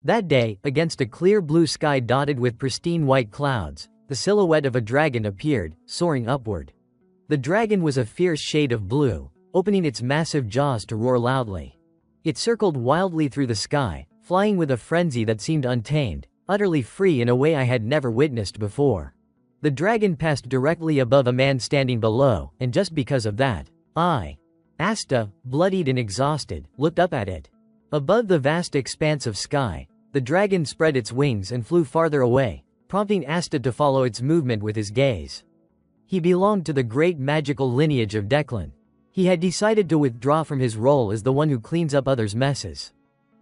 That day, against a clear blue sky dotted with pristine white clouds, the silhouette of a dragon appeared, soaring upward. The dragon was a fierce shade of blue, opening its massive jaws to roar loudly. It circled wildly through the sky, flying with a frenzy that seemed untamed, utterly free in a way I had never witnessed before. The dragon passed directly above a man standing below, and just because of that, Asta, bloodied and exhausted, looked up at it. Above the vast expanse of sky, the dragon spread its wings and flew farther away, prompting Asta to follow its movement with his gaze. He belonged to the great magical lineage of Declan. He had decided to withdraw from his role as the one who cleans up others' messes.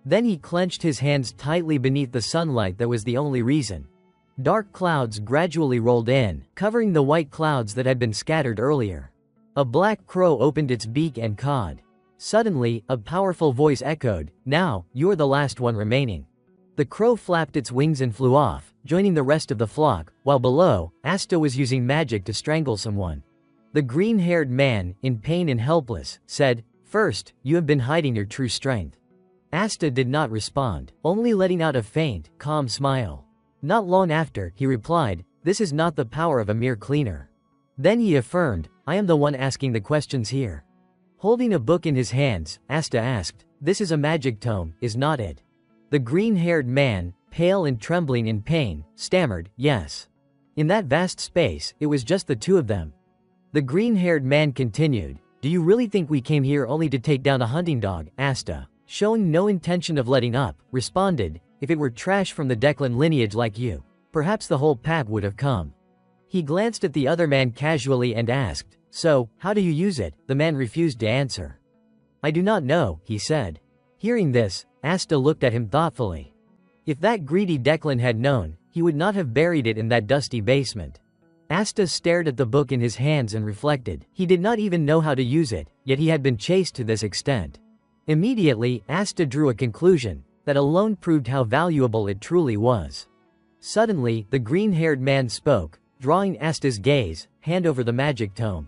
Then he clenched his hands tightly beneath the sunlight that was the only reason. Dark clouds gradually rolled in, covering the white clouds that had been scattered earlier. A black crow opened its beak and cawed. Suddenly, a powerful voice echoed, "Now, you're the last one remaining." The crow flapped its wings and flew off, joining the rest of the flock, while below, Asta was using magic to strangle someone. The green-haired man, in pain and helpless, said, "First, you have been hiding your true strength." Asta did not respond, only letting out a faint, calm smile. Not long after, he replied, "This is not the power of a mere cleaner." Then he affirmed, "I am the one asking the questions here." Holding a book in his hands, Asta asked, "This is a magic tome, is not it?" The green-haired man, pale and trembling in pain, stammered, "Yes." In that vast space, it was just the two of them. The green-haired man continued, "Do you really think we came here only to take down a hunting dog?" Asta, showing no intention of letting up, responded, "If it were trash from the Declan lineage like you, perhaps the whole pack would have come." He glanced at the other man casually and asked, "So, how do you use it?" The man refused to answer. "I do not know," he said. Hearing this, Asta looked at him thoughtfully. If that greedy Declan had known, he would not have buried it in that dusty basement. Asta stared at the book in his hands and reflected. He did not even know how to use it, yet he had been chased to this extent. Immediately, Asta drew a conclusion, that alone proved how valuable it truly was. Suddenly, the green-haired man spoke, drawing Asta's gaze, hand over the magic tome.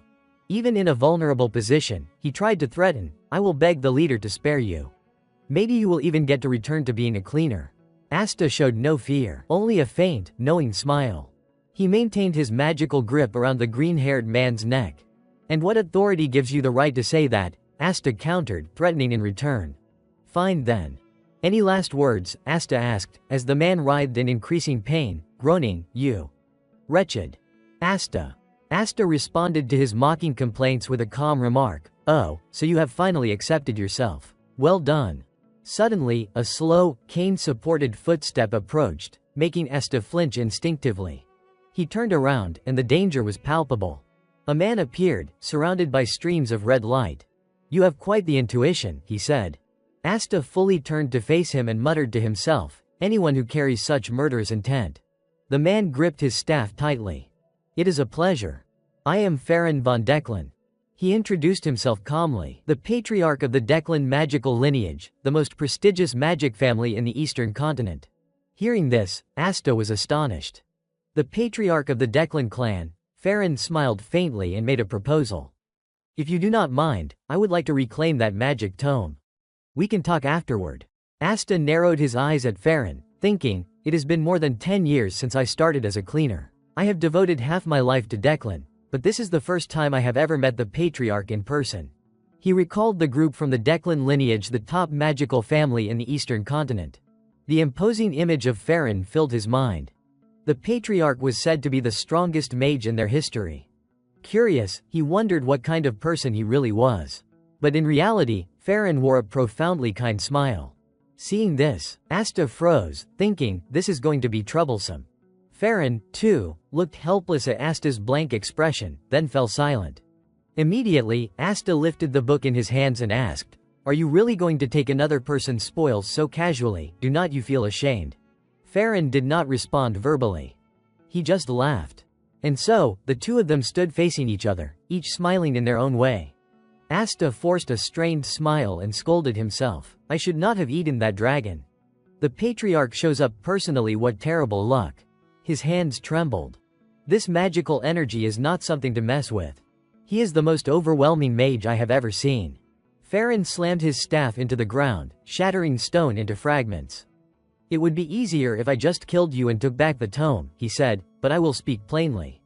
Even in a vulnerable position, he tried to threaten, "I will beg the leader to spare you. Maybe you will even get to return to being a cleaner." Asta showed no fear, only a faint, knowing smile. He maintained his magical grip around the green-haired man's neck. "And what authority gives you the right to say that?" Asta countered, threatening in return. "Fine then. Any last words?" Asta asked, as the man writhed in increasing pain, groaning, "You wretched." Asta responded to his mocking complaints with a calm remark, "Oh, so you have finally accepted yourself. Well done." Suddenly, a slow, cane-supported footstep approached, making Asta flinch instinctively. He turned around, and the danger was palpable. A man appeared, surrounded by streams of red light. "You have quite the intuition," he said. Asta fully turned to face him and muttered to himself, "Anyone who carries such murderous intent." The man gripped his staff tightly. "It is a pleasure. I am Farron von Declan." He introduced himself calmly, the patriarch of the Declan magical lineage, the most prestigious magic family in the Eastern continent. Hearing this, Asta was astonished. The patriarch of the Declan clan, Farron smiled faintly and made a proposal. "If you do not mind, I would like to reclaim that magic tome. We can talk afterward." Asta narrowed his eyes at Farron, thinking, "It has been more than 10 years since I started as a cleaner. I have devoted half my life to Declan, but this is the first time I have ever met the patriarch in person." He recalled the group from the Declan lineage, the top magical family in the Eastern continent. The imposing image of Farron filled his mind. The patriarch was said to be the strongest mage in their history. Curious, he wondered what kind of person he really was. But in reality, Farron wore a profoundly kind smile. Seeing this, Asta froze, thinking, this is going to be troublesome. Farron, too, looked helpless at Asta's blank expression, then fell silent. Immediately, Asta lifted the book in his hands and asked, "Are you really going to take another person's spoils so casually? Do not you feel ashamed?" Farron did not respond verbally. He just laughed. And so, the two of them stood facing each other, each smiling in their own way. Asta forced a strained smile and scolded himself. "I should not have eaten that dragon. The patriarch shows up personally, what terrible luck." His hands trembled. This magical energy is not something to mess with. He is the most overwhelming mage I have ever seen. Farron slammed his staff into the ground, shattering stone into fragments. It would be easier if I just killed you and took back the tome, he said, but I will speak plainly.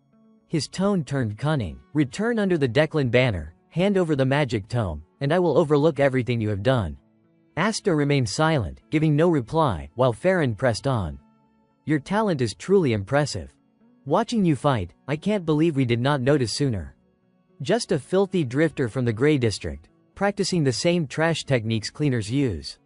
His tone turned cunning. Return under the Declan banner, hand over the magic tome, and I will overlook everything you have done. Asta remained silent, giving no reply, while Farron pressed on. Your talent is truly impressive. Watching you fight, I can't believe we did not notice sooner. Just a filthy drifter from the Grey District, practicing the same trash techniques cleaners use.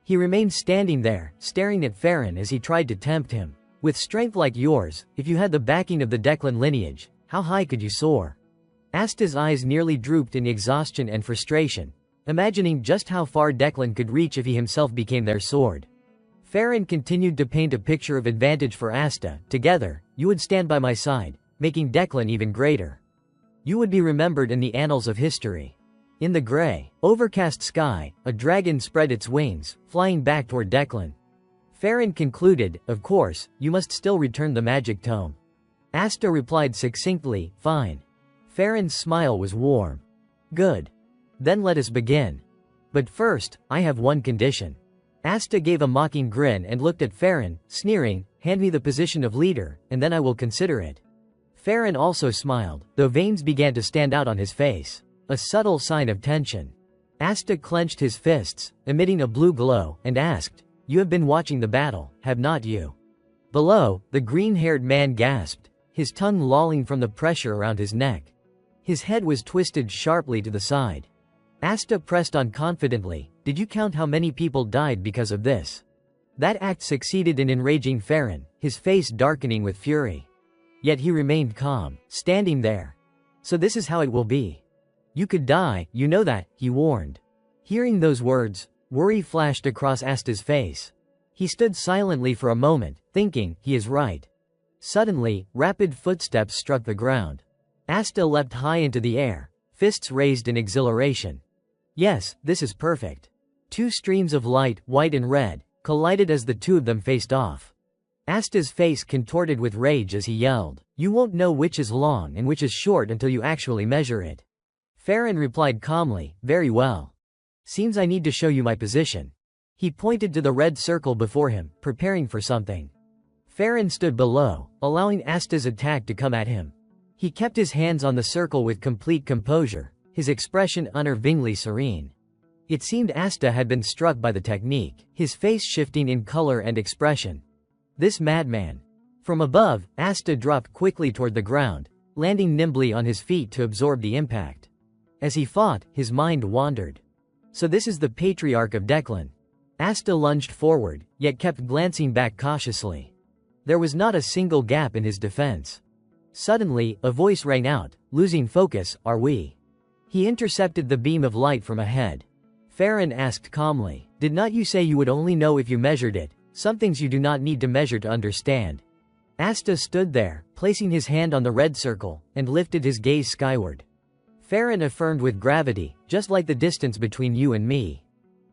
He remained standing there, staring at Farron as he tried to tempt him. With strength like yours, if you had the backing of the Declan lineage, how high could you soar? Asta's eyes nearly drooped in exhaustion and frustration, imagining just how far Declan could reach if he himself became their sword. Farron continued to paint a picture of advantage for Asta. Together, you would stand by my side, making Declan even greater. You would be remembered in the annals of history. In the gray, overcast sky, a dragon spread its wings, flying back toward Declan. Farron concluded, of course, you must still return the magic tome. Asta replied succinctly, fine. Farron's smile was warm. Good. Then let us begin. But first, I have one condition. Asta gave a mocking grin and looked at Farron, sneering, hand me the position of leader, and then I will consider it. Farron also smiled, though veins began to stand out on his face. A subtle sign of tension. Asta clenched his fists, emitting a blue glow, and asked, you have been watching the battle, have not you? Below, the green-haired man gasped, his tongue lolling from the pressure around his neck. His head was twisted sharply to the side. Asta pressed on confidently, did you count how many people died because of this? That act succeeded in enraging Farron, his face darkening with fury. Yet he remained calm, standing there. So this is how it will be. You could die, you know that, he warned. Hearing those words, worry flashed across Asta's face. He stood silently for a moment, thinking, he is right. Suddenly, rapid footsteps struck the ground. Asta leapt high into the air, fists raised in exhilaration. Yes, this is perfect. Two streams of light, white and red, collided as the two of them faced off. Asta's face contorted with rage as he yelled, you won't know which is long and which is short until you actually measure it. Farron replied calmly, very well. Seems I need to show you my position. He pointed to the red circle before him, preparing for something. Farron stood below, allowing Asta's attack to come at him. He kept his hands on the circle with complete composure, his expression unnervingly serene. It seemed Asta had been struck by the technique, his face shifting in color and expression. This madman. From above, Asta dropped quickly toward the ground, landing nimbly on his feet to absorb the impact. As he fought, his mind wandered. So this is the patriarch of Declan. Asta lunged forward, yet kept glancing back cautiously. There was not a single gap in his defense. Suddenly, a voice rang out, losing focus, are we? He intercepted the beam of light from ahead. Farron asked calmly, did not you say you would only know if you measured it? Some things you do not need to measure to understand. Asta stood there, placing his hand on the red circle, and lifted his gaze skyward. Farron affirmed with gravity, just like the distance between you and me.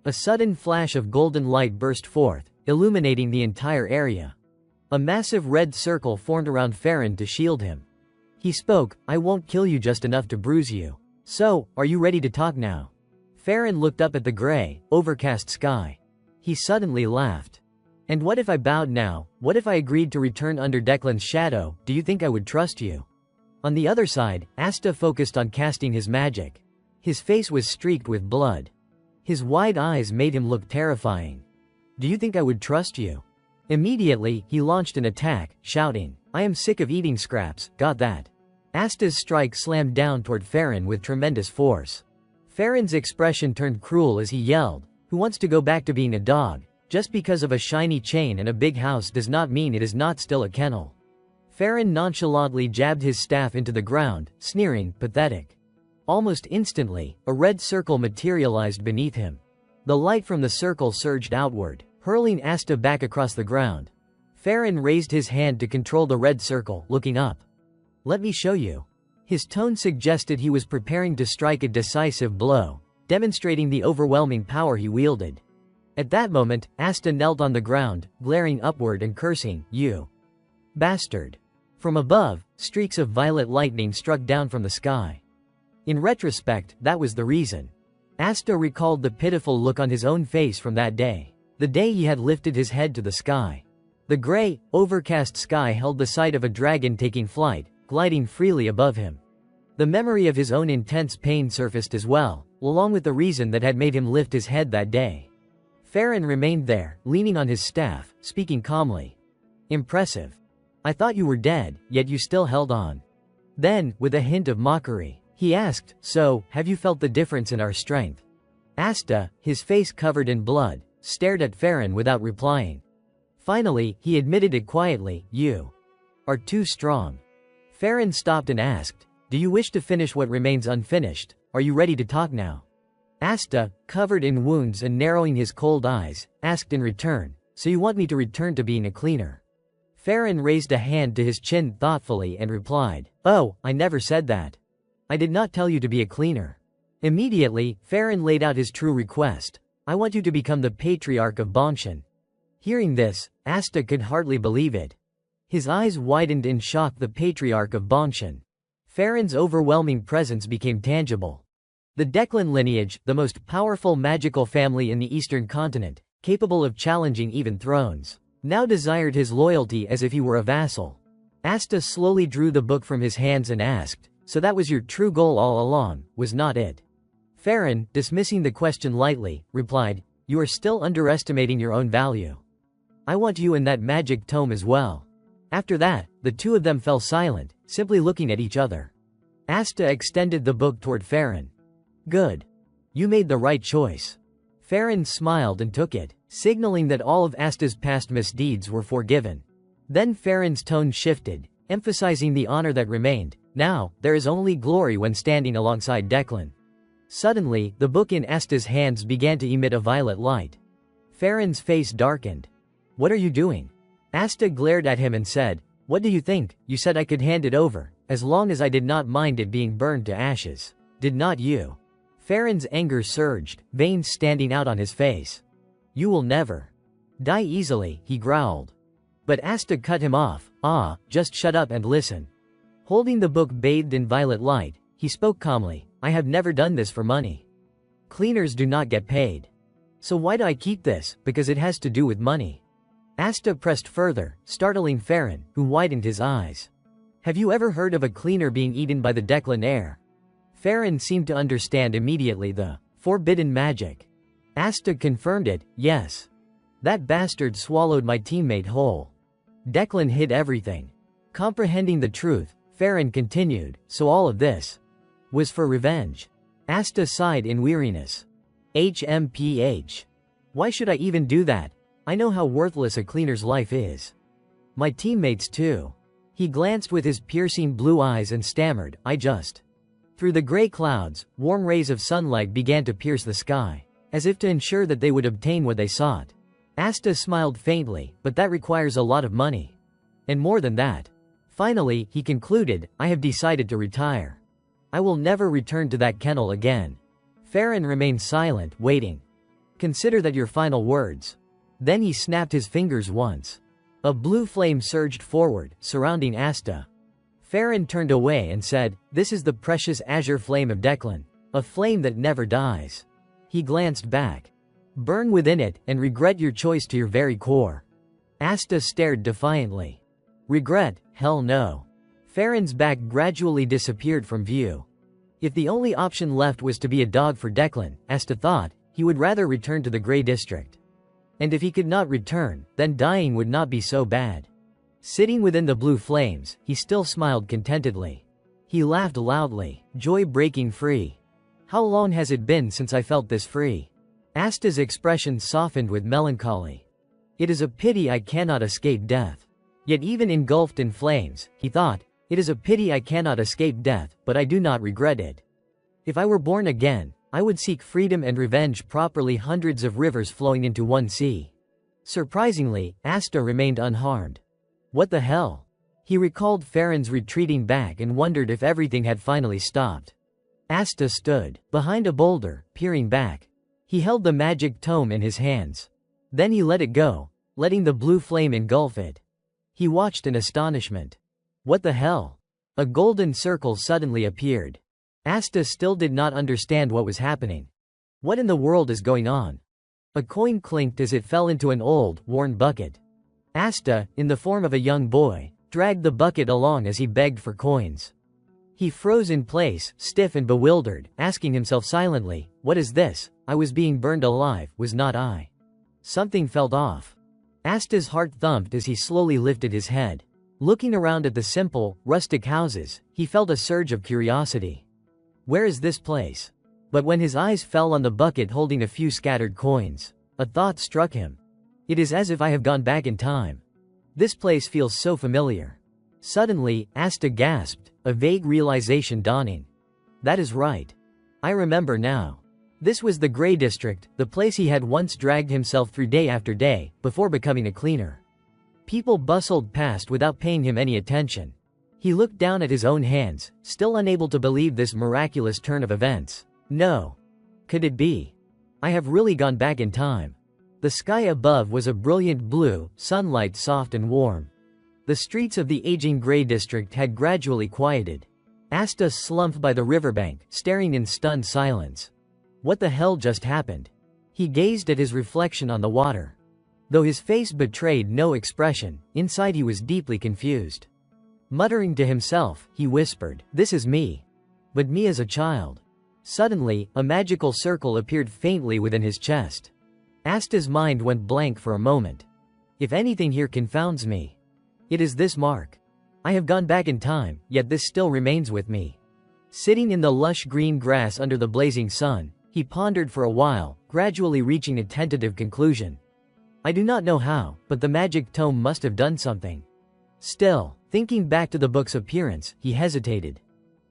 A sudden flash of golden light burst forth, illuminating the entire area. A massive red circle formed around Farron to shield him. He spoke, I won't kill you just enough to bruise you. So, are you ready to talk now? Farron looked up at the gray, overcast sky. He suddenly laughed. And what if I bowed now? What if I agreed to return under Declan's shadow? Do you think I would trust you? On the other side, Asta focused on casting his magic. His face was streaked with blood. His wide eyes made him look terrifying. Do you think I would trust you? Immediately, he launched an attack, shouting, I am sick of eating scraps, got that? Asta's strike slammed down toward Farron with tremendous force. Farron's expression turned cruel as he yelled, who wants to go back to being a dog? Just because of a shiny chain and a big house does not mean it is not still a kennel. Farron nonchalantly jabbed his staff into the ground, sneering, pathetic. Almost instantly, a red circle materialized beneath him. The light from the circle surged outward, hurling Asta back across the ground. Farron raised his hand to control the red circle, looking up. Let me show you. His tone suggested he was preparing to strike a decisive blow, demonstrating the overwhelming power he wielded. At that moment, Asta knelt on the ground, glaring upward and cursing, you bastard. From above, streaks of violet lightning struck down from the sky. In retrospect, that was the reason. Asta recalled the pitiful look on his own face from that day. The day he had lifted his head to the sky. The gray, overcast sky held the sight of a dragon taking flight, gliding freely above him. The memory of his own intense pain surfaced as well, along with the reason that had made him lift his head that day. Farron remained there, leaning on his staff, speaking calmly. Impressive. I thought you were dead, yet you still held on. Then, with a hint of mockery, he asked, so, have you felt the difference in our strength? Asta, his face covered in blood, stared at Farron without replying. Finally, he admitted it quietly, you are too strong. Farron stopped and asked, do you wish to finish what remains unfinished? Are you ready to talk now? Asta, covered in wounds and narrowing his cold eyes, asked in return, so you want me to return to being a cleaner? Farron raised a hand to his chin thoughtfully and replied, oh, I never said that. I did not tell you to be a cleaner. Immediately, Farron laid out his true request. I want you to become the patriarch of Bongshan. Hearing this, Asta could hardly believe it. His eyes widened in shock. The patriarch of Bongshan. Farron's overwhelming presence became tangible. The Declan lineage, the most powerful magical family in the Eastern continent, capable of challenging even thrones, now desired his loyalty as if he were a vassal. Asta slowly drew the book from his hands and asked, so that was your true goal all along, was not it? Farron, dismissing the question lightly, replied, you are still underestimating your own value. I want you in that magic tome as well. After that, the two of them fell silent, simply looking at each other. Asta extended the book toward Farron. Good. You made the right choice. Farron smiled and took it, signaling that all of Asta's past misdeeds were forgiven. Then Farron's tone shifted, emphasizing the honor that remained. Now, there is only glory when standing alongside Declan. Suddenly, the book in Asta's hands began to emit a violet light. Farron's face darkened. What are you doing? Asta glared at him and said, what do you think? You said I could hand it over, as long as I did not mind it being burned to ashes. Did not you? Farron's anger surged, veins standing out on his face. You will never die easily, he growled. But Asta cut him off. Just shut up and listen. Holding the book bathed in violet light, he spoke calmly. I have never done this for money. Cleaners do not get paid. So why do I keep this? Because it has to do with money. Asta pressed further, startling Farron, who widened his eyes. Have you ever heard of a cleaner being eaten by the Declan heir? Farron seemed to understand immediately the forbidden magic. Asta confirmed it, yes. That bastard swallowed my teammate whole. Declan hid everything. Comprehending the truth, Farron continued, so all of this was for revenge. Asta sighed in weariness. HMPH. Why should I even do that? I know how worthless a cleaner's life is. My teammates too. He glanced with his piercing blue eyes and stammered, I just. Through the gray clouds, warm rays of sunlight began to pierce the sky, as if to ensure that they would obtain what they sought. Asta smiled faintly, but that requires a lot of money. And more than that. Finally, he concluded, I have decided to retire. I will never return to that kennel again. Farron remained silent, waiting. Consider that your final words. Then he snapped his fingers once. A blue flame surged forward, surrounding Asta. Farron turned away and said, this is the precious azure flame of Declan. A flame that never dies. He glanced back. Burn within it, and regret your choice to your very core. Asta stared defiantly. Regret? Hell no. Farron's back gradually disappeared from view. If the only option left was to be a dog for Declan, Asta thought, he would rather return to the Grey District. And if he could not return, then dying would not be so bad. Sitting within the blue flames, he still smiled contentedly. He laughed loudly, joy breaking free. How long has it been since I felt this free? Asta's expression softened with melancholy. It is a pity I cannot escape death. Yet even engulfed in flames, he thought, it is a pity I cannot escape death, but I do not regret it. If I were born again, I would seek freedom and revenge properly, hundreds of rivers flowing into one sea. Surprisingly, Asta remained unharmed. What the hell? He recalled Farron's retreating back and wondered if everything had finally stopped. Asta stood behind a boulder, peering back. He held the magic tome in his hands. Then he let it go, letting the blue flame engulf it. He watched in astonishment. What the hell? A golden circle suddenly appeared. Asta still did not understand what was happening. What in the world is going on? A coin clinked as it fell into an old, worn bucket. Asta, in the form of a young boy, dragged the bucket along as he begged for coins. He froze in place, stiff and bewildered, asking himself silently, "What is this? I was being burned alive, was not I?" Something felt off. Asta's heart thumped as he slowly lifted his head. Looking around at the simple, rustic houses, he felt a surge of curiosity. Where is this place? But when his eyes fell on the bucket holding a few scattered coins, a thought struck him. It is as if I have gone back in time. This place feels so familiar. Suddenly, Asta gasped, a vague realization dawning. That is right. I remember now. This was the Gray District, the place he had once dragged himself through day after day, before becoming a cleaner. People bustled past without paying him any attention. He looked down at his own hands, still unable to believe this miraculous turn of events. No. Could it be? I have really gone back in time. The sky above was a brilliant blue, sunlight soft and warm. The streets of the aging Gray District had gradually quieted. Asta slumped by the riverbank, staring in stunned silence. What the hell just happened? He gazed at his reflection on the water. Though his face betrayed no expression, inside he was deeply confused. Muttering to himself, he whispered, "This is me. But me as a child." Suddenly, a magical circle appeared faintly within his chest. Asta's mind went blank for a moment. If anything here confounds me, it is this mark. I have gone back in time, yet this still remains with me. Sitting in the lush green grass under the blazing sun, he pondered for a while, gradually reaching a tentative conclusion. I do not know how, but the magic tome must have done something. Still, thinking back to the book's appearance, he hesitated.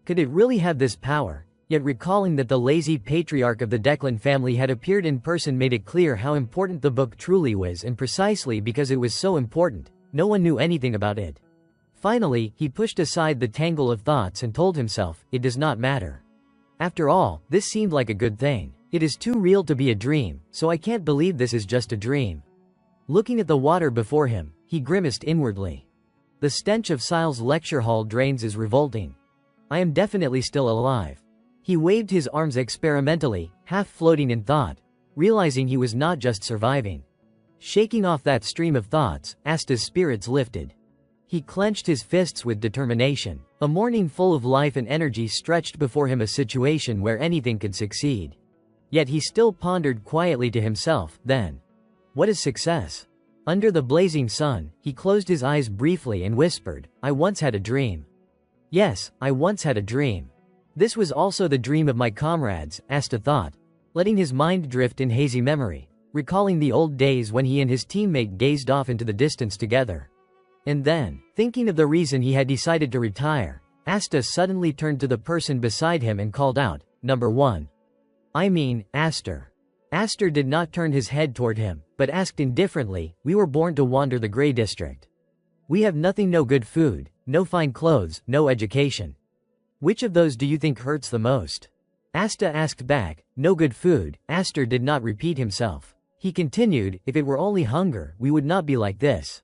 Could it really have this power? Yet recalling that the lazy patriarch of the Declan family had appeared in person made it clear how important the book truly was, and precisely because it was so important, no one knew anything about it. Finally, he pushed aside the tangle of thoughts and told himself, it does not matter. After all, this seemed like a good thing. It is too real to be a dream, so I can't believe this is just a dream. Looking at the water before him, he grimaced inwardly. The stench of Sile's lecture hall drains is revolting. I am definitely still alive. He waved his arms experimentally, half floating in thought, realizing he was not just surviving. Shaking off that stream of thoughts, Asta's spirits lifted. He clenched his fists with determination. A morning full of life and energy stretched before him, a situation where anything could succeed. Yet he still pondered quietly to himself, then. What is success? Under the blazing sun, he closed his eyes briefly and whispered, I once had a dream. Yes, I once had a dream. This was also the dream of my comrades, Asta thought, letting his mind drift in hazy memory, recalling the old days when he and his teammate gazed off into the distance together. And then, thinking of the reason he had decided to retire, Asta suddenly turned to the person beside him and called out, Number 1. I mean, Aster. Aster did not turn his head toward him, but asked indifferently, we were born to wander the Gray District. We have nothing, no good food, no fine clothes, no education. Which of those do you think hurts the most? Asta asked back, no good food. Aster did not repeat himself. He continued, if it were only hunger, we would not be like this.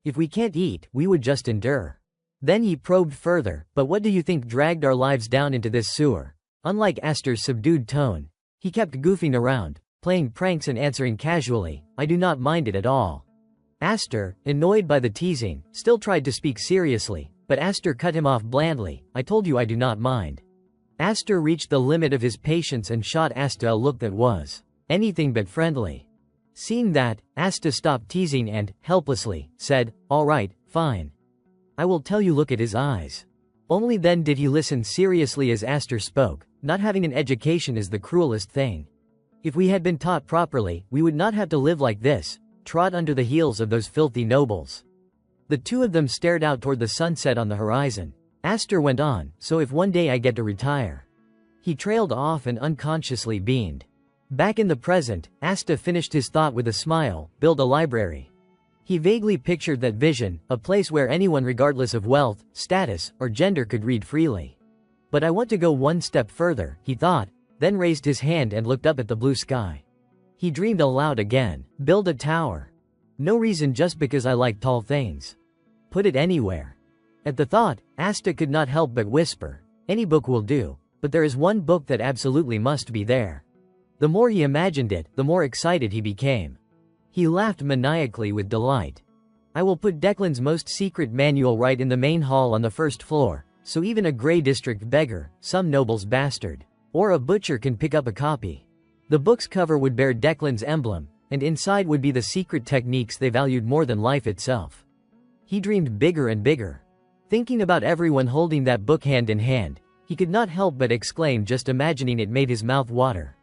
If we can't eat, we would just endure. Then he probed further, but what do you think dragged our lives down into this sewer? Unlike Aster's subdued tone, he kept goofing around, playing pranks and answering casually, I do not mind it at all. Aster, annoyed by the teasing, still tried to speak seriously, but Aster cut him off blandly, I told you I do not mind. Aster reached the limit of his patience and shot Asta a look that was anything but friendly. Seeing that, Asta stopped teasing and, helplessly, said, all right, fine. I will tell you. Look at his eyes. Only then did he listen seriously as Aster spoke, not having an education is the cruelest thing. If we had been taught properly, we would not have to live like this, trod under the heels of those filthy nobles. The two of them stared out toward the sunset on the horizon. Aster went on, so if one day I get to retire. He trailed off and unconsciously beamed. Back in the present, Asta finished his thought with a smile, build a library. He vaguely pictured that vision, a place where anyone regardless of wealth, status, or gender could read freely. But I want to go one step further, he thought, then raised his hand and looked up at the blue sky. He dreamed aloud again, build a tower. No reason, just because I like tall things. Put it anywhere. At the thought, Asta could not help but whisper, any book will do, but there is one book that absolutely must be there. The more he imagined it, the more excited he became. He laughed maniacally with delight. I will put Declan's most secret manual right in the main hall on the first floor, so even a Grey District beggar, some noble's bastard, or a butcher can pick up a copy. The book's cover would bear Declan's emblem, and inside would be the secret techniques they valued more than life itself. He dreamed bigger and bigger. Thinking about everyone holding that book hand in hand, he could not help but exclaim. Just imagining it made his mouth water.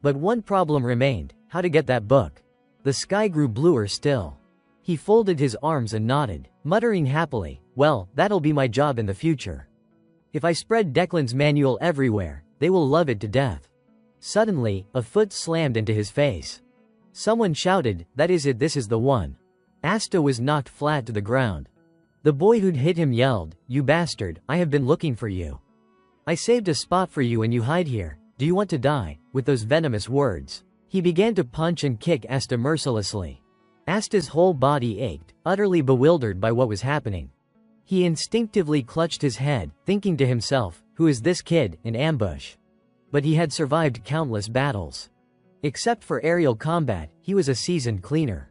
But one problem remained: how to get that book. The sky grew bluer still. He folded his arms and nodded, muttering happily, well, that'll be my job in the future. If I spread Declan's manual everywhere, they will love it to death. Suddenly, a foot slammed into his face. Someone shouted, that is it, this is the one. Asta was knocked flat to the ground. The boy who'd hit him yelled, you bastard, I have been looking for you. I saved a spot for you and you hide here. Do you want to die? With those venomous words, he began to punch and kick Asta mercilessly. Asta's whole body ached, utterly bewildered by what was happening. He instinctively clutched his head, thinking to himself, who is this kid, in ambush? But he had survived countless battles. Except for aerial combat, he was a seasoned cleaner.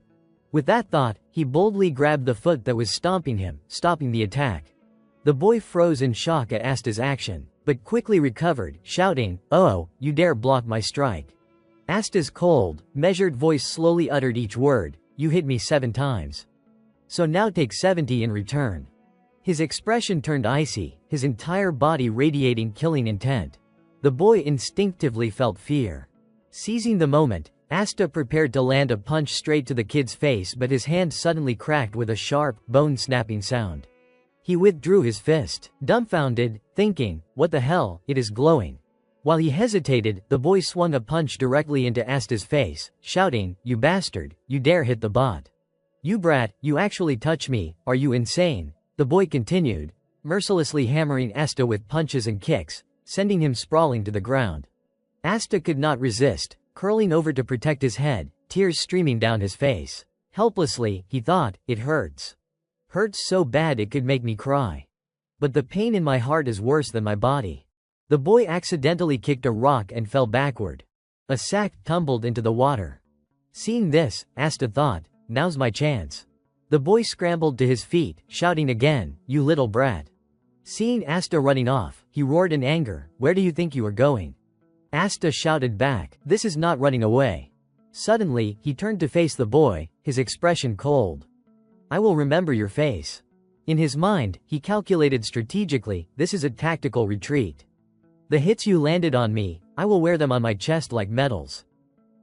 With that thought, he boldly grabbed the foot that was stomping him, stopping the attack. The boy froze in shock at Asta's action, but quickly recovered, shouting, oh, you dare block my strike. Asta's cold, measured voice slowly uttered each word, you hit me 7 times. So now take 70 in return. His expression turned icy, his entire body radiating killing intent. The boy instinctively felt fear. Seizing the moment, Asta prepared to land a punch straight to the kid's face, but his hand suddenly cracked with a sharp, bone-snapping sound. He withdrew his fist, dumbfounded, thinking, what the hell, it is glowing. While he hesitated, the boy swung a punch directly into Asta's face, shouting, you bastard, you dare hit the bot. You brat, you actually touch me, are you insane? The boy continued, mercilessly hammering Asta with punches and kicks, sending him sprawling to the ground. Asta could not resist, curling over to protect his head, tears streaming down his face. Helplessly, he thought, it hurts. Hurts so bad it could make me cry. But the pain in my heart is worse than my body. The boy accidentally kicked a rock and fell backward. A sack tumbled into the water. Seeing this, Asta thought, now's my chance. The boy scrambled to his feet, shouting again, you little brat. Seeing Asta running off, he roared in anger, where do you think you are going? Asta shouted back, this is not running away. Suddenly, he turned to face the boy, his expression cold. I will remember your face. In his mind, he calculated strategically, this is a tactical retreat. The hits you landed on me, I will wear them on my chest like medals.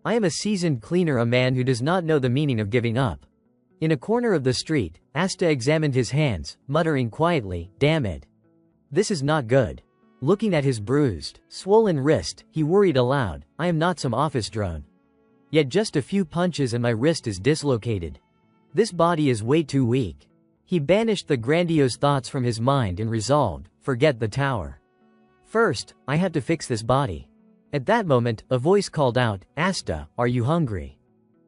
I am a seasoned cleaner, a man who does not know the meaning of giving up. In a corner of the street, Asta examined his hands, muttering quietly, damn it. This is not good. Looking at his bruised, swollen wrist, he worried aloud, I am not some office drone. Yet just a few punches and my wrist is dislocated. This body is way too weak. He banished the grandiose thoughts from his mind and resolved, forget the tower. First, I have to fix this body. At that moment, a voice called out, Asta, are you hungry?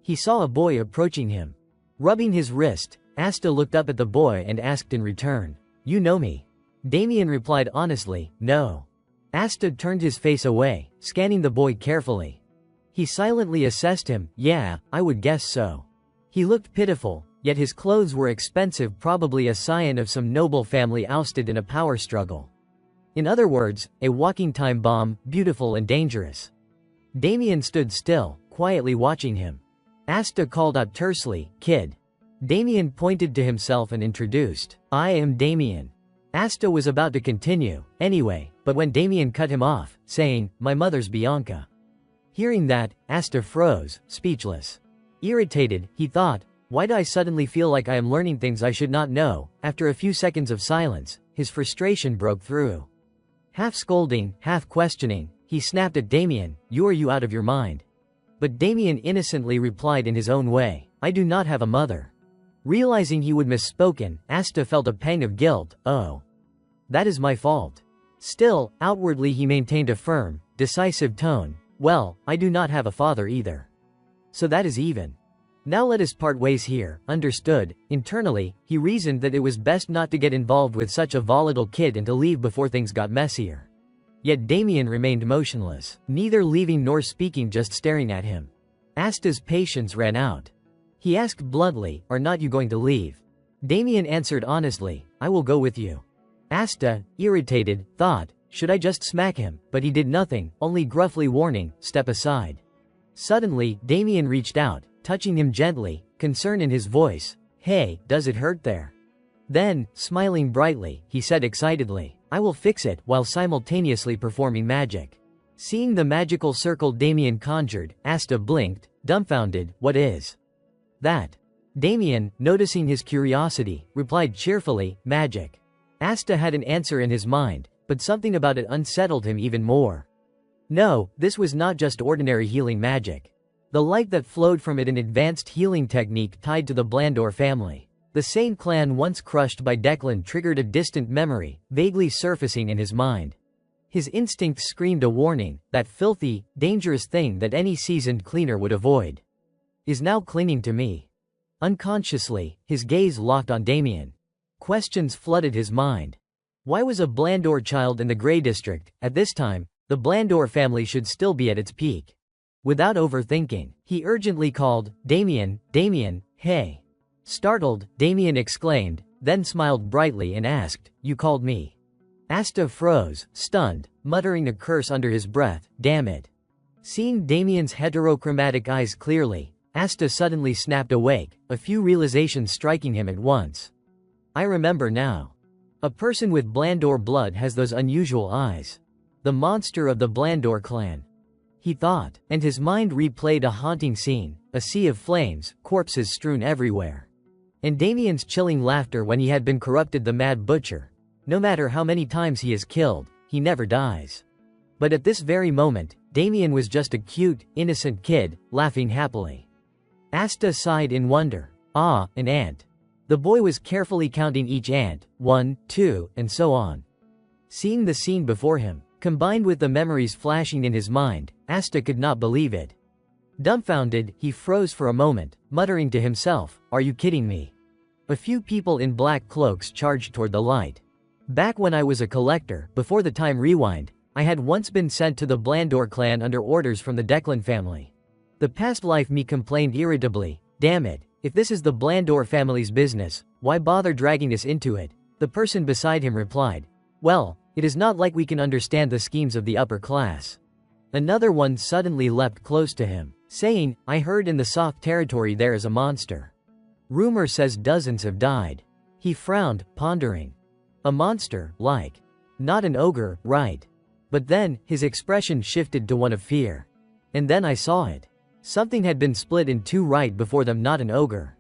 He saw a boy approaching him. Rubbing his wrist, Asta looked up at the boy and asked in return, you know me? Damien replied honestly, no. Asta turned his face away, scanning the boy carefully. He silently assessed him, yeah, I would guess so. He looked pitiful, yet his clothes were expensive, probably a scion of some noble family ousted in a power struggle. In other words, a walking time bomb, beautiful and dangerous. Damien stood still, quietly watching him. Asta called out tersely, kid. Damien pointed to himself and introduced, I am Damien. Asta was about to continue, anyway, but when Damien cut him off, saying, my mother's Bianca. Hearing that, Asta froze, speechless. Irritated, he thought, why do I suddenly feel like I am learning things I should not know? After a few seconds of silence, his frustration broke through. Half scolding, half questioning, he snapped at Damien, are you out of your mind? But Damien innocently replied in his own way, I do not have a mother. Realizing he would misspoken, Asta felt a pang of guilt, oh. That is my fault. Still, outwardly he maintained a firm, decisive tone, well, I do not have a father either. So that is even. Now let us part ways here, understood. Internally, he reasoned that it was best not to get involved with such a volatile kid and to leave before things got messier. Yet Damien remained motionless, neither leaving nor speaking, just staring at him. Asta's patience ran out. He asked bluntly, "Are not you going to leave?" Damien answered honestly, "I will go with you." Asta, irritated, thought, should I just smack him? But he did nothing, only gruffly warning, "Step aside." Suddenly, Damien reached out, touching him gently, concern in his voice. "Hey, does it hurt there?" Then, smiling brightly, he said excitedly, "I will fix it," while simultaneously performing magic. Seeing the magical circle Damien conjured, Asta blinked, dumbfounded. "What is that?" Damien, noticing his curiosity, replied cheerfully, "Magic." Asta had an answer in his mind, but something about it unsettled him even more. No, this was not just ordinary healing magic. The light that flowed from it, an advanced healing technique tied to the Blandor family. The Saint clan once crushed by Declan triggered a distant memory, vaguely surfacing in his mind. His instinct screamed a warning, that filthy, dangerous thing that any seasoned cleaner would avoid is now clinging to me. Unconsciously, his gaze locked on Damien. Questions flooded his mind. Why was a Blandor child in the Grey District? At this time, the Blandor family should still be at its peak. Without overthinking, he urgently called, "Damien, Damien, hey." Startled, Damien exclaimed, then smiled brightly and asked, "You called me?" Asta froze, stunned, muttering a curse under his breath, "Damn it." Seeing Damien's heterochromatic eyes clearly, Asta suddenly snapped awake, a few realizations striking him at once. "I remember now. A person with Blandor blood has those unusual eyes. The monster of the Blandor clan," he thought, and his mind replayed a haunting scene, a sea of flames, corpses strewn everywhere. And Damien's chilling laughter when he had been corrupted, the Mad Butcher. No matter how many times he is killed, he never dies. But at this very moment, Damien was just a cute, innocent kid, laughing happily. Asta sighed in wonder. Ah, an ant. The boy was carefully counting each ant, 1, 2, and so on. Seeing the scene before him, combined with the memories flashing in his mind, Asta could not believe it. Dumbfounded, he froze for a moment, muttering to himself, "Are you kidding me?" A few people in black cloaks charged toward the light. "Back when I was a collector, before the time rewind, I had once been sent to the Blandor clan under orders from the Declan family. The past life," me complained irritably. "Damn it, if this is the Blandor family's business, why bother dragging us into it?" The person beside him replied, "Well, it is not like we can understand the schemes of the upper class." Another one suddenly leapt close to him, saying, "I heard in the soft territory there is a monster. Rumor says dozens have died." He frowned, pondering. A monster, like. Not an ogre, right? But then, his expression shifted to one of fear. And then I saw it. Something had been split in two right before them, not an ogre.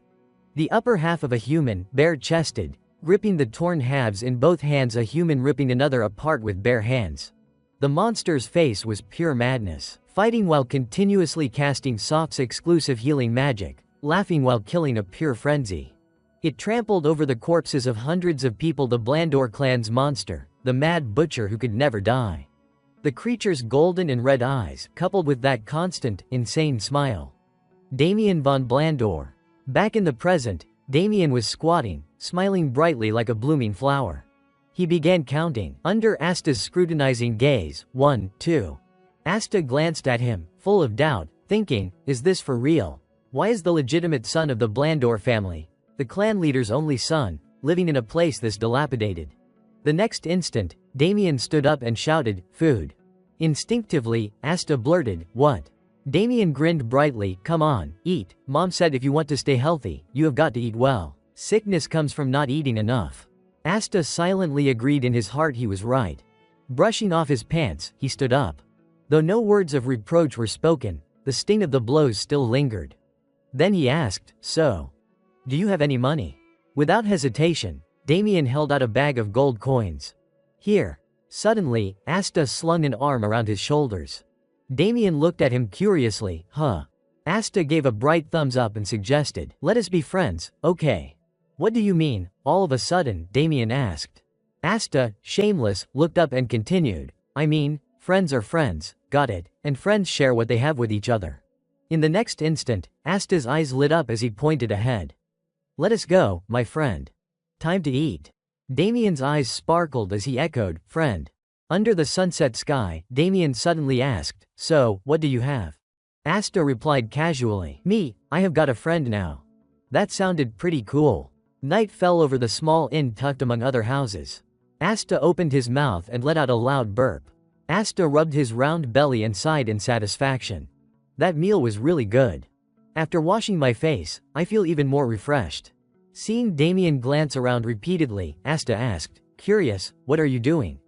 The upper half of a human, bare-chested, gripping the torn halves in both hands, a human ripping another apart with bare hands. The monster's face was pure madness, fighting while continuously casting Soft's exclusive healing magic, laughing while killing, a pure frenzy. It trampled over the corpses of hundreds of people, the Blandor clan's monster, the Mad Butcher who could never die. The creature's golden and red eyes, coupled with that constant, insane smile. Damien von Blandor. Back in the present, Damien was squatting, smiling brightly like a blooming flower. He began counting, under Asta's scrutinizing gaze, 1, 2. Asta glanced at him, full of doubt, thinking, is this for real? Why is the legitimate son of the Blandor family, the clan leader's only son, living in a place this dilapidated? The next instant, Damien stood up and shouted, "Food." Instinctively, Asta blurted, "What?" Damien grinned brightly, "Come on, eat. Mom said if you want to stay healthy, you have got to eat well. Sickness comes from not eating enough." Asta silently agreed. In his heart he was right. Brushing off his pants, he stood up. Though no words of reproach were spoken, the sting of the blows still lingered. Then he asked, "So, do you have any money?" Without hesitation, Damien held out a bag of gold coins. "Here." Suddenly, Asta slung an arm around his shoulders. Damien looked at him curiously. "Huh?" Asta gave a bright thumbs up and suggested, "Let us be friends, okay?" "What do you mean?" All of a sudden, Damien asked. Asta, shameless, looked up and continued, "I mean, friends are friends, got it, and friends share what they have with each other." In the next instant, Asta's eyes lit up as he pointed ahead. "Let us go, my friend. Time to eat." Damien's eyes sparkled as he echoed, "Friend." Under the sunset sky, Damien suddenly asked, "So, what do you have?" Asta replied casually, "Me, I have got a friend now." That sounded pretty cool. Night fell over the small inn tucked among other houses. Asta opened his mouth and let out a loud burp. Asta rubbed his round belly and sighed in satisfaction. That meal was really good. After washing my face, I feel even more refreshed. Seeing Damien glance around repeatedly, Asta asked, "Curious, what are you doing?"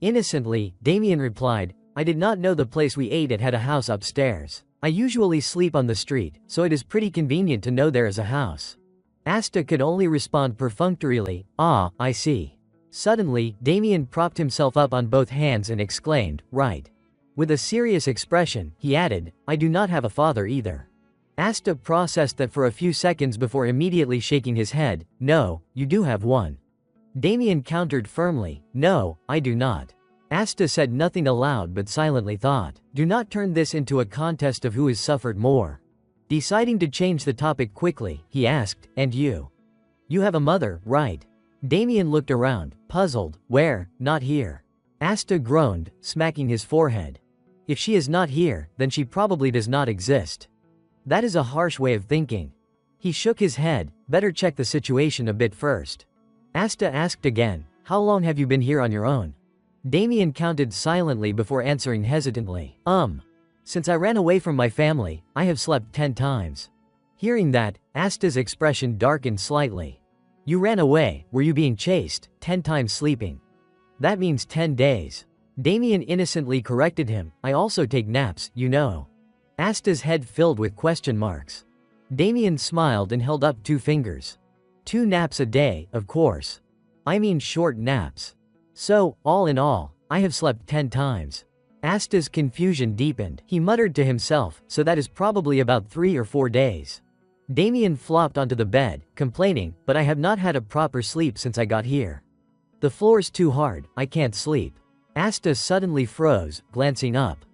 Innocently, Damien replied, "I did not know the place we ate at had a house upstairs. I usually sleep on the street, so it is pretty convenient to know there is a house." Asta could only respond perfunctorily, "Ah, I see." Suddenly, Damien propped himself up on both hands and exclaimed, "Right." With a serious expression, he added, "I do not have a father either." Asta processed that for a few seconds before immediately shaking his head, "No, you do have one." Damien countered firmly, "No, I do not." Asta said nothing aloud but silently thought, "Do not turn this into a contest of who has suffered more." Deciding to change the topic quickly, he asked, "And you? You have a mother, right?" Damien looked around, puzzled. "Where? Not here." Asta groaned, smacking his forehead. "If she is not here, then she probably does not exist." That is a harsh way of thinking. He shook his head, "Better check the situation a bit first." Asta asked again, "How long have you been here on your own?" Damien counted silently before answering hesitantly, Since I ran away from my family, I have slept 10 times." Hearing that, Asta's expression darkened slightly. "You ran away, were you being chased, 10 times sleeping?" "That means 10 days. Damien innocently corrected him, "I also take naps, you know." Asta's head filled with question marks. Damien smiled and held up 2 fingers. 2 naps a day, of course. I mean short naps. So, all in all, I have slept 10 times. Asta's confusion deepened. He muttered to himself, "So that is probably about 3 or 4 days." Damien flopped onto the bed, complaining, "But I have not had a proper sleep since I got here. The floor's too hard, I can't sleep." Asta suddenly froze, glancing up.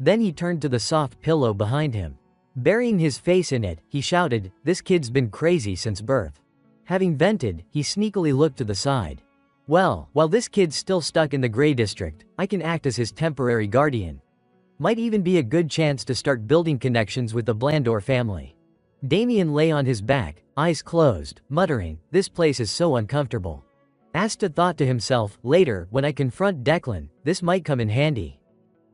Then he turned to the soft pillow behind him. Burying his face in it, he shouted, "This kid's been crazy since birth." Having vented, he sneakily looked to the side. "Well, while this kid's still stuck in the Gray District, I can act as his temporary guardian. Might even be a good chance to start building connections with the Blandor family." Damien lay on his back, eyes closed, muttering, "This place is so uncomfortable." Asta thought to himself, "Later, when I confront Declan, this might come in handy."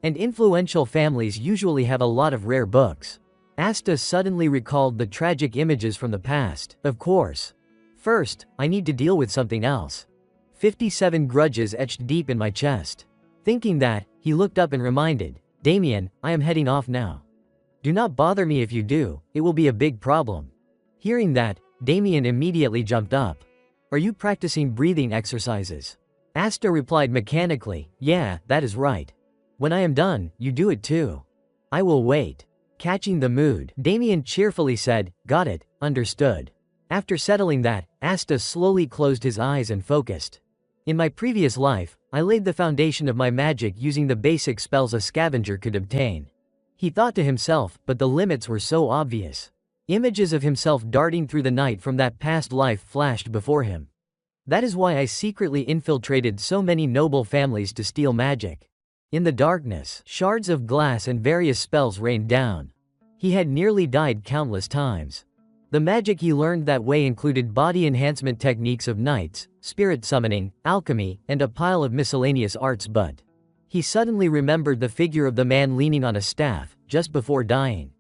And influential families usually have a lot of rare books. Asta suddenly recalled the tragic images from the past. Of course. First, I need to deal with something else. 57 grudges etched deep in my chest. Thinking that, he looked up and reminded, "Damien, I am heading off now. Do not bother me if you do, it will be a big problem." Hearing that, Damien immediately jumped up. "Are you practicing breathing exercises?" Asta replied mechanically, "Yeah, that is right. When I am done, you do it too." "I will wait." Catching the mood, Damien cheerfully said, "Got it, understood." After settling that, Asta slowly closed his eyes and focused. "In my previous life, I laid the foundation of my magic using the basic spells a scavenger could obtain." He thought to himself, but the limits were so obvious. Images of himself darting through the night from that past life flashed before him. That is why I secretly infiltrated so many noble families to steal magic. In the darkness, shards of glass and various spells rained down. He had nearly died countless times. The magic he learned that way included body enhancement techniques of knights, spirit summoning, alchemy, and a pile of miscellaneous arts, but he suddenly remembered the figure of the man leaning on a staff, just before dying.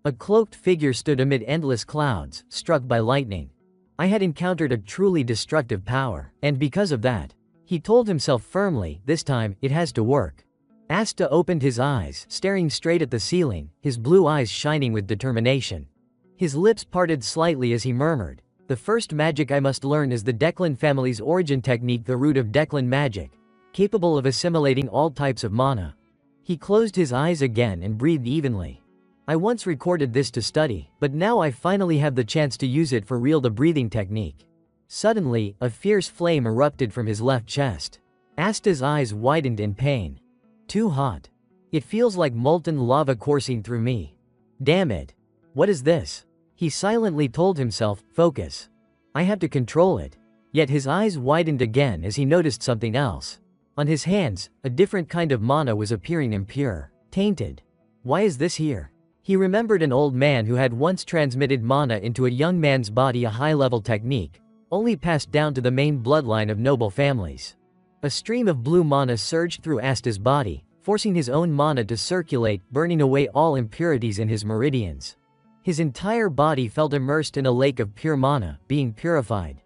A cloaked figure stood amid endless clouds, struck by lightning. I had encountered a truly destructive power, and because of that, he told himself firmly, this time, it has to work. Asta opened his eyes, staring straight at the ceiling, his blue eyes shining with determination. His lips parted slightly as he murmured, "The first magic I must learn is the Declan family's origin technique, the root of Declan magic, capable of assimilating all types of mana." He closed his eyes again and breathed evenly. "I once recorded this to study, but now I finally have the chance to use it for real, the breathing technique." Suddenly, a fierce flame erupted from his left chest. Asta's eyes widened in pain. "Too hot. It feels like molten lava coursing through me. Damn it. What is this?" He silently told himself, "Focus. I have to control it." Yet his eyes widened again as he noticed something else. On his hands, a different kind of mana was appearing, impure, tainted. Why is this here? He remembered an old man who had once transmitted mana into a young man's body, a high-level technique, only passed down to the main bloodline of noble families. A stream of blue mana surged through Asta's body, forcing his own mana to circulate, burning away all impurities in his meridians. His entire body felt immersed in a lake of pure mana, being purified.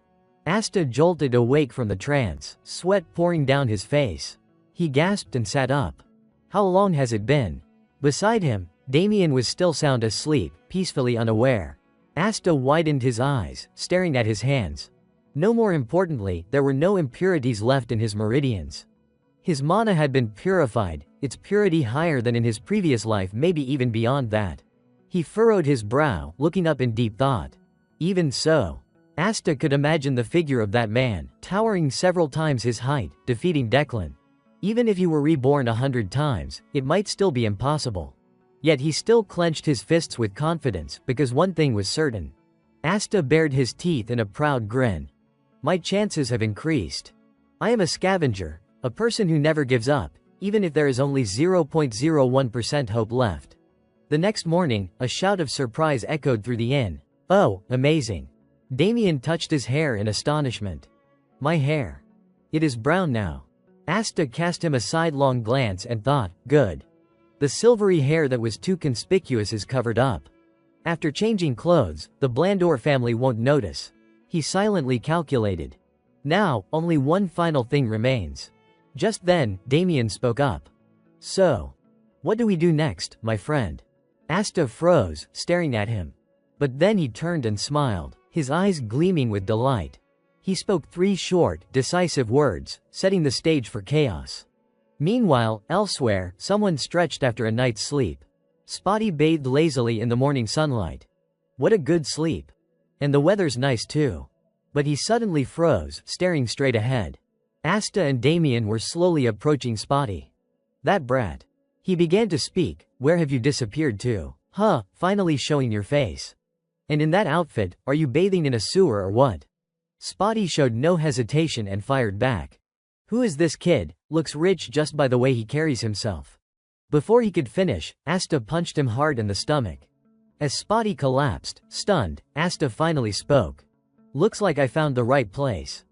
Asta jolted awake from the trance, sweat pouring down his face. He gasped and sat up. How long has it been? Beside him, Damien was still sound asleep, peacefully unaware. Asta widened his eyes, staring at his hands. No more importantly, there were no impurities left in his meridians. His mana had been purified, its purity higher than in his previous life, maybe even beyond that. He furrowed his brow, looking up in deep thought. Even so, Asta could imagine the figure of that man, towering several times his height, defeating Declan. Even if he were reborn 100 times, it might still be impossible. Yet he still clenched his fists with confidence, because one thing was certain. Asta bared his teeth in a proud grin. My chances have increased. I am a scavenger, a person who never gives up, even if there is only 0.01% hope left. The next morning, a shout of surprise echoed through the inn. Oh, amazing. Damien touched his hair in astonishment. My hair. It is brown now. Asta cast him a sidelong glance and thought, good. The silvery hair that was too conspicuous is covered up. After changing clothes, the Blandor family won't notice. He silently calculated. Now, only one final thing remains. Just then, Damien spoke up. So, what do we do next, my friend? Asta froze, staring at him. But then he turned and smiled, his eyes gleaming with delight. He spoke 3 short, decisive words, setting the stage for chaos. Meanwhile, elsewhere, someone stretched after a night's sleep. Spotty bathed lazily in the morning sunlight. What a good sleep. And the weather's nice too. But he suddenly froze, staring straight ahead. Asta and Damien were slowly approaching Spotty. That brat. He began to speak. Where have you disappeared to? Huh, finally showing your face. And in that outfit, are you bathing in a sewer or what? Spotty showed no hesitation and fired back. Who is this kid? Looks rich just by the way he carries himself. Before he could finish, Asta punched him hard in the stomach. As Spotty collapsed, stunned, Asta finally spoke. Looks like I found the right place.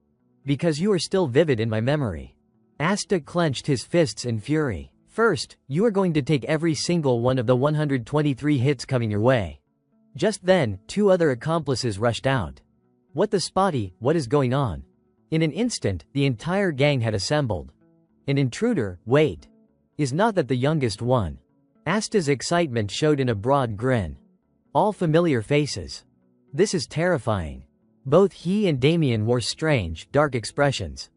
Because you are still vivid in my memory. Asta clenched his fists in fury. First, you are going to take every single one of the 123 hits coming your way. Just then, 2 other accomplices rushed out. What the Spotty, what is going on? In an instant, the entire gang had assembled. An intruder, wait. Is not that the youngest one? Asta's excitement showed in a broad grin. All familiar faces. This is terrifying. Both he and Damien wore strange, dark expressions.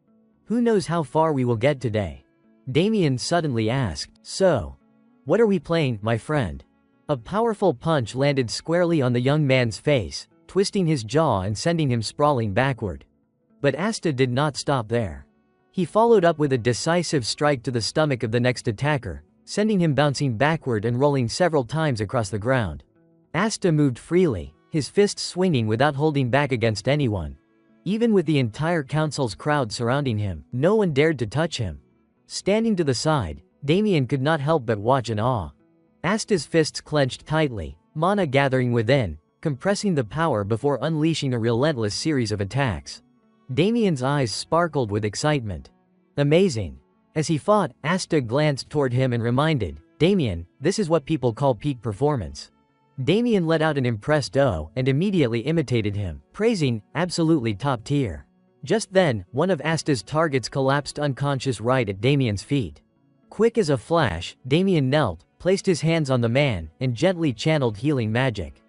Who knows how far we will get today? Damien suddenly asked. So, what are we playing, my friend? A powerful punch landed squarely on the young man's face, twisting his jaw and sending him sprawling backward. But Asta did not stop there. He followed up with a decisive strike to the stomach of the next attacker, sending him bouncing backward and rolling several times across the ground. Asta moved freely, his fists swinging without holding back against anyone. Even with the entire council's crowd surrounding him, no one dared to touch him. Standing to the side, Damien could not help but watch in awe. Asta's fists clenched tightly, mana gathering within, compressing the power before unleashing a relentless series of attacks. Damien's eyes sparkled with excitement. Amazing. As he fought, Asta glanced toward him and reminded, Damien, this is what people call peak performance. Damien let out an impressed "oh" and immediately imitated him, praising, absolutely top tier. Just then, one of Asta's targets collapsed unconscious right at Damien's feet. Quick as a flash, Damien knelt, placed his hands on the man, and gently channeled healing magic.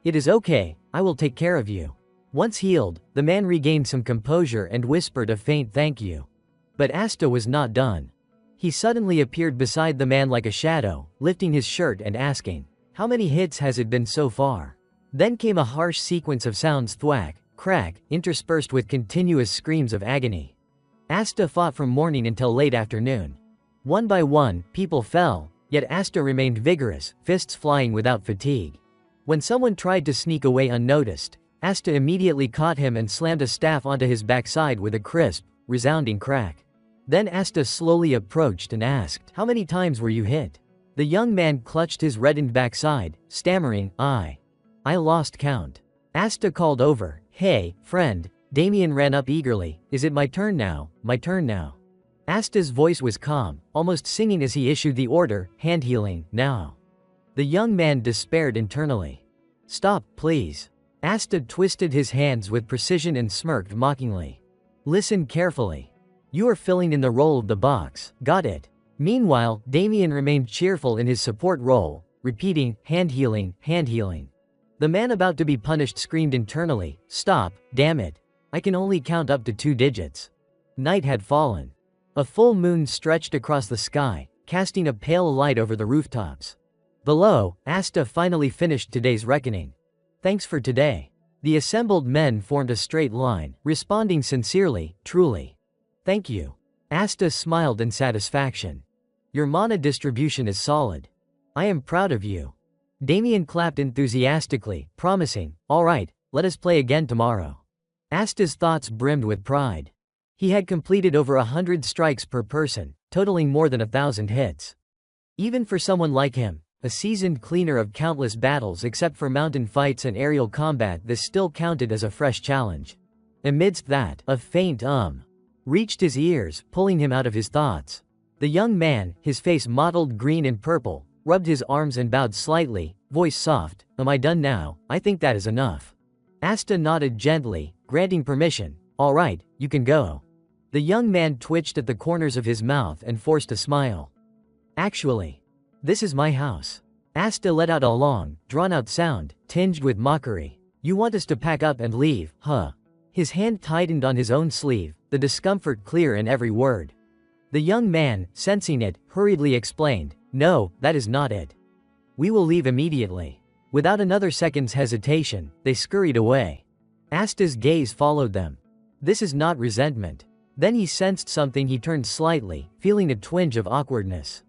It is okay, I will take care of you. Once healed, the man regained some composure and whispered a faint thank you. But Asta was not done. He suddenly appeared beside the man like a shadow, lifting his shirt and asking, how many hits has it been so far? Then came a harsh sequence of sounds, thwack, crack, interspersed with continuous screams of agony. Asta fought from morning until late afternoon. One by one, people fell, yet Asta remained vigorous, fists flying without fatigue. When someone tried to sneak away unnoticed, Asta immediately caught him and slammed a staff onto his backside with a crisp, resounding crack. Then Asta slowly approached and asked, "How many times were you hit?" The young man clutched his reddened backside, stammering, I lost count." Asta called over, "Hey, friend." Damien ran up eagerly, "Is it my turn now? My turn now?" Asta's voice was calm, almost singing as he issued the order, "Hand healing, now." The young man despaired internally. "Stop, please." Asta twisted his hands with precision and smirked mockingly. "Listen carefully. You are filling in the role of the box, got it?" Meanwhile, Damien remained cheerful in his support role, repeating, "Hand healing, hand healing." The man about to be punished screamed internally, "Stop, damn it. I can only count up to 2 digits." Night had fallen. A full moon stretched across the sky, casting a pale light over the rooftops. Below, Asta finally finished today's reckoning. "Thanks for today." The assembled men formed a straight line, responding sincerely, "Truly. Thank you." Asta smiled in satisfaction. "Your mana distribution is solid. I am proud of you." Damien clapped enthusiastically, promising, "All right, let us play again tomorrow." Asta's thoughts brimmed with pride. He had completed over 100 strikes per person, totaling more than 1,000 hits. Even for someone like him, a seasoned cleaner of countless battles except for mountain fights and aerial combat, this still counted as a fresh challenge. Amidst that, a faint reached his ears, pulling him out of his thoughts. The young man, his face mottled green and purple, rubbed his arms and bowed slightly, voice soft, "Am I done now? I think that is enough." Asta nodded gently, granting permission. "All right, you can go." The young man twitched at the corners of his mouth and forced a smile. "Actually, this is my house." Asta let out a long, drawn-out sound, tinged with mockery. "You want us to pack up and leave, huh?" His hand tightened on his own sleeve, the discomfort clear in every word. The young man, sensing it, hurriedly explained, "No, that is not it. We will leave immediately." Without another second's hesitation, they scurried away. Asta's gaze followed them. This is not resentment. Then he sensed something. He turned slightly, feeling a twinge of awkwardness.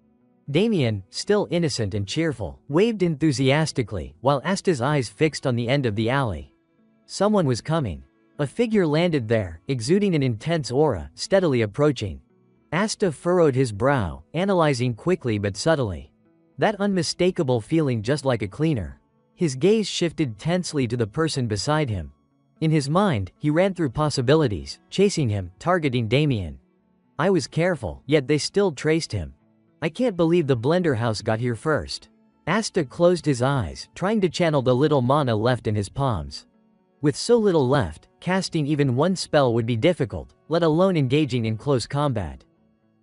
Damien, still innocent and cheerful, waved enthusiastically, while Asta's eyes fixed on the end of the alley. Someone was coming. A figure landed there, exuding an intense aura, steadily approaching. Asta furrowed his brow, analyzing quickly but subtly. That unmistakable feeling, just like a cleaner. His gaze shifted tensely to the person beside him. In his mind, he ran through possibilities, chasing him, targeting Damien. I was careful, yet they still traced him. I can't believe the Blender House got here first. Asta closed his eyes, trying to channel the little mana left in his palms. With so little left, casting even one spell would be difficult, let alone engaging in close combat.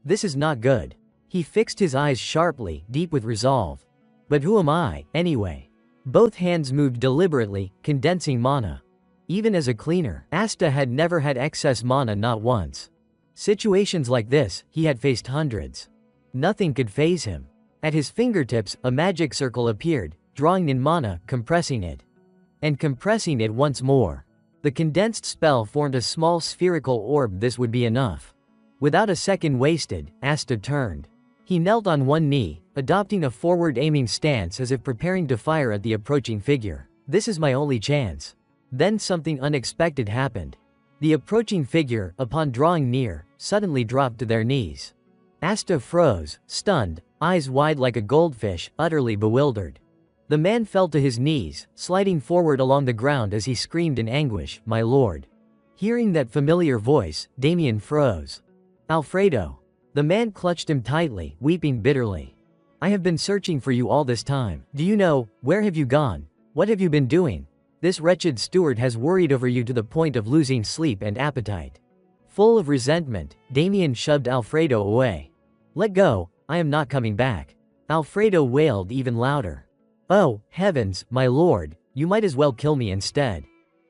This is not good. He fixed his eyes sharply, deep with resolve. But who am I, anyway? Both hands moved deliberately, condensing mana. Even as a cleaner, Asta had never had excess mana, not once. Situations like this, he had faced hundreds. Nothing could faze him. At his fingertips, a magic circle appeared, drawing in mana, compressing it. And compressing it once more. The condensed spell formed a small spherical orb. This would be enough. Without a second wasted, Asta turned. He knelt on one knee, adopting a forward-aiming stance as if preparing to fire at the approaching figure. This is my only chance. Then something unexpected happened. The approaching figure, upon drawing near, suddenly dropped to their knees. Asta froze, stunned, eyes wide like a goldfish, utterly bewildered. The man fell to his knees, sliding forward along the ground as he screamed in anguish, "My lord." Hearing that familiar voice, Damien froze. "Alfredo." The man clutched him tightly, weeping bitterly. "I have been searching for you all this time. Do you know, where have you gone? What have you been doing? This wretched steward has worried over you to the point of losing sleep and appetite." Full of resentment, Damien shoved Alfredo away. "Let go, I am not coming back." Alfredo wailed even louder. "Oh, heavens, my lord, you might as well kill me instead."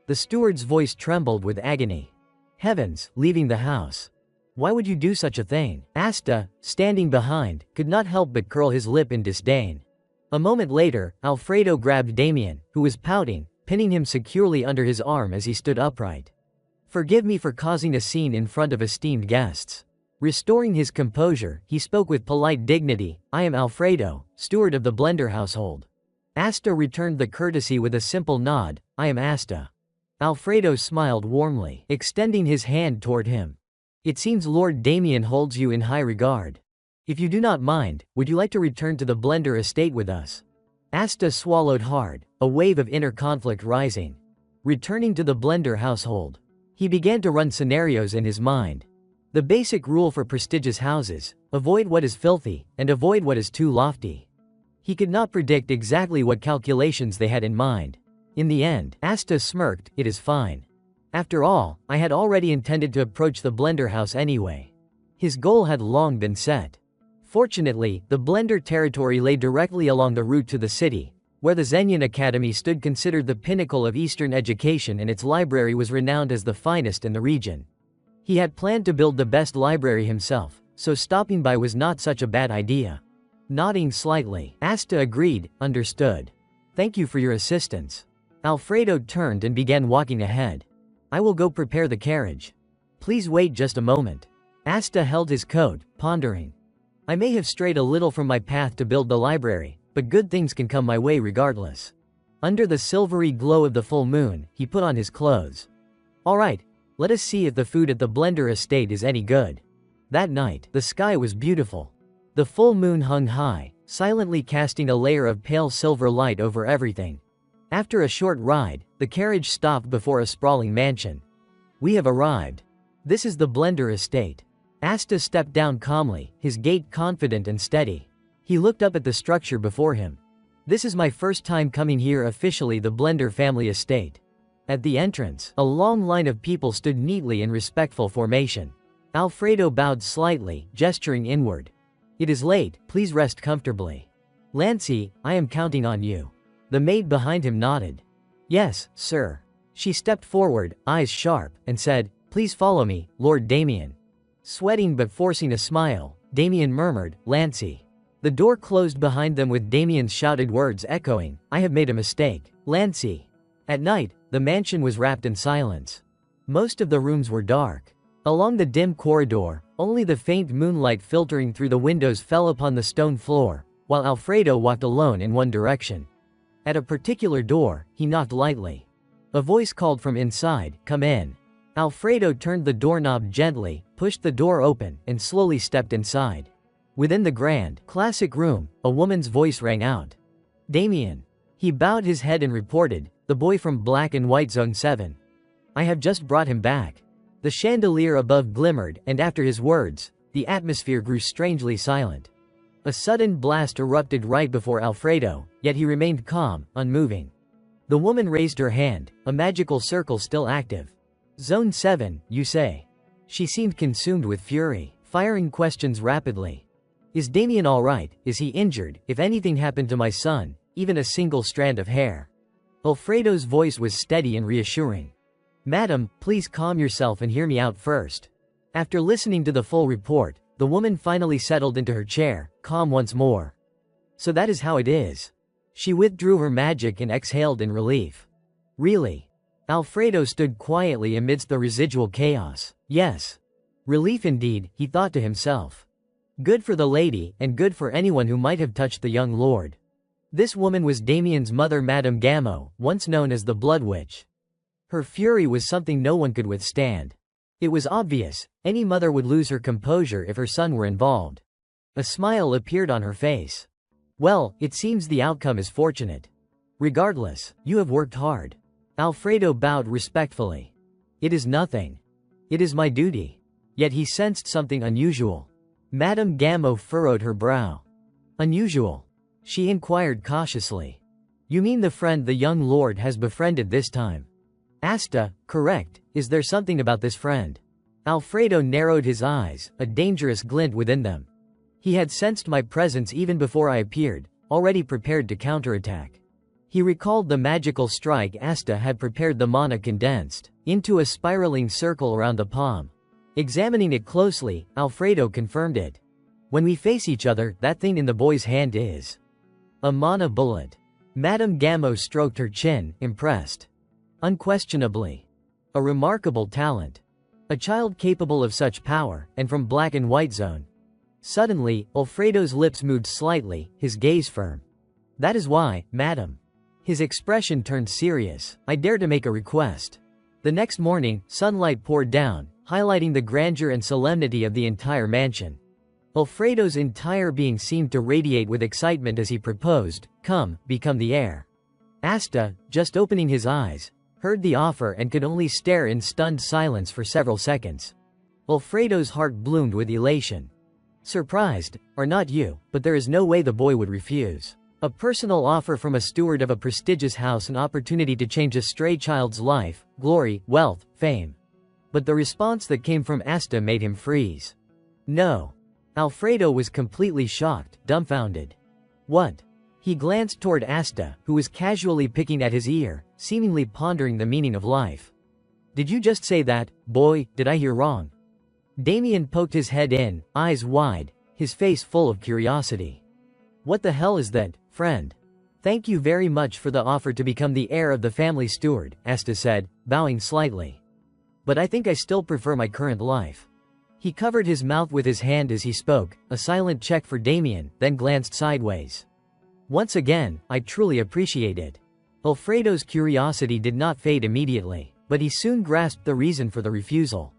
The steward's voice trembled with agony. "Heavens, leaving the house. Why would you do such a thing?" Asta, standing behind, could not help but curl his lip in disdain. A moment later, Alfredo grabbed Damien, who was pouting, pinning him securely under his arm as he stood upright. "Forgive me for causing a scene in front of esteemed guests." Restoring his composure, he spoke with polite dignity, "I am Alfredo, steward of the Blender household." Asta returned the courtesy with a simple nod, "I am Asta." Alfredo smiled warmly, extending his hand toward him. It seems Lord Damien holds you in high regard. If you do not mind, would you like to return to the Blender estate with us? Asta swallowed hard, a wave of inner conflict rising. Returning to the Blender household. He began to run scenarios in his mind. The basic rule for prestigious houses: avoid what is filthy, and avoid what is too lofty. He could not predict exactly what calculations they had in mind. In the end, Asta smirked, "It is fine. After all, I had already intended to approach the Blender house anyway." His goal had long been set. Fortunately, the Blender territory lay directly along the route to the city, where the Zenyan Academy stood, considered the pinnacle of Eastern education, and its library was renowned as the finest in the region. He had planned to build the best library himself, so stopping by was not such a bad idea. Nodding slightly, Asta agreed, "Understood. Thank you for your assistance." Alfredo turned and began walking ahead. "I will go prepare the carriage. Please wait just a moment." Asta held his coat, pondering. "I may have strayed a little from my path to build the library, but good things can come my way regardless." Under the silvery glow of the full moon, he put on his clothes. "All right, let us see if the food at the Blender estate is any good." That night, the sky was beautiful. The full moon hung high, silently casting a layer of pale silver light over everything. After a short ride, the carriage stopped before a sprawling mansion. "We have arrived. This is the Blender estate." Asta stepped down calmly, his gait confident and steady. He looked up at the structure before him. "This is my first time coming here officially, the Blender family estate." At the entrance, a long line of people stood neatly in respectful formation. Alfredo bowed slightly, gesturing inward. "It is late, please rest comfortably." "Lancy, I am counting on you." The maid behind him nodded. "Yes, sir." She stepped forward, eyes sharp, and said, "Please follow me, Lord Damien." Sweating but forcing a smile, Damien murmured, "Lancy." The door closed behind them with Damien's shouted words echoing, "I have made a mistake, Lancy." At night, the mansion was wrapped in silence. Most of the rooms were dark. Along the dim corridor, only the faint moonlight filtering through the windows fell upon the stone floor, while Alfredo walked alone in one direction. At a particular door, he knocked lightly. A voice called from inside, "Come in." Alfredo turned the doorknob gently, pushed the door open, and slowly stepped inside. Within the grand, classic room, a woman's voice rang out. "Damien." He bowed his head and reported, "The boy from Black and White Zone 7. I have just brought him back." The chandelier above glimmered, and after his words, the atmosphere grew strangely silent. A sudden blast erupted right before Alfredo, yet he remained calm, unmoving. The woman raised her hand, a magical circle still active. "Zone 7, you say?" She seemed consumed with fury, firing questions rapidly. "Is Damien all right? Is he injured? If anything happened to my son, even a single strand of hair?" Alfredo's voice was steady and reassuring. "Madam, please calm yourself and hear me out first." After listening to the full report, the woman finally settled into her chair, calm once more. "So that is how it is." She withdrew her magic and exhaled in relief. "Really?" Alfredo stood quietly amidst the residual chaos. "Yes." Relief indeed, he thought to himself. Good for the lady, and good for anyone who might have touched the young lord. This woman was Damien's mother, Madame Gammo, once known as the Blood Witch. Her fury was something no one could withstand. It was obvious, any mother would lose her composure if her son were involved. A smile appeared on her face. "Well, it seems the outcome is fortunate. Regardless, you have worked hard." Alfredo bowed respectfully. "It is nothing. It is my duty." Yet he sensed something unusual. Madame Gammo furrowed her brow. "Unusual?" she inquired cautiously. "You mean the friend the young lord has befriended this time?" Asta, correct. Is there something about this friend? Alfredo narrowed his eyes, a dangerous glint within them. He had sensed my presence even before I appeared, already prepared to counterattack. He recalled the magical strike Asta had prepared, the mana condensed into a spiraling circle around the palm. Examining it closely, Alfredo confirmed it. "When we face each other, that thing in the boy's hand is a mana bullet." Madame Gammo stroked her chin, impressed. "Unquestionably. A remarkable talent. A child capable of such power, and from Black and White Zone." Suddenly, Alfredo's lips moved slightly, his gaze firm. "That is why, madam." His expression turned serious. "I dare to make a request." The next morning, sunlight poured down, highlighting the grandeur and solemnity of the entire mansion. Alfredo's entire being seemed to radiate with excitement as he proposed, "Come, become the heir." Asta, just opening his eyes, heard the offer and could only stare in stunned silence for several seconds. Alfredo's heart bloomed with elation. Surprised, or not you, but there is no way the boy would refuse. A personal offer from a steward of a prestigious house, an opportunity to change a stray child's life, glory, wealth, fame. But the response that came from Asta made him freeze. No. Alfredo was completely shocked, dumbfounded. What? He glanced toward Asta, who was casually picking at his ear, seemingly pondering the meaning of life. Did you just say that, boy? Did I hear wrong? Damien poked his head in, eyes wide, his face full of curiosity. What the hell is that, friend? Thank you very much for the offer to become the heir of the family steward, Asta said, bowing slightly. But I think I still prefer my current life. He covered his mouth with his hand as he spoke, a silent check for Damien, then glanced sideways. Once again, I truly appreciate it. Alfredo's curiosity did not fade immediately, but he soon grasped the reason for the refusal.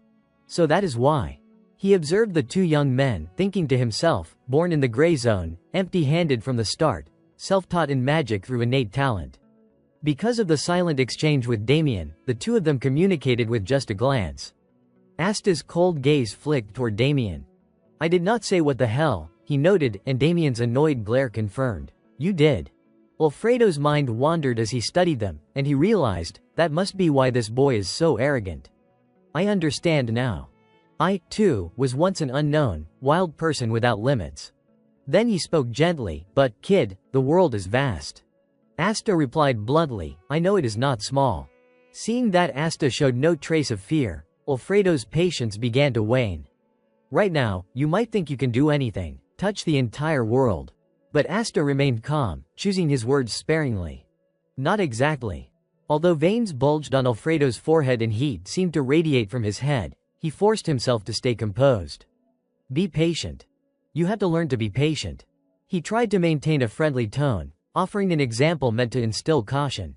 So that is why. He observed the two young men, thinking to himself, born in the gray zone, empty-handed from the start, self-taught in magic through innate talent. Because of the silent exchange with Damien, the two of them communicated with just a glance. Asta's cold gaze flicked toward Damien. I did not say what the hell, he noted, and Damien's annoyed glare confirmed. You did. Alfredo's mind wandered as he studied them, and he realized, that must be why this boy is so arrogant. I understand now. I, too, was once an unknown, wild person without limits. Then he spoke gently, but, kid, the world is vast. Asta replied bluntly, I know it is not small. Seeing that Asta showed no trace of fear, Alfredo's patience began to wane. Right now, you might think you can do anything, touch the entire world. But Asta remained calm, choosing his words sparingly. Not exactly. Although veins bulged on Alfredo's forehead and heat seemed to radiate from his head, he forced himself to stay composed. Be patient. You have to learn to be patient. He tried to maintain a friendly tone, offering an example meant to instill caution.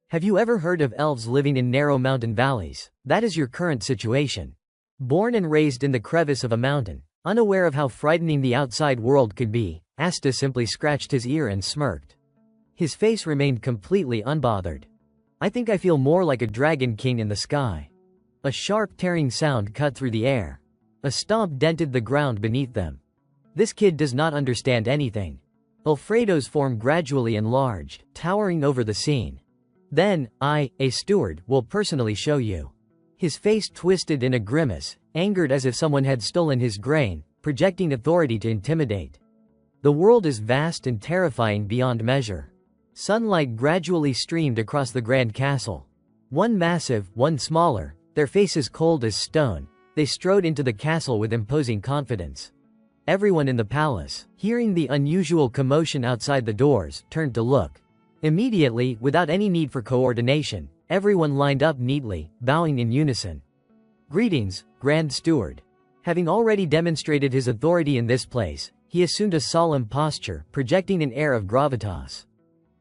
Have you ever heard of elves living in narrow mountain valleys? That is your current situation. Born and raised in the crevice of a mountain, unaware of how frightening the outside world could be, Asta simply scratched his ear and smirked. His face remained completely unbothered. I think I feel more like a dragon king in the sky. A sharp tearing sound cut through the air. A stomp dented the ground beneath them. This kid does not understand anything. Alfredo's form gradually enlarged, towering over the scene. Then, I, a steward, will personally show you. His face twisted in a grimace, angered as if someone had stolen his grain, projecting authority to intimidate. The world is vast and terrifying beyond measure. Sunlight gradually streamed across the grand castle. One massive, one smaller, their faces cold as stone, they strode into the castle with imposing confidence. Everyone in the palace, hearing the unusual commotion outside the doors, turned to look. Immediately, without any need for coordination, everyone lined up neatly, bowing in unison. Greetings, Grand Steward. Having already demonstrated his authority in this place, he assumed a solemn posture, projecting an air of gravitas.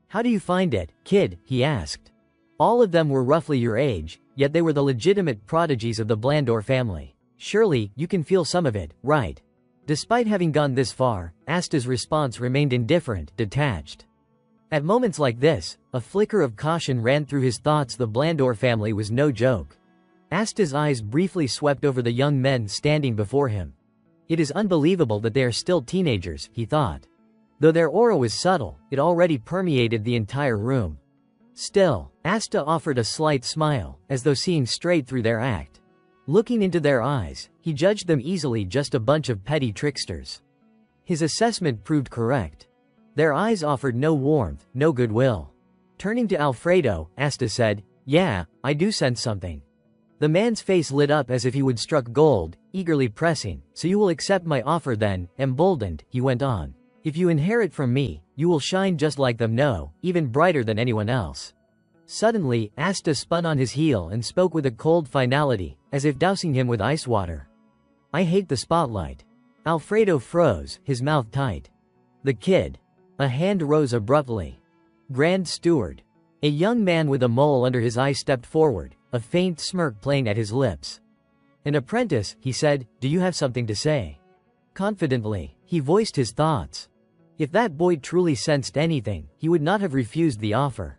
How do you find it, kid? He asked. All of them were roughly your age, yet they were the legitimate prodigies of the Blandor family. Surely, you can feel some of it, right? Despite having gone this far, Asta's response remained indifferent, detached. At moments like this, a flicker of caution ran through his thoughts. The Blandor family was no joke. Asta's eyes briefly swept over the young men standing before him. It is unbelievable that they are still teenagers, he thought. Though their aura was subtle, it already permeated the entire room. Still, Asta offered a slight smile, as though seeing straight through their act. Looking into their eyes, he judged them easily, just a bunch of petty tricksters. His assessment proved correct. Their eyes offered no warmth, no goodwill. Turning to Alfredo, Asta said, Yeah, I do sense something. The man's face lit up as if he would struck gold, eagerly pressing, So you will accept my offer then? Emboldened, he went on. If you inherit from me, you will shine just like them, no, even brighter than anyone else. Suddenly, Asta spun on his heel and spoke with a cold finality, as if dousing him with ice water. I hate the spotlight. Alfredo froze, his mouth tight. The kid. A hand rose abruptly. Grand Steward. A young man with a mole under his eye stepped forward, a faint smirk playing at his lips. "An apprentice," he said, "do you have something to say?" Confidently, he voiced his thoughts. If that boy truly sensed anything, he would not have refused the offer.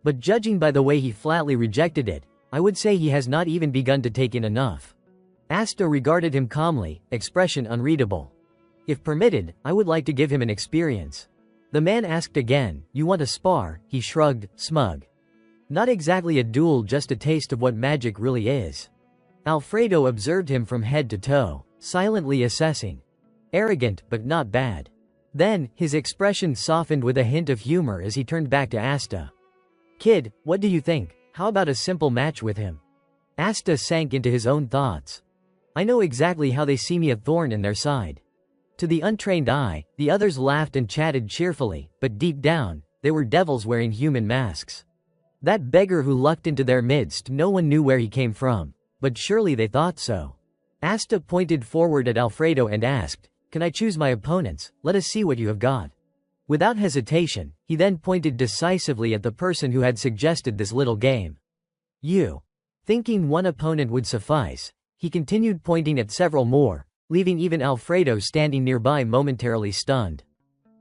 But judging by the way he flatly rejected it, I would say he has not even begun to take in enough. Asta regarded him calmly, expression unreadable. "If permitted, I would like to give him an experience." The man asked again, "You want a spar?" He shrugged, smug. "Not exactly a duel, just a taste of what magic really is." Alfredo observed him from head to toe, silently assessing. Arrogant, but not bad. Then, his expression softened with a hint of humor as he turned back to Asta. "Kid, what do you think? How about a simple match with him?" Asta sank into his own thoughts. "I know exactly how they see me, a thorn in their side." To the untrained eye, the others laughed and chatted cheerfully, but deep down, they were devils wearing human masks. That beggar who lucked into their midst, no one knew where he came from. But surely they thought so. Asta pointed forward at Alfredo and asked, "Can I choose my opponents? Let us see what you have got." Without hesitation, he then pointed decisively at the person who had suggested this little game. "You." Thinking one opponent would suffice, he continued pointing at several more, leaving even Alfredo standing nearby momentarily stunned.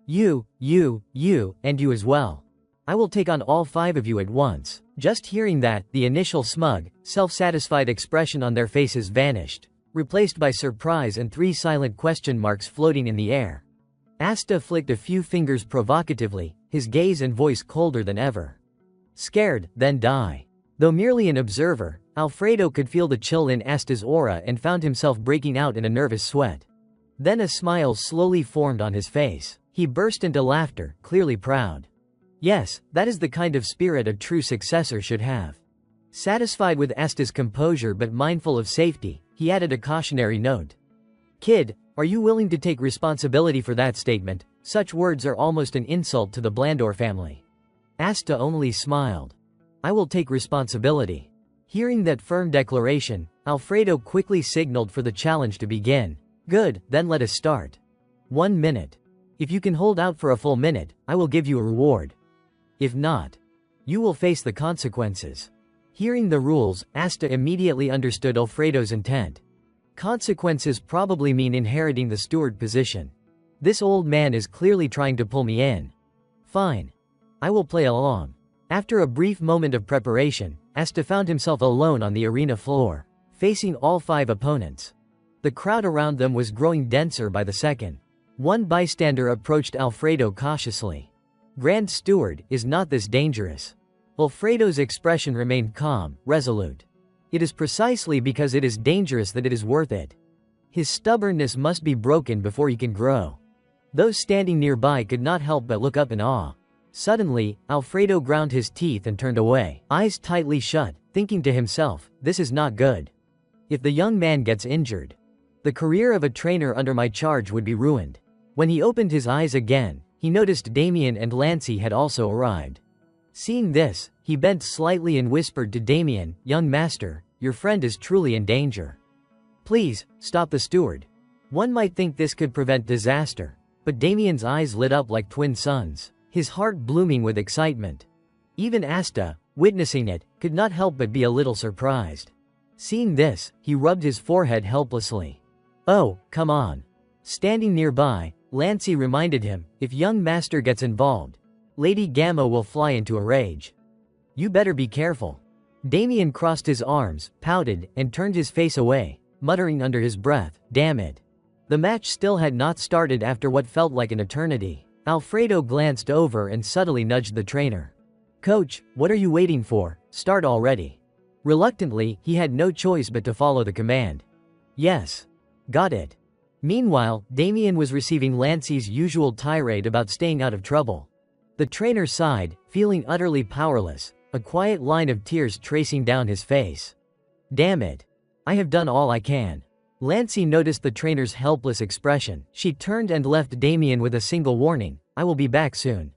You, and you as well. I will take on all 5 of you at once." Just hearing that, the initial smug, self-satisfied expression on their faces vanished, replaced by surprise and 3 silent question marks floating in the air. Asta flicked a few fingers provocatively, his gaze and voice colder than ever. "Scared, then die." Though merely an observer, Alfredo could feel the chill in Asta's aura and found himself breaking out in a nervous sweat. Then a smile slowly formed on his face. He burst into laughter, clearly proud. Yes, that is the kind of spirit a true successor should have. Satisfied with Asta's composure but mindful of safety, he added a cautionary note. "Kid, are you willing to take responsibility for that statement? Such words are almost an insult to the Blandor family." Asta only smiled. "I will take responsibility." Hearing that firm declaration, Alfredo quickly signaled for the challenge to begin. "Good, then let us start. 1 minute. If you can hold out for a full minute, I will give you a reward. If not, you will face the consequences." Hearing the rules, Asta immediately understood Alfredo's intent. Consequences probably mean inheriting the steward position. This old man is clearly trying to pull me in. Fine. I will play along. After a brief moment of preparation, Asta found himself alone on the arena floor, facing all 5 opponents. The crowd around them was growing denser by the second. One bystander approached Alfredo cautiously. "Grand Steward, is not this dangerous?" Alfredo's expression remained calm, resolute. "It is precisely because it is dangerous that it is worth it." His stubbornness must be broken before he can grow. Those standing nearby could not help but look up in awe. Suddenly, Alfredo ground his teeth and turned away, eyes tightly shut, thinking to himself, "This is not good. If the young man gets injured, the career of a trainer under my charge would be ruined." When he opened his eyes again, he noticed Damien and Lancy had also arrived. Seeing this, he bent slightly and whispered to Damien, "Young master, your friend is truly in danger. Please, stop the steward." One might think this could prevent disaster, but Damien's eyes lit up like twin suns, his heart blooming with excitement. Even Asta, witnessing it, could not help but be a little surprised. Seeing this, he rubbed his forehead helplessly. "Oh, come on." Standing nearby, Lancy reminded him, "If young master gets involved, Lady Gamma will fly into a rage. You better be careful." Damien crossed his arms, pouted, and turned his face away, muttering under his breath, "Damn it." The match still had not started after what felt like an eternity. Alfredo glanced over and subtly nudged the trainer. "Coach, what are you waiting for? Start already." Reluctantly, he had no choice but to follow the command. "Yes. Got it." Meanwhile, Damien was receiving Lancy's usual tirade about staying out of trouble. The trainer sighed, feeling utterly powerless, a quiet line of tears tracing down his face. "Damn it. I have done all I can." Lancy noticed the trainer's helpless expression. She turned and left Damien with a single warning, "I will be back soon.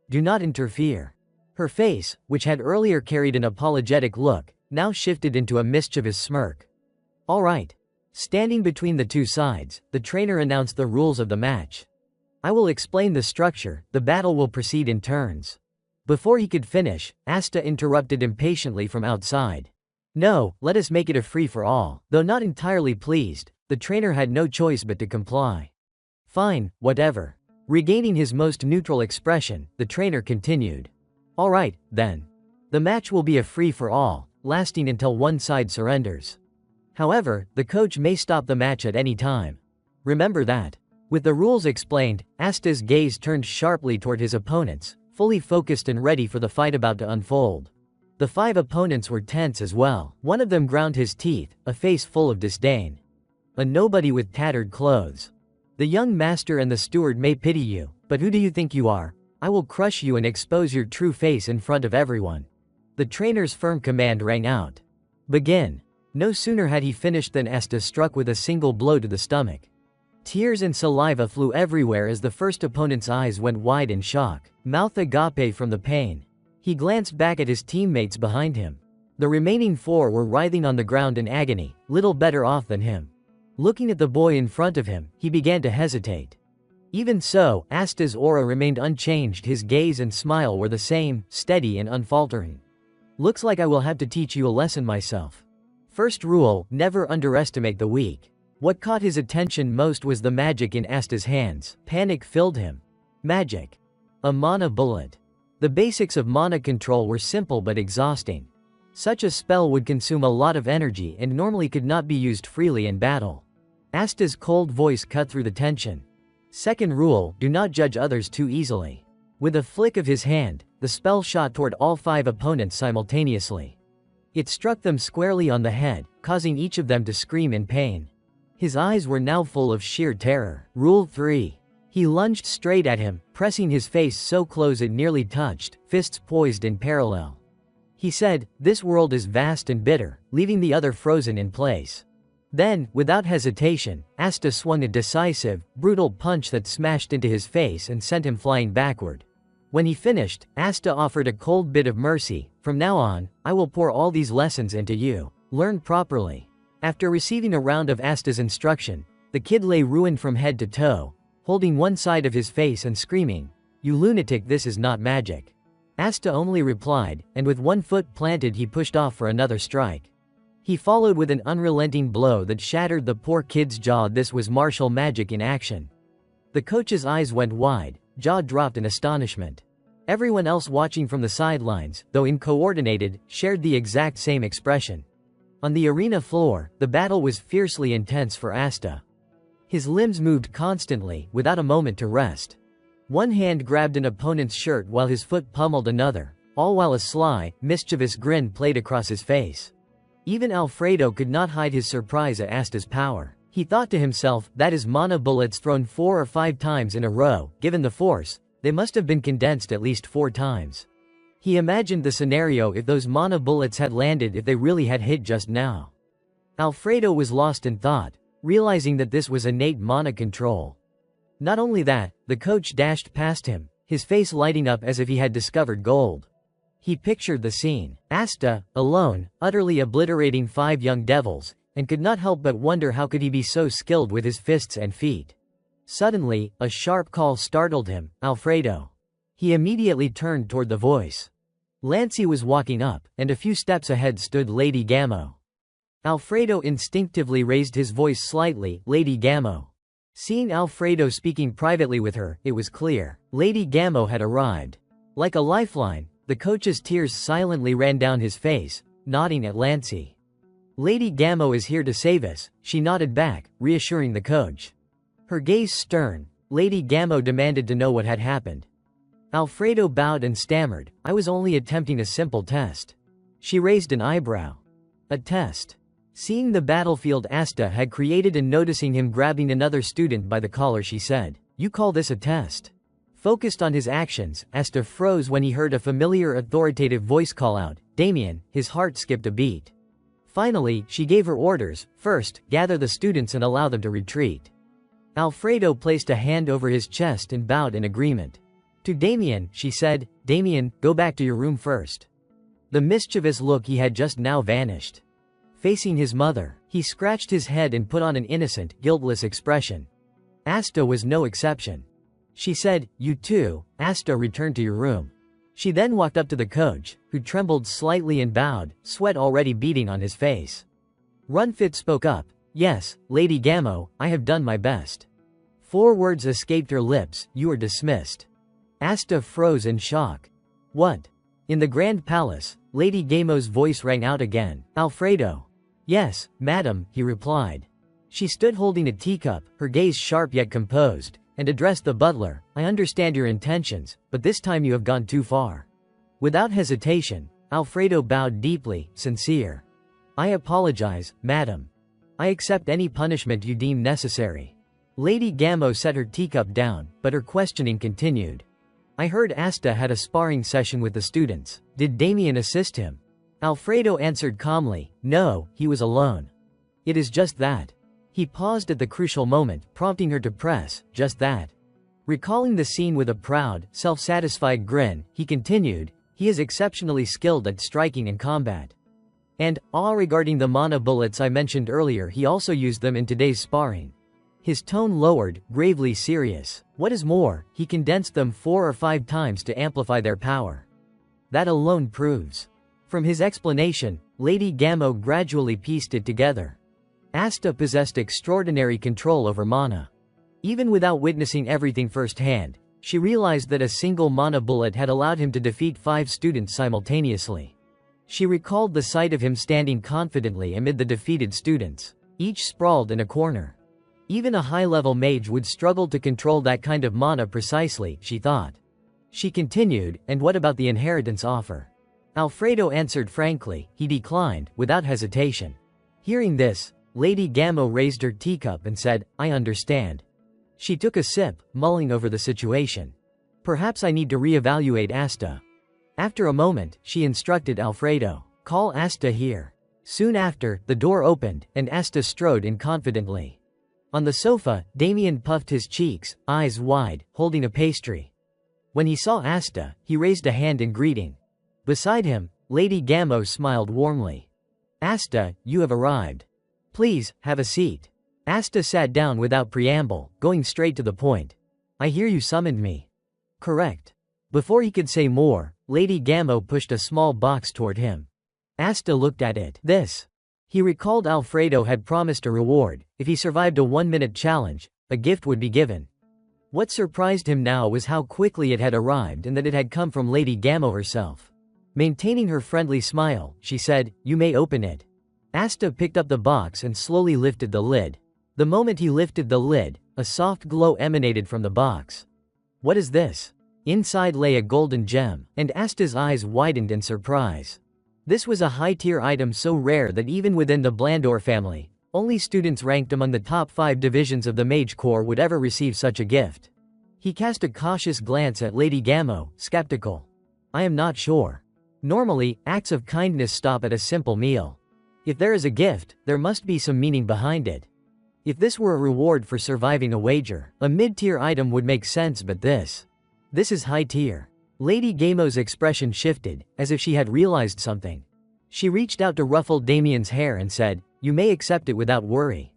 Do not interfere." Her face, which had earlier carried an apologetic look, now shifted into a mischievous smirk. "All right." Standing between the 2 sides, the trainer announced the rules of the match. "I will explain the structure, the battle will proceed in turns." Before he could finish, Asta interrupted impatiently from outside. No, let us make it a free-for-all. Though not entirely pleased, the trainer had no choice but to comply. Fine, whatever. Regaining his most neutral expression, the trainer continued. Alright, then. The match will be a free-for-all, lasting until one side surrenders. However, the coach may stop the match at any time. Remember that. With the rules explained, Asta's gaze turned sharply toward his opponents, fully focused and ready for the fight about to unfold. The 5 opponents were tense as well. One of them ground his teeth, a face full of disdain. A nobody with tattered clothes. The young master and the steward may pity you, but who do you think you are? I will crush you and expose your true face in front of everyone. The trainer's firm command rang out. Begin. No sooner had he finished than Asta struck with a single blow to the stomach. Tears and saliva flew everywhere as the first opponent's eyes went wide in shock, mouth agape from the pain. He glanced back at his teammates behind him. The remaining 4 were writhing on the ground in agony, little better off than him. Looking at the boy in front of him, he began to hesitate. Even so, Asta's aura remained unchanged. His gaze and smile were the same, steady and unfaltering. Looks like I will have to teach you a lesson myself. First rule, never underestimate the weak. What caught his attention most was the magic in Asta's hands. Panic filled him. Magic. A mana bullet. The basics of mana control were simple but exhausting. Such a spell would consume a lot of energy and normally could not be used freely in battle. Asta's cold voice cut through the tension. Second rule, do not judge others too easily. With a flick of his hand, the spell shot toward all 5 opponents simultaneously. It struck them squarely on the head, causing each of them to scream in pain. His eyes were now full of sheer terror. Rule 3. He lunged straight at him, pressing his face so close it nearly touched, fists poised in parallel. He said, "This world is vast and bitter," leaving the other frozen in place. Then, without hesitation, Asta swung a decisive, brutal punch that smashed into his face and sent him flying backward. When he finished, Asta offered a cold bit of mercy. From now on, I will pour all these lessons into you. Learn properly. After receiving a round of Asta's instruction, the kid lay ruined from head to toe, holding one side of his face and screaming, "You lunatic, this is not magic." Asta only replied, and with one foot planted he pushed off for another strike. He followed with an unrelenting blow that shattered the poor kid's jaw. This was martial magic in action. The coach's eyes went wide, jaw dropped in astonishment. Everyone else watching from the sidelines, though uncoordinated, shared the exact same expression. On the arena floor, the battle was fiercely intense for Asta. His limbs moved constantly, without a moment to rest. One hand grabbed an opponent's shirt while his foot pummeled another, all while a sly, mischievous grin played across his face. Even Alfredo could not hide his surprise at Asta's power. He thought to himself, that is mana bullets thrown 4 or 5 times in a row. Given the force, they must have been condensed at least 4 times. He imagined the scenario if those mana bullets had landed, if they really had hit just now. Alfredo was lost in thought, realizing that this was innate mana control. Not only that, the coach dashed past him, his face lighting up as if he had discovered gold. He pictured the scene. Asta, alone, utterly obliterating 5 young devils, and could not help but wonder how could he be so skilled with his fists and feet. Suddenly, a sharp call startled him, "Alfredo." He immediately turned toward the voice. Lancy was walking up, and a few steps ahead stood Lady Gammo. Alfredo instinctively raised his voice slightly, "Lady Gammo." Seeing Alfredo speaking privately with her, it was clear. Lady Gammo had arrived. Like a lifeline, the coach's tears silently ran down his face, nodding at Lancy. "Lady Gammo is here to save us," she nodded back, reassuring the coach. Her gaze stern, Lady Gammo demanded to know what had happened. Alfredo bowed and stammered, "I was only attempting a simple test." She raised an eyebrow. "A test?" Seeing the battlefield Asta had created and noticing him grabbing another student by the collar, she said, "You call this a test?" Focused on his actions, Asta froze when he heard a familiar authoritative voice call out, "Damien." His heart skipped a beat. Finally, she gave her orders. "First, gather the students and allow them to retreat." Alfredo placed a hand over his chest and bowed in agreement. To Damien, she said, "Damien, go back to your room first." The mischievous look he had just now vanished. Facing his mother, he scratched his head and put on an innocent, guiltless expression. Asta was no exception. She said, "You too, Asta, return to your room." She then walked up to the coach, who trembled slightly and bowed, sweat already beading on his face. Runfit spoke up. Yes, Lady Gamo, I have done my best. 4 words escaped her lips. You are dismissed. Asta froze in shock. What? In the Grand Palace, Lady Gamo's voice rang out again. Alfredo. Yes, madam, he replied. She stood holding a teacup, her gaze sharp yet composed, and addressed the butler. I understand your intentions, but this time you have gone too far. Without hesitation, Alfredo bowed deeply, sincere. I apologize, madam. I accept any punishment you deem necessary. Lady Gamo set her teacup down, but her questioning continued. I heard Asta had a sparring session with the students. Did Damien assist him? Alfredo answered calmly, no, he was alone. It is just that. He paused at the crucial moment, prompting her to press, just that. Recalling the scene with a proud, self-satisfied grin, he continued, he is exceptionally skilled at striking and combat. And, regarding the mana bullets I mentioned earlier, he also used them in today's sparring. His tone lowered, gravely serious. What is more, he condensed them 4 or 5 times to amplify their power. That alone proves. From his explanation, Lady Gamo gradually pieced it together. Asta possessed extraordinary control over mana. Even without witnessing everything firsthand, she realized that a single mana bullet had allowed him to defeat 5 students simultaneously. She recalled the sight of him standing confidently amid the defeated students, each sprawled in a corner. Even a high-level mage would struggle to control that kind of mana precisely, she thought. She continued, and what about the inheritance offer? Alfredo answered frankly, he declined, without hesitation. Hearing this, Lady Gamo raised her teacup and said, I understand. She took a sip, mulling over the situation. Perhaps I need to reevaluate Asta. After a moment, she instructed Alfredo, call Asta here. Soon after, the door opened, and Asta strode in confidently. On the sofa, Damien puffed his cheeks, eyes wide, holding a pastry. When he saw Asta, he raised a hand in greeting. Beside him, Lady Gamo smiled warmly. Asta, you have arrived. Please, have a seat. Asta sat down without preamble, going straight to the point. I hear you summoned me. Correct. Before he could say more, Lady Gamo pushed a small box toward him. Asta looked at it. This. He recalled Alfredo had promised a reward. If he survived a 1-minute challenge, a gift would be given. What surprised him now was how quickly it had arrived and that it had come from Lady Gamo herself. Maintaining her friendly smile, she said, you may open it. Asta picked up the box and slowly lifted the lid. The moment he lifted the lid, a soft glow emanated from the box. What is this? Inside lay a golden gem, and Asta's eyes widened in surprise. This was a high-tier item so rare that even within the Blandor family, only students ranked among the top 5 divisions of the Mage Corps would ever receive such a gift. He cast a cautious glance at Lady Gamo, skeptical. I am not sure. Normally, acts of kindness stop at a simple meal. If there is a gift, there must be some meaning behind it. If this were a reward for surviving a wager, a mid-tier item would make sense, but this is high tier. Lady Gamo's expression shifted, as if she had realized something. She reached out to ruffle Damien's hair and said, you may accept it without worry.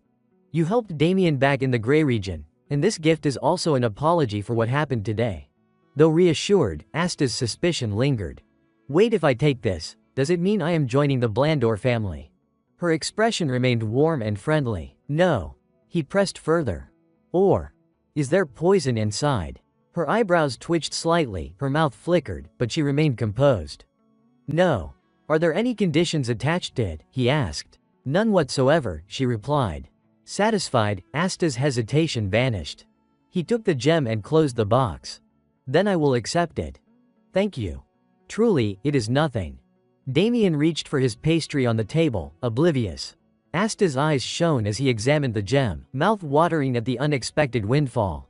You helped Damien back in the Grey region, and this gift is also an apology for what happened today. Though reassured, Asta's suspicion lingered. Wait, if I take this, does it mean I am joining the Blandor family? Her expression remained warm and friendly. No. He pressed further. Or, is there poison inside? Her eyebrows twitched slightly, her mouth flickered, but she remained composed. No. Are there any conditions attached to it? He asked. None whatsoever, she replied. Satisfied, Asta's hesitation vanished. He took the gem and closed the box. Then I will accept it. Thank you. Truly, it is nothing. Damien reached for his pastry on the table, oblivious. Asta's eyes shone as he examined the gem, mouth watering at the unexpected windfall.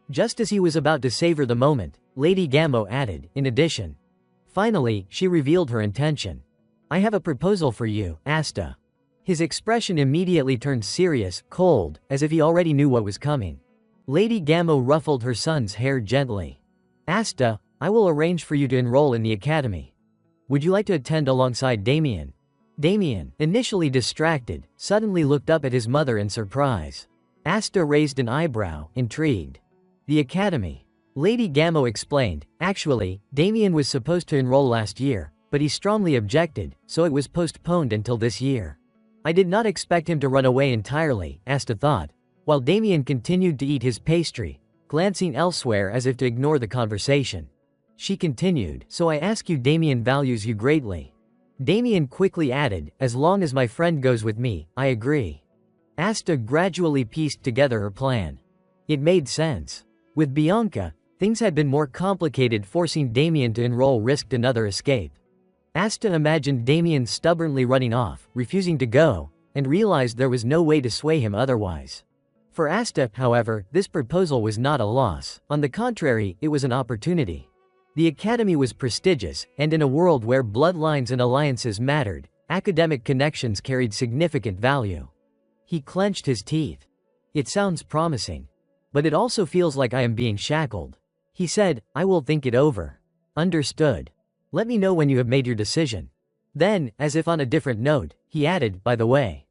Just as he was about to savor the moment, Lady Gamo added, in addition. Finally, she revealed her intention. I have a proposal for you, Asta. His expression immediately turned serious, cold, as if he already knew what was coming. Lady Gamo ruffled her son's hair gently. Asta, I will arrange for you to enroll in the academy. Would you like to attend alongside Damien? Damien, initially distracted, suddenly looked up at his mother in surprise. Asta raised an eyebrow, intrigued. The academy. Lady Gammo explained, actually, Damien was supposed to enroll last year, but he strongly objected, so it was postponed until this year. I did not expect him to run away entirely, Asta thought, while Damien continued to eat his pastry, glancing elsewhere as if to ignore the conversation. She continued, so I ask you, Damien values you greatly. Damien quickly added, as long as my friend goes with me, I agree. Asta gradually pieced together her plan. It made sense. With Bianca, things had been more complicated. Forcing Damien to enroll risked another escape. Asta imagined Damien stubbornly running off, refusing to go, and realized there was no way to sway him otherwise. For Asta, however, this proposal was not a loss. On the contrary, it was an opportunity. The academy was prestigious, and in a world where bloodlines and alliances mattered, academic connections carried significant value. He clenched his teeth. It sounds promising. But it also feels like I am being shackled. He said, I will think it over. Understood. Let me know when you have made your decision. Then, as if on a different note, he added, by the way.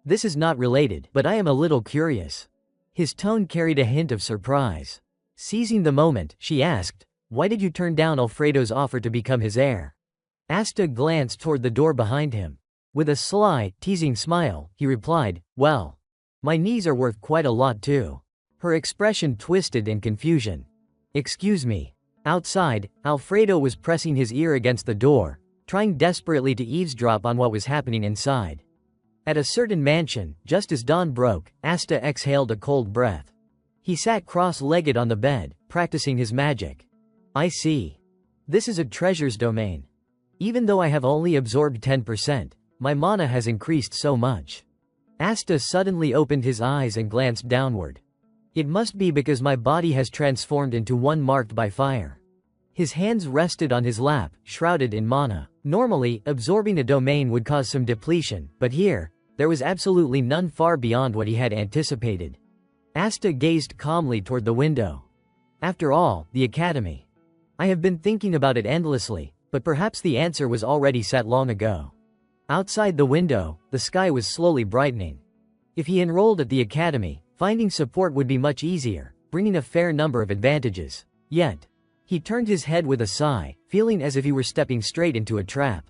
This is not related, but I am a little curious. His tone carried a hint of surprise. Seizing the moment, she asked, why did you turn down Alfredo's offer to become his heir? Asta glanced toward the door behind him. With a sly, teasing smile, he replied, well, my knees are worth quite a lot too. Her expression twisted in confusion. Excuse me. Outside, Alfredo was pressing his ear against the door, trying desperately to eavesdrop on what was happening inside. At a certain mansion, just as dawn broke, Asta exhaled a cold breath. He sat cross-legged on the bed, practicing his magic. I see. This is a treasure's domain. Even though I have only absorbed 10%, my mana has increased so much. Asta suddenly opened his eyes and glanced downward. It must be because my body has transformed into one marked by fire. His hands rested on his lap, shrouded in mana. Normally, absorbing a domain would cause some depletion, but here, there was absolutely none, far beyond what he had anticipated. Asta gazed calmly toward the window. After all, the academy. I have been thinking about it endlessly, but perhaps the answer was already set long ago. Outside the window, the sky was slowly brightening. If he enrolled at the academy, finding support would be much easier, bringing a fair number of advantages. Yet, he turned his head with a sigh, feeling as if he were stepping straight into a trap.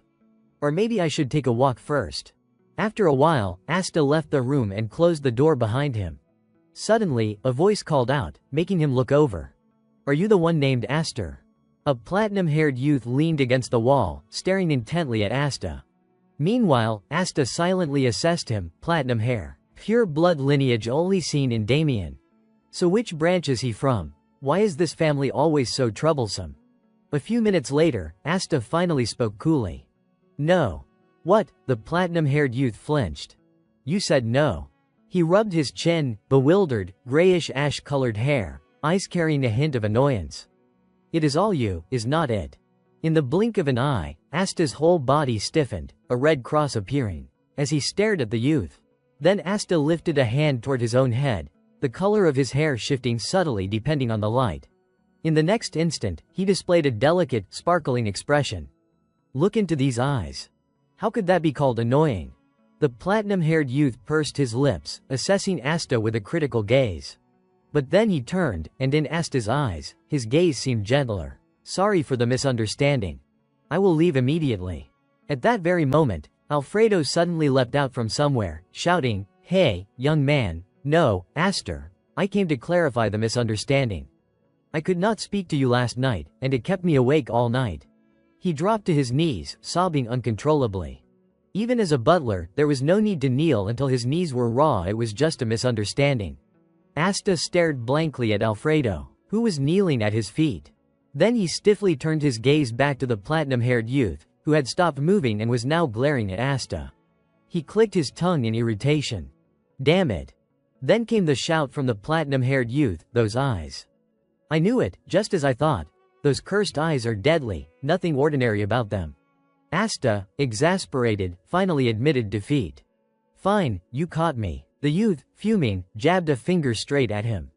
Or maybe I should take a walk first. After a while, Asta left the room and closed the door behind him. Suddenly, a voice called out, making him look over. Are you the one named Aster? A platinum-haired youth leaned against the wall, staring intently at Asta. Meanwhile, Asta silently assessed him. Platinum hair. Pure blood lineage only seen in Damien. So which branch is he from? Why is this family always so troublesome? A few minutes later, Asta finally spoke coolly. No. What? The platinum-haired youth flinched. You said no. He rubbed his chin, bewildered, grayish ash-colored hair, eyes carrying a hint of annoyance. It is all you, is not it? In the blink of an eye, Asta's whole body stiffened, a red cross appearing, as he stared at the youth. Then Asta lifted a hand toward his own head, the color of his hair shifting subtly depending on the light. In the next instant, he displayed a delicate, sparkling expression. Look into these eyes. How could that be called annoying? The platinum-haired youth pursed his lips, assessing Asta with a critical gaze. But then he turned, and in Asta's eyes, his gaze seemed gentler. Sorry for the misunderstanding. I will leave immediately. At that very moment, Alfredo suddenly leapt out from somewhere, shouting, Hey, young man, no, Aster. I came to clarify the misunderstanding. I could not speak to you last night, and it kept me awake all night. He dropped to his knees, sobbing uncontrollably. Even as a butler, there was no need to kneel until his knees were raw. It was just a misunderstanding. Asta stared blankly at Alfredo, who was kneeling at his feet. Then he stiffly turned his gaze back to the platinum-haired youth, who had stopped moving and was now glaring at Asta. He clicked his tongue in irritation. Damn it. Then came the shout from the platinum-haired youth, those eyes. I knew it, just as I thought. Those cursed eyes are deadly, nothing ordinary about them. Asta, exasperated, finally admitted defeat. Fine, you caught me. The youth, fuming, jabbed a finger straight at him.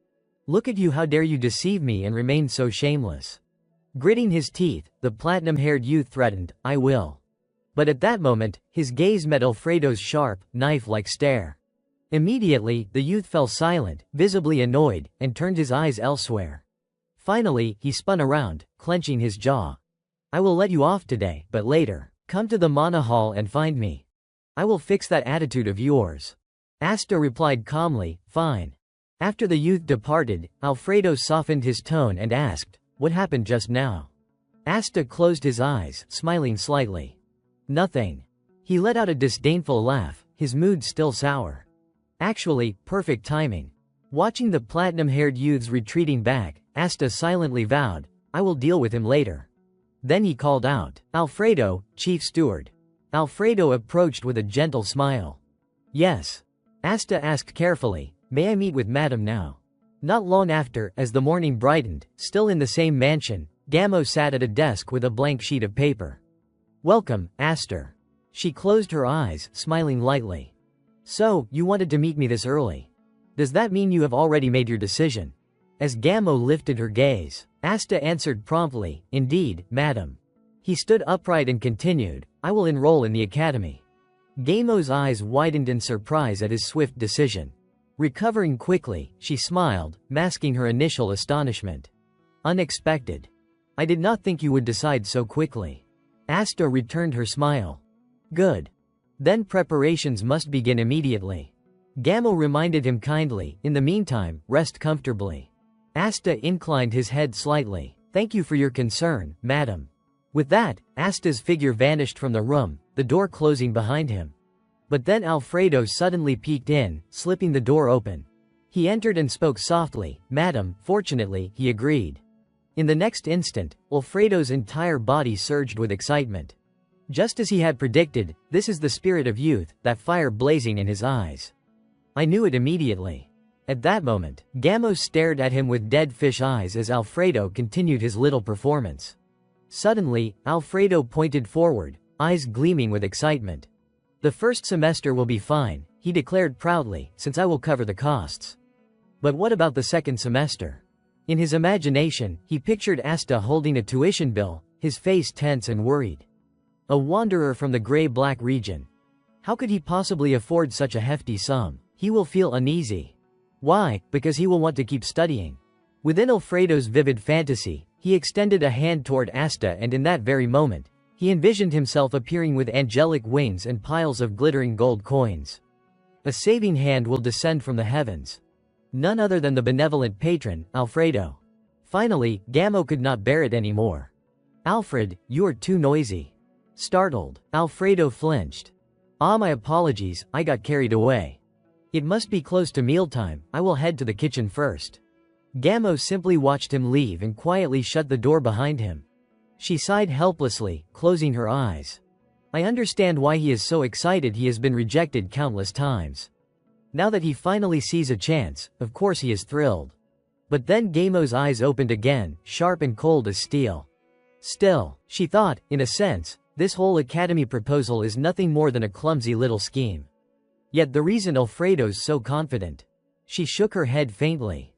Look at you, how dare you deceive me and remain so shameless. Gritting his teeth, the platinum-haired youth threatened, I will. But at that moment, his gaze met Alfredo's sharp, knife-like stare. Immediately, the youth fell silent, visibly annoyed, and turned his eyes elsewhere. Finally, he spun around, clenching his jaw. I will let you off today, but later. Come to the Mana Hall and find me. I will fix that attitude of yours. Asta replied calmly, fine. After the youth departed, Alfredo softened his tone and asked, what happened just now? Asta closed his eyes, smiling slightly. Nothing. He let out a disdainful laugh, his mood still sour. Actually, perfect timing. Watching the platinum-haired youths retreating back, Asta silently vowed, I will deal with him later. Then he called out, Alfredo, Chief Steward. Alfredo approached with a gentle smile. Yes. Asta asked carefully, may I meet with Madam now? Not long after, as the morning brightened, still in the same mansion, Gamo sat at a desk with a blank sheet of paper. Welcome, Aster. She closed her eyes, smiling lightly. So, you wanted to meet me this early. Does that mean you have already made your decision? As Gamo lifted her gaze, Asta answered promptly, indeed, madam. He stood upright and continued, I will enroll in the academy. Gamo's eyes widened in surprise at his swift decision. Recovering quickly, she smiled, masking her initial astonishment. Unexpected. I did not think you would decide so quickly. Asta returned her smile. Good. Then preparations must begin immediately. Gamo reminded him kindly, in the meantime, rest comfortably. Asta inclined his head slightly. Thank you for your concern, madam. With that, Asta's figure vanished from the room, the door closing behind him. But then Alfredo suddenly peeked in, slipping the door open. He entered and spoke softly, Madam, fortunately, he agreed. In the next instant, Alfredo's entire body surged with excitement. Just as he had predicted, this is the spirit of youth, that fire blazing in his eyes. I knew it immediately. At that moment, Gamo stared at him with dead fish eyes as Alfredo continued his little performance. Suddenly, Alfredo pointed forward, eyes gleaming with excitement. The first semester will be fine, he declared proudly, since I will cover the costs. But what about the second semester? In his imagination, he pictured Asta holding a tuition bill, his face tense and worried. A wanderer from the gray-black region. How could he possibly afford such a hefty sum? He will feel uneasy. Why? Because he will want to keep studying. Within Alfredo's vivid fantasy, he extended a hand toward Asta, and in that very moment, he envisioned himself appearing with angelic wings and piles of glittering gold coins. A saving hand will descend from the heavens. None other than the benevolent patron, Alfredo. Finally, Gamo could not bear it anymore. Alfred, you are too noisy. Startled, Alfredo flinched. Ah, my apologies, I got carried away. It must be close to mealtime, I will head to the kitchen first. Gamo simply watched him leave and quietly shut the door behind him. She sighed helplessly, closing her eyes. I understand why he is so excited. He has been rejected countless times. Now that he finally sees a chance, of course he is thrilled. But then Gamo's eyes opened again, sharp and cold as steel. Still, she thought, in a sense, this whole academy proposal is nothing more than a clumsy little scheme. Yet the reason Alfredo's so confident. She shook her head faintly.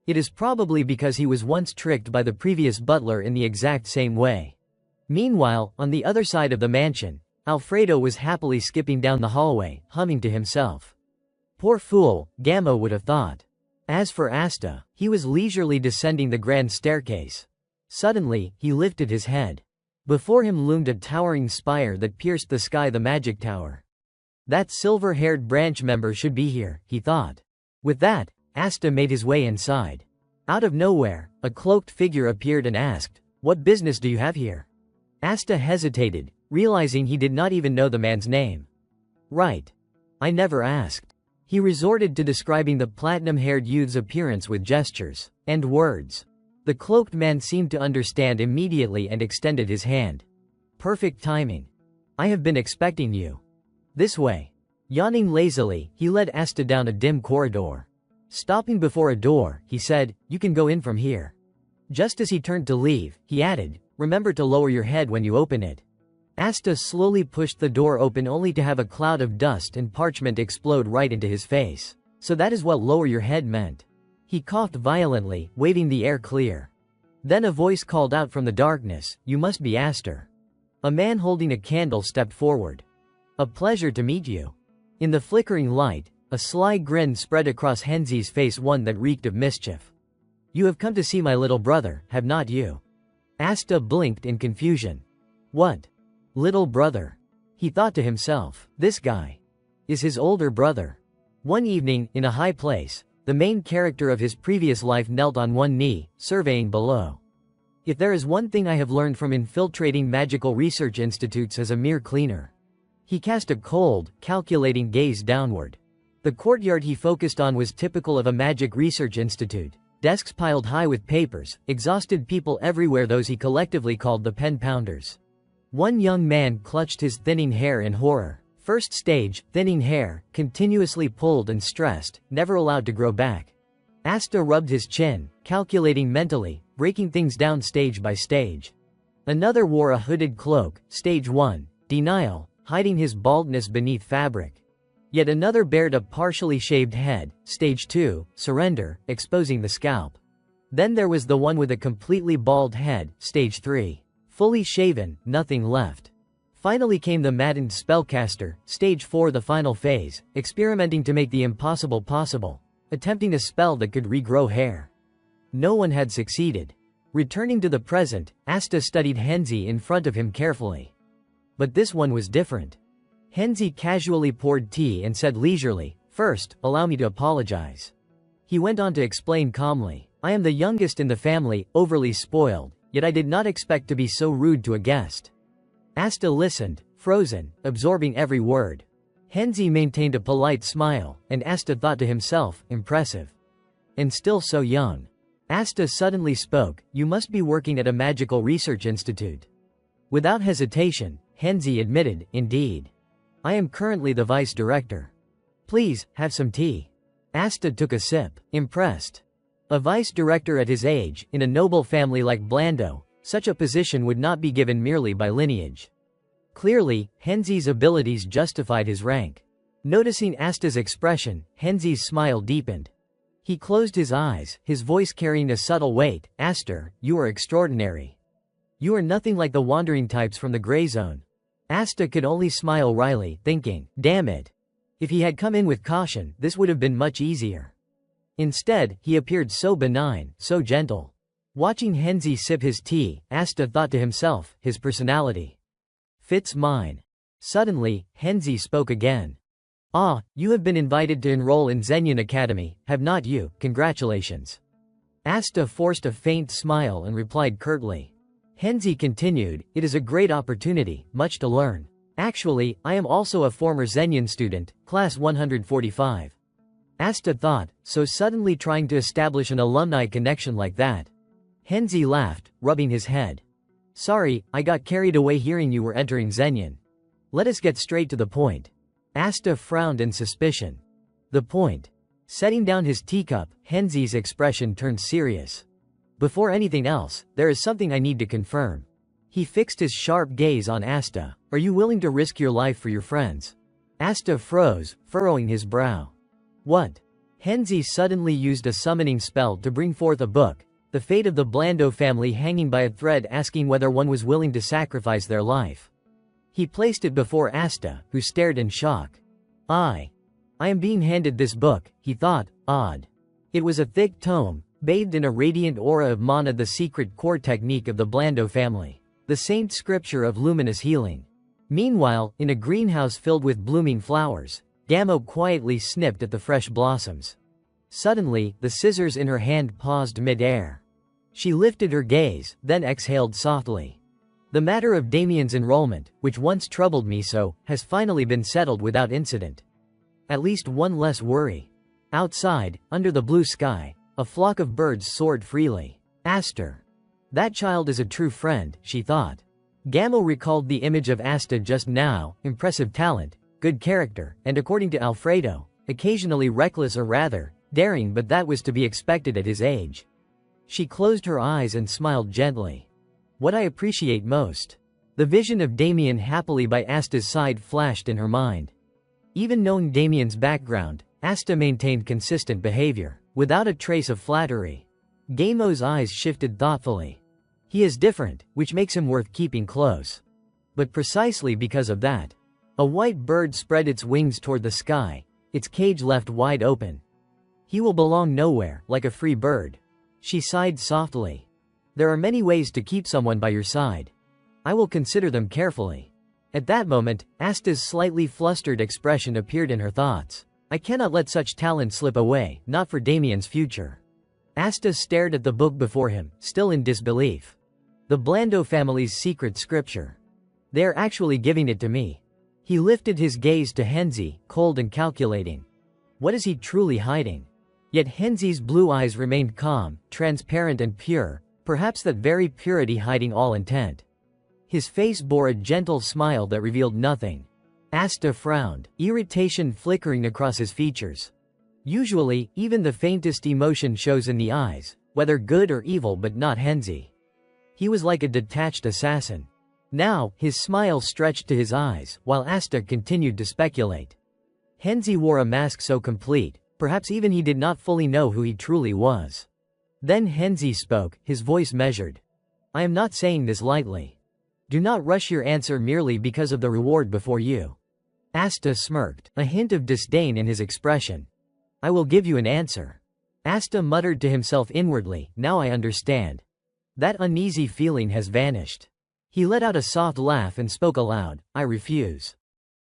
It is probably because he was once tricked by the previous butler in the exact same way. Meanwhile, on the other side of the mansion, Alfredo was happily skipping down the hallway, humming to himself. Poor fool, Gamo would have thought. As for Asta, he was leisurely descending the grand staircase. Suddenly, he lifted his head. Before him loomed a towering spire that pierced the sky, the magic tower. That silver-haired branch member should be here, he thought. With that, Asta made his way inside. Out of nowhere, a cloaked figure appeared and asked, What business do you have here? Asta hesitated, realizing he did not even know the man's name. Right. I never asked. He resorted to describing the platinum-haired youth's appearance with gestures and words. The cloaked man seemed to understand immediately and extended his hand. Perfect timing. I have been expecting you. This way. Yawning lazily, he led Asta down a dim corridor. Stopping before a door, he said, You can go in from here. Just as he turned to leave, he added, Remember to lower your head when you open it. Asta slowly pushed the door open only to have a cloud of dust and parchment explode right into his face. So that is what lower your head meant. He coughed violently, waving the air clear. Then a voice called out from the darkness, You must be Aster. A man holding a candle stepped forward. A pleasure to meet you. In the flickering light, a sly grin spread across Henzi's face, one that reeked of mischief. You have come to see my little brother, have not you? Asta blinked in confusion. What? Little brother? He thought to himself, this guy is his older brother. One evening, in a high place, the main character of his previous life knelt on one knee, surveying below. If there is one thing I have learned from infiltrating magical research institutes as a mere cleaner. He cast a cold, calculating gaze downward. The courtyard he focused on was typical of a magic research institute. Desks piled high with papers, exhausted people everywhere, those he collectively called the pen pounders. One young man clutched his thinning hair in horror. First stage, thinning hair, continuously pulled and stressed, never allowed to grow back. Asta rubbed his chin, calculating mentally, breaking things down stage by stage. Another wore a hooded cloak, stage 1, denial, hiding his baldness beneath fabric. Yet another bared a partially shaved head, stage 2, surrender, exposing the scalp. Then there was the one with a completely bald head, stage 3. Fully shaven, nothing left. Finally came the maddened spellcaster, stage 4, the final phase, experimenting to make the impossible possible, attempting a spell that could regrow hair. No one had succeeded. Returning to the present, Asta studied Henzi in front of him carefully. But this one was different. Henzi casually poured tea and said leisurely, first, allow me to apologize. He went on to explain calmly, I am the youngest in the family, overly spoiled, yet I did not expect to be so rude to a guest. Asta listened, frozen, absorbing every word. Henzi maintained a polite smile, and Asta thought to himself, impressive. And still so young. Asta suddenly spoke, you must be working at a magical research institute. Without hesitation, Henzi admitted, indeed. I am currently the vice director. Please, have some tea. Asta took a sip, impressed. A vice director at his age, in a noble family like Blando, such a position would not be given merely by lineage. Clearly, Henzi's abilities justified his rank. Noticing Asta's expression, Henzi's smile deepened. He closed his eyes, his voice carrying a subtle weight, Asta, you are extraordinary. You are nothing like the wandering types from the gray zone. Asta could only smile wryly, thinking, damn it. If he had come in with caution, this would have been much easier. Instead, he appeared so benign, so gentle. Watching Henzi sip his tea, Asta thought to himself, his personality fits mine. Suddenly, Henzi spoke again. Ah, you have been invited to enroll in Zenyan Academy, have not you? Congratulations. Asta forced a faint smile and replied curtly. Henzi continued, it is a great opportunity, much to learn. Actually, I am also a former Zenyan student, class 145. Asta thought, so suddenly trying to establish an alumni connection like that. Henzi laughed, rubbing his head. Sorry, I got carried away hearing you were entering Zenyan. Let us get straight to the point. Asta frowned in suspicion. The point. Setting down his teacup, Henzi's expression turned serious. Before anything else, there is something I need to confirm. He fixed his sharp gaze on Asta. Are you willing to risk your life for your friends? Asta froze, furrowing his brow. What? Henzi suddenly used a summoning spell to bring forth a book, the fate of the Blando family hanging by a thread, asking whether one was willing to sacrifice their life. He placed it before Asta, who stared in shock. I am being handed this book, he thought, odd. It was a thick tome, bathed in a radiant aura of mana, the secret core technique of the Blando family. The saint scripture of luminous healing. Meanwhile, in a greenhouse filled with blooming flowers, Gamo quietly snipped at the fresh blossoms. Suddenly, the scissors in her hand paused mid-air. She lifted her gaze, then exhaled softly. The matter of Damien's enrollment, which once troubled me so, has finally been settled without incident. At least one less worry. Outside, under the blue sky, a flock of birds soared freely. Asta. That child is a true friend, she thought. Gamo recalled the image of Asta just now, impressive talent, good character, and according to Alfredo, occasionally reckless or rather, daring, but that was to be expected at his age. She closed her eyes and smiled gently. What I appreciate most. The vision of Damien happily by Asta's side flashed in her mind. Even knowing Damien's background, Asta maintained consistent behavior, without a trace of flattery. Gamo's eyes shifted thoughtfully. He is different, which makes him worth keeping close. But precisely because of that, a white bird spread its wings toward the sky, its cage left wide open. He will belong nowhere, like a free bird. She sighed softly. There are many ways to keep someone by your side. I will consider them carefully. At that moment, Asta's slightly flustered expression appeared in her thoughts. I cannot let such talent slip away, not for Damien's future. Asta stared at the book before him, still in disbelief. The Blando family's secret scripture. They are actually giving it to me. He lifted his gaze to Henzi, cold and calculating. What is he truly hiding? Yet Henzi's blue eyes remained calm, transparent and pure, perhaps that very purity hiding all intent. His face bore a gentle smile that revealed nothing. Asta frowned, irritation flickering across his features. Usually, even the faintest emotion shows in the eyes, whether good or evil, but not Henzi. He was like a detached assassin. Now, his smile stretched to his eyes, while Asta continued to speculate. Henzi wore a mask so complete, perhaps even he did not fully know who he truly was. Then Henzi spoke, his voice measured. I am not saying this lightly. Do not rush your answer merely because of the reward before you. Asta smirked, a hint of disdain in his expression. I will give you an answer. Asta muttered to himself inwardly, now I understand. That uneasy feeling has vanished. He let out a soft laugh and spoke aloud, I refuse.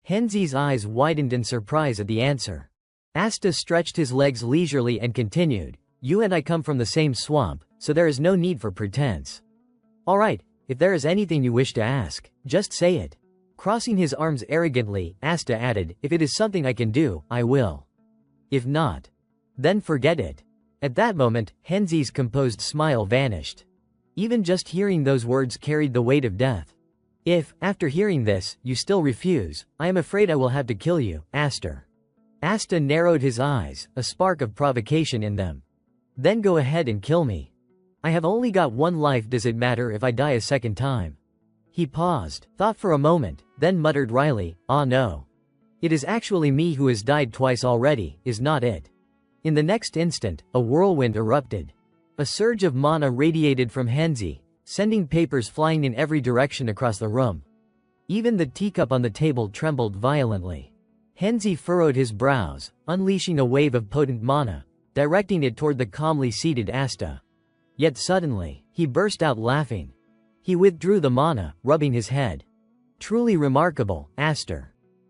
Henzi's eyes widened in surprise at the answer. Asta stretched his legs leisurely and continued, you and I come from the same swamp, so there is no need for pretense. All right, if there is anything you wish to ask, just say it. Crossing his arms arrogantly, Asta added, if it is something I can do, I will. If not, then forget it. At that moment, Henzi's composed smile vanished. Even just hearing those words carried the weight of death. If, after hearing this, you still refuse, I am afraid I will have to kill you, Asta. Asta narrowed his eyes, a spark of provocation in them. Then go ahead and kill me. I have only got one life, does it matter if I die a second time? He paused, thought for a moment, then muttered wryly, ah no. It is actually me who has died twice already, is not it? In the next instant, a whirlwind erupted. A surge of mana radiated from Henzi, sending papers flying in every direction across the room. Even the teacup on the table trembled violently. Henzi furrowed his brows, unleashing a wave of potent mana, directing it toward the calmly seated Asta. Yet suddenly, he burst out laughing. He withdrew the mana, rubbing his head. Truly remarkable, Asta.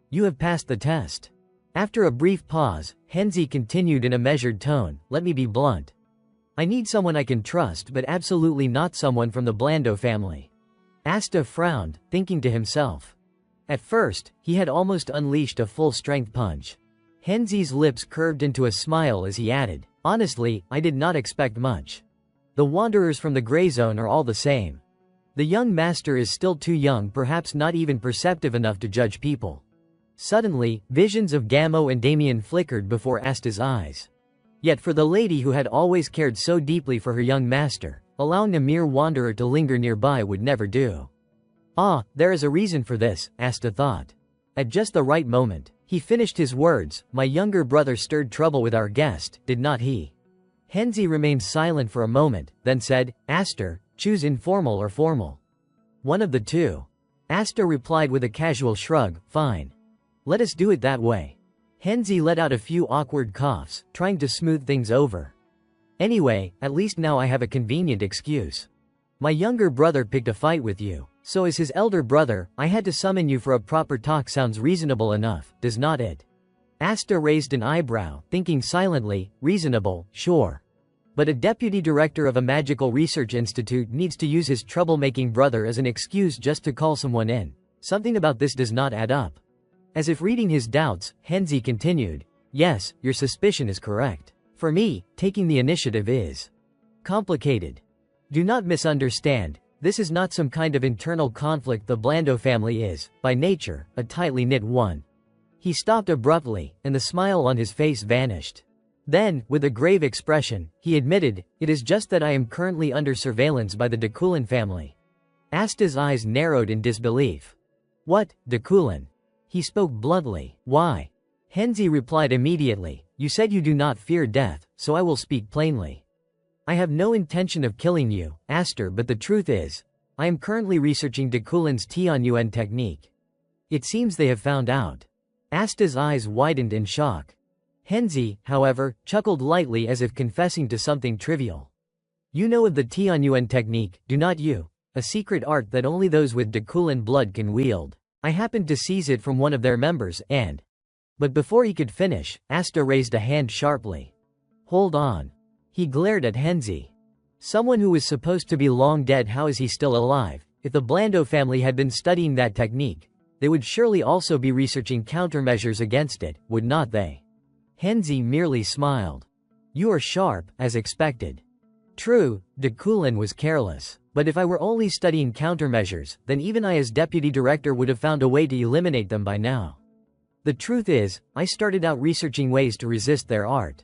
You have passed the test. After a brief pause, Henzi continued in a measured tone, let me be blunt. I need someone I can trust, but absolutely not someone from the Blando family. Asta frowned, thinking to himself. At first, he had almost unleashed a full-strength punch. Henzi's lips curved into a smile as he added, honestly, I did not expect much. The wanderers from the gray zone are all the same. The young master is still too young, perhaps not even perceptive enough to judge people. Suddenly, visions of Gamo and Damien flickered before Asta's eyes. Yet for the lady who had always cared so deeply for her young master, allowing a mere wanderer to linger nearby would never do. Ah, there is a reason for this, Asta thought. At just the right moment, he finished his words, my younger brother stirred trouble with our guest, did not he? Henzi remained silent for a moment, then said, Asta, choose informal or formal. One of the two. Asta replied with a casual shrug, fine. Let us do it that way. Henzi let out a few awkward coughs, trying to smooth things over. Anyway, at least now I have a convenient excuse. My younger brother picked a fight with you, so as his elder brother, I had to summon you for a proper talk. Sounds reasonable enough, does not it? Asta raised an eyebrow, thinking silently, reasonable, sure. But a deputy director of a magical research institute needs to use his troublemaking brother as an excuse just to call someone in. Something about this does not add up. As if reading his doubts, Henzi continued, yes, your suspicion is correct. For me, taking the initiative is complicated. Do not misunderstand, this is not some kind of internal conflict. The Blando family is, by nature, a tightly knit one. He stopped abruptly, and the smile on his face vanished. Then, with a grave expression, he admitted, it is just that I am currently under surveillance by the Dekulin family. Asta's eyes narrowed in disbelief. What, Dekulin? He spoke bluntly, why? Henzi replied immediately, you said you do not fear death, so I will speak plainly. I have no intention of killing you, Asta, but the truth is, I am currently researching Dekulin's Tianyuan technique. It seems they have found out. Asta's eyes widened in shock. Henzi, however, chuckled lightly as if confessing to something trivial. You know of the Tianyuan technique, do not you? A secret art that only those with Dakulan blood can wield. I happened to seize it from one of their members and... But before he could finish, Asta raised a hand sharply. Hold on. He glared at Henzi. Someone who was supposed to be long dead, how is he still alive? If the Blando family had been studying that technique, they would surely also be researching countermeasures against it, would not they? Henzi merely smiled. You are sharp, as expected. True, Dakulan was careless. But if I were only studying countermeasures, then even I as deputy director would have found a way to eliminate them by now. The truth is, I started out researching ways to resist their art.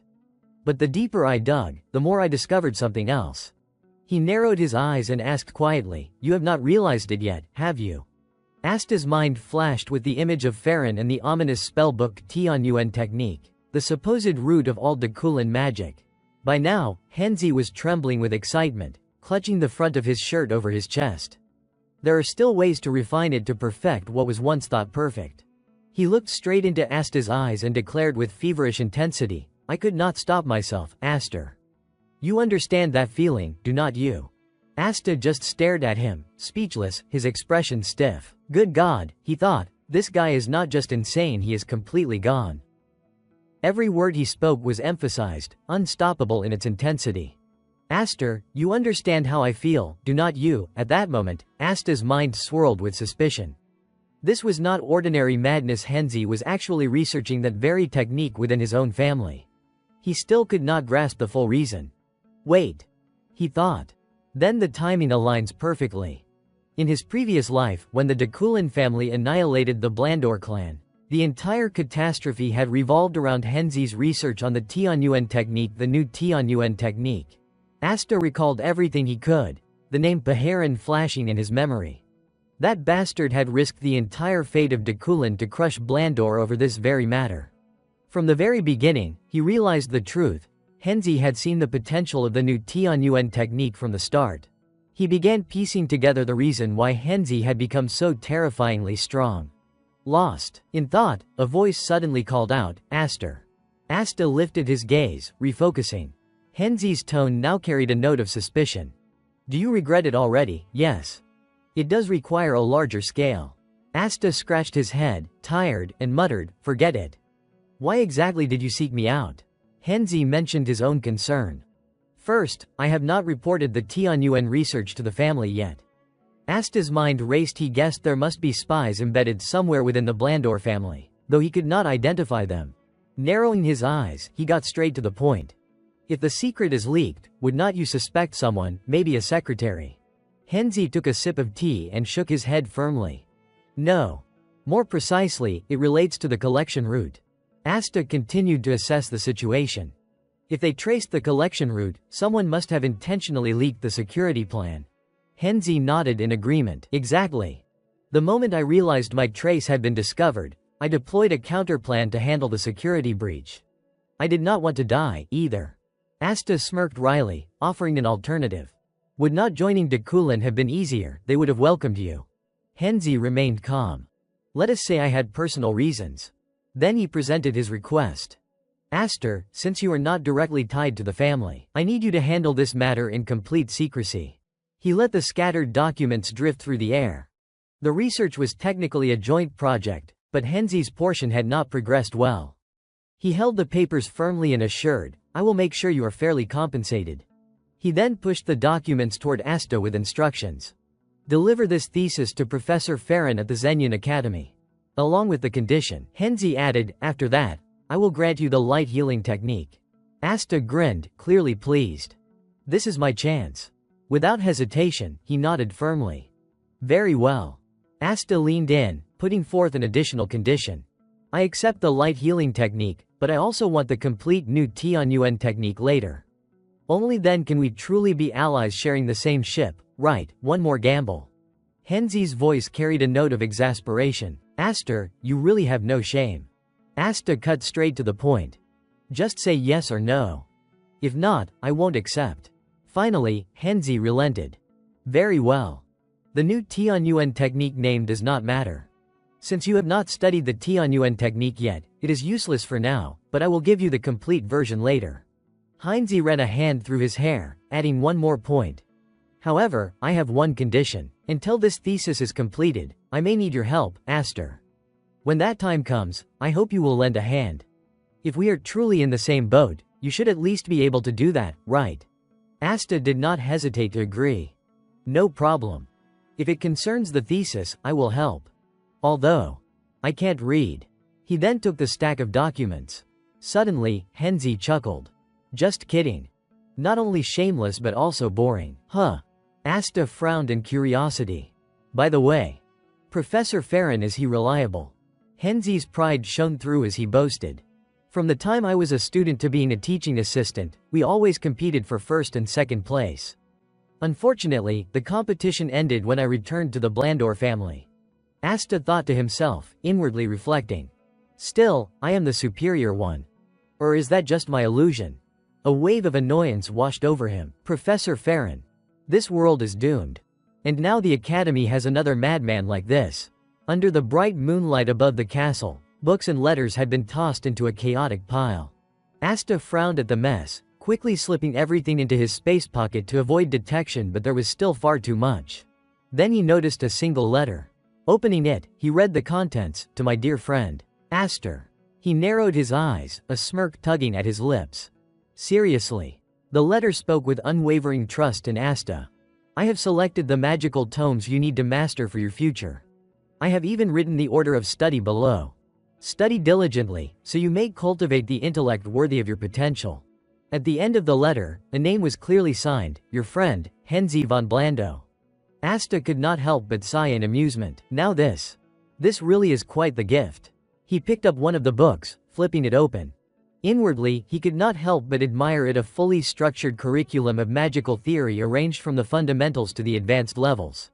But the deeper I dug, the more I discovered something else. He narrowed his eyes and asked quietly, you have not realized it yet, have you? Asta's mind flashed with the image of Farron and the ominous spellbook Tianyuan technique, the supposed root of all Dakulan magic. By now, Henzi was trembling with excitement, clutching the front of his shirt over his chest. There are still ways to refine it to perfect what was once thought perfect. He looked straight into Asta's eyes and declared with feverish intensity, I could not stop myself, Asta. You understand that feeling, do not you? Asta just stared at him, speechless, his expression stiff. Good God, he thought, this guy is not just insane, he is completely gone. Every word he spoke was emphasized, unstoppable in its intensity. Asta, you understand how I feel, do not you? At that moment, Asta's mind swirled with suspicion. This was not ordinary madness. Henzi was actually researching that very technique within his own family. He still could not grasp the full reason. Wait. He thought. Then the timing aligns perfectly. In his previous life, when the Dakulan family annihilated the Blandor clan, the entire catastrophe had revolved around Henzi's research on the Tianyuan technique, the new Tianyuan technique. Asta recalled everything he could, the name Paharan flashing in his memory. That bastard had risked the entire fate of Dakulan to crush Blandor over this very matter. From the very beginning, he realized the truth. Henzi had seen the potential of the new Tianyuan technique from the start. He began piecing together the reason why Henzi had become so terrifyingly strong. Lost in thought, a voice suddenly called out, Asta. Asta lifted his gaze, refocusing. Henzi's tone now carried a note of suspicion. Do you regret it already? Yes. It does require a larger scale. Asta scratched his head, tired, and muttered, forget it. Why exactly did you seek me out? Henzi mentioned his own concern. First, I have not reported the Tianyuan research to the family yet. Asta's mind raced. He guessed there must be spies embedded somewhere within the Blandor family, though he could not identify them. Narrowing his eyes, he got straight to the point. If the secret is leaked, would not you suspect someone, maybe a secretary? Henzi took a sip of tea and shook his head firmly. No. More precisely, it relates to the collection route. Asta continued to assess the situation. If they traced the collection route, someone must have intentionally leaked the security plan. Henzi nodded in agreement. Exactly. The moment I realized my trace had been discovered, I deployed a counterplan to handle the security breach. I did not want to die, either. Asta smirked wryly, offering an alternative. Would not joining Dakulan have been easier? They would have welcomed you. Henzi remained calm. Let us say I had personal reasons. Then he presented his request. Asta, since you are not directly tied to the family, I need you to handle this matter in complete secrecy. He let the scattered documents drift through the air. The research was technically a joint project, but Henzi's portion had not progressed well. He held the papers firmly and assured, I will make sure you are fairly compensated. He then pushed the documents toward Asta with instructions. Deliver this thesis to Professor Farron at the Zenyan Academy. Along with the condition, Henzi added, after that, I will grant you the light healing technique. Asta grinned, clearly pleased. This is my chance. Without hesitation, he nodded firmly. Very well. Asta leaned in, putting forth an additional condition. I accept the light healing technique, but I also want the complete new Tianyuan technique later. Only then can we truly be allies sharing the same ship, right? One more gamble. Henzi's voice carried a note of exasperation. Asta, you really have no shame. Asta cut straight to the point. Just say yes or no. If not, I won't accept. Finally, Henzi relented. Very well. The new Tianyuan technique name does not matter. Since you have not studied the Tianyuan technique yet, it is useless for now, but I will give you the complete version later. Heinze ran a hand through his hair, adding one more point. However, I have one condition. Until this thesis is completed, I may need your help, Aster. When that time comes, I hope you will lend a hand. If we are truly in the same boat, you should at least be able to do that, right? Asta did not hesitate to agree. No problem. If it concerns the thesis, I will help. Although, I can't read. He then took the stack of documents. Suddenly, Heinze chuckled. Just kidding. Not only shameless but also boring. Huh. Asta frowned in curiosity. By the way, Professor Farron, is he reliable? Heinze's pride shone through as he boasted. From the time I was a student to being a teaching assistant, we always competed for first and second place. Unfortunately, the competition ended when I returned to the Blandor family. Asta thought to himself, inwardly reflecting. Still, I am the superior one. Or is that just my illusion? A wave of annoyance washed over him. Professor Farron. This world is doomed. And now the academy has another madman like this. Under the bright moonlight above the castle, books and letters had been tossed into a chaotic pile. Asta frowned at the mess, quickly slipping everything into his space pocket to avoid detection, but there was still far too much. Then he noticed a single letter. Opening it, he read the contents, "To my dear friend, Aster." He narrowed his eyes, a smirk tugging at his lips. Seriously. The letter spoke with unwavering trust in Asta. I have selected the magical tomes you need to master for your future. I have even written the order of study below. Study diligently, so you may cultivate the intellect worthy of your potential. At the end of the letter, a name was clearly signed, your friend, Heinze von Blando. Asta could not help but sigh in amusement. Now this really is quite the gift. He picked up one of the books, flipping it open. Inwardly, he could not help but admire it, a fully structured curriculum of magical theory arranged from the fundamentals to the advanced levels.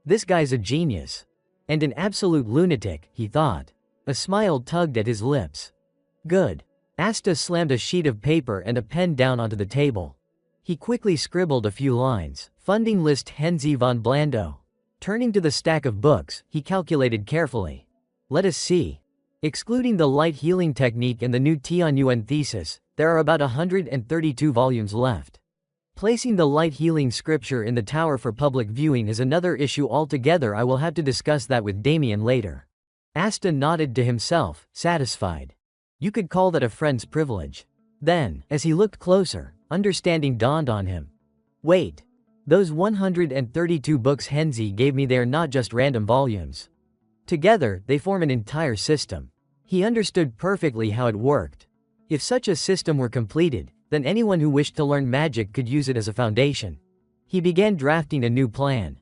This guy's a genius. And an absolute lunatic, he thought. A smile tugged at his lips. Good. Asta slammed a sheet of paper and a pen down onto the table. He quickly scribbled a few lines. Funding list Heinze von Blando. Turning to the stack of books, he calculated carefully. Let us see. Excluding the light healing technique and the new Tianyuan thesis, there are about 132 volumes left. Placing the light healing scripture in the tower for public viewing is another issue altogether. I will have to discuss that with Damien later. Asta nodded to himself, satisfied. You could call that a friend's privilege. Then, as he looked closer, understanding dawned on him. Wait. Those 132 books Heinze gave me, they are not just random volumes. Together, they form an entire system. He understood perfectly how it worked. If such a system were completed, then anyone who wished to learn magic could use it as a foundation. He began drafting a new plan.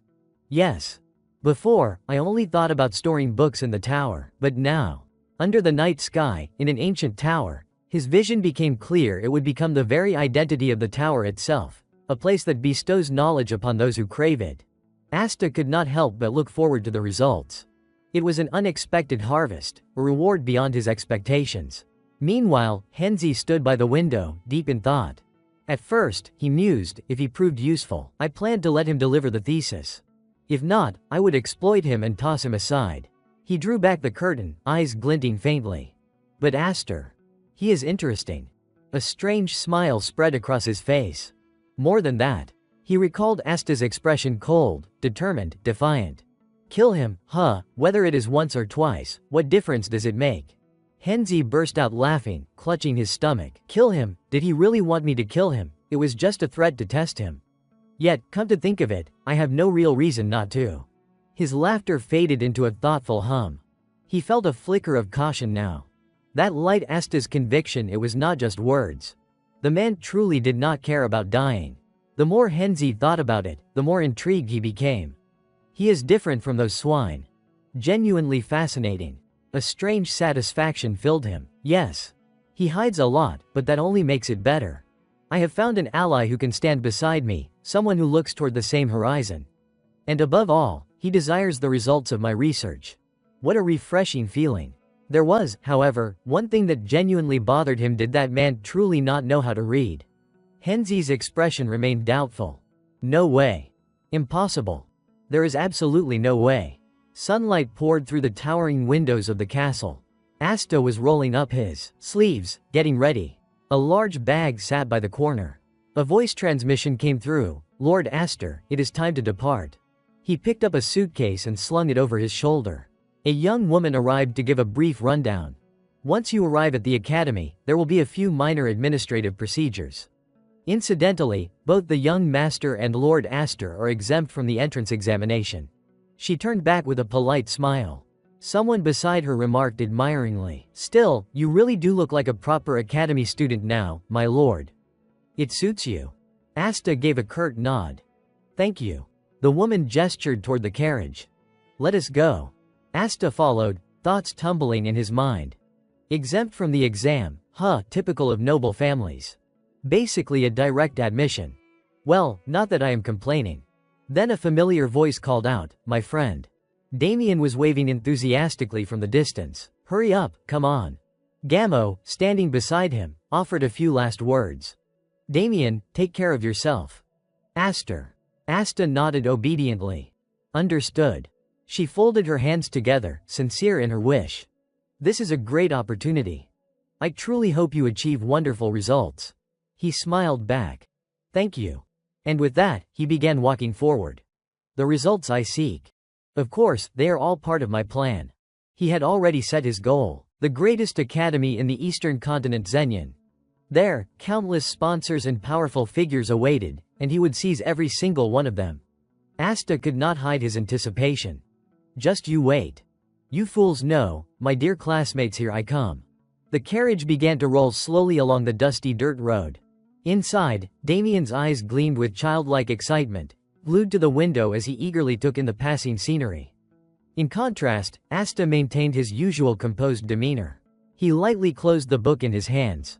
Yes. Before, I only thought about storing books in the tower, but now, under the night sky, in an ancient tower, his vision became clear. It would become the very identity of the tower itself, a place that bestows knowledge upon those who crave it. Asta could not help but look forward to the results. It was an unexpected harvest, a reward beyond his expectations. Meanwhile, Heinze stood by the window, deep in thought. At first, he mused, if he proved useful, I planned to let him deliver the thesis. If not, I would exploit him and toss him aside. He drew back the curtain, eyes glinting faintly. But Aster. He is interesting. A strange smile spread across his face. More than that. He recalled Asta's expression, cold, determined, defiant. Kill him, huh? Whether it is once or twice, what difference does it make? Heinze burst out laughing, clutching his stomach. Kill him? Did he really want me to kill him? It was just a threat to test him. Yet, come to think of it, I have no real reason not to. His laughter faded into a thoughtful hum. He felt a flicker of caution now. That light Asta's conviction, it was not just words. The man truly did not care about dying. The more Heinze thought about it, the more intrigued he became. He is different from those swine. Genuinely fascinating. A strange satisfaction filled him. Yes. He hides a lot, but that only makes it better. I have found an ally who can stand beside me, someone who looks toward the same horizon. And above all, he desires the results of my research. What a refreshing feeling. There was, however, one thing that genuinely bothered him. Did that man truly not know how to read? Heinze's expression remained doubtful. No way. Impossible. There is absolutely no way. Sunlight poured through the towering windows of the castle. Asta was rolling up his sleeves, getting ready. A large bag sat by the corner. A voice transmission came through. "Lord Astor, it is time to depart." He picked up a suitcase and slung it over his shoulder. A young woman arrived to give a brief rundown. "Once you arrive at the academy, there will be a few minor administrative procedures. Incidentally, both the young master and Lord Astor are exempt from the entrance examination." She turned back with a polite smile. Someone beside her remarked admiringly, "Still, you really do look like a proper academy student now, my lord. It suits you." Asta gave a curt nod. "Thank you." The woman gestured toward the carriage. "Let us go." Asta followed, thoughts tumbling in his mind. Exempt from the exam, typical of noble families. Basically a direct admission. Well, not that I am complaining. Then a familiar voice called out, "My friend." Damien was waving enthusiastically from the distance. "Hurry up, come on." Gamo, standing beside him, offered a few last words. "Damien, take care of yourself." "Astor." Asta nodded obediently. "Understood." She folded her hands together, sincere in her wish. "This is a great opportunity. I truly hope you achieve wonderful results." He smiled back. "Thank you." And with that, he began walking forward. "The results I seek. Of course, they are all part of my plan." He had already set his goal. The greatest academy in the eastern continent, Zenyan. There, countless sponsors and powerful figures awaited, and he would seize every single one of them. Asta could not hide his anticipation. "Just you wait. You fools know, my dear classmates, here I come." The carriage began to roll slowly along the dusty dirt road. Inside, Damien's eyes gleamed with childlike excitement, glued to the window as he eagerly took in the passing scenery. In contrast, Asta maintained his usual composed demeanor. He lightly closed the book in his hands.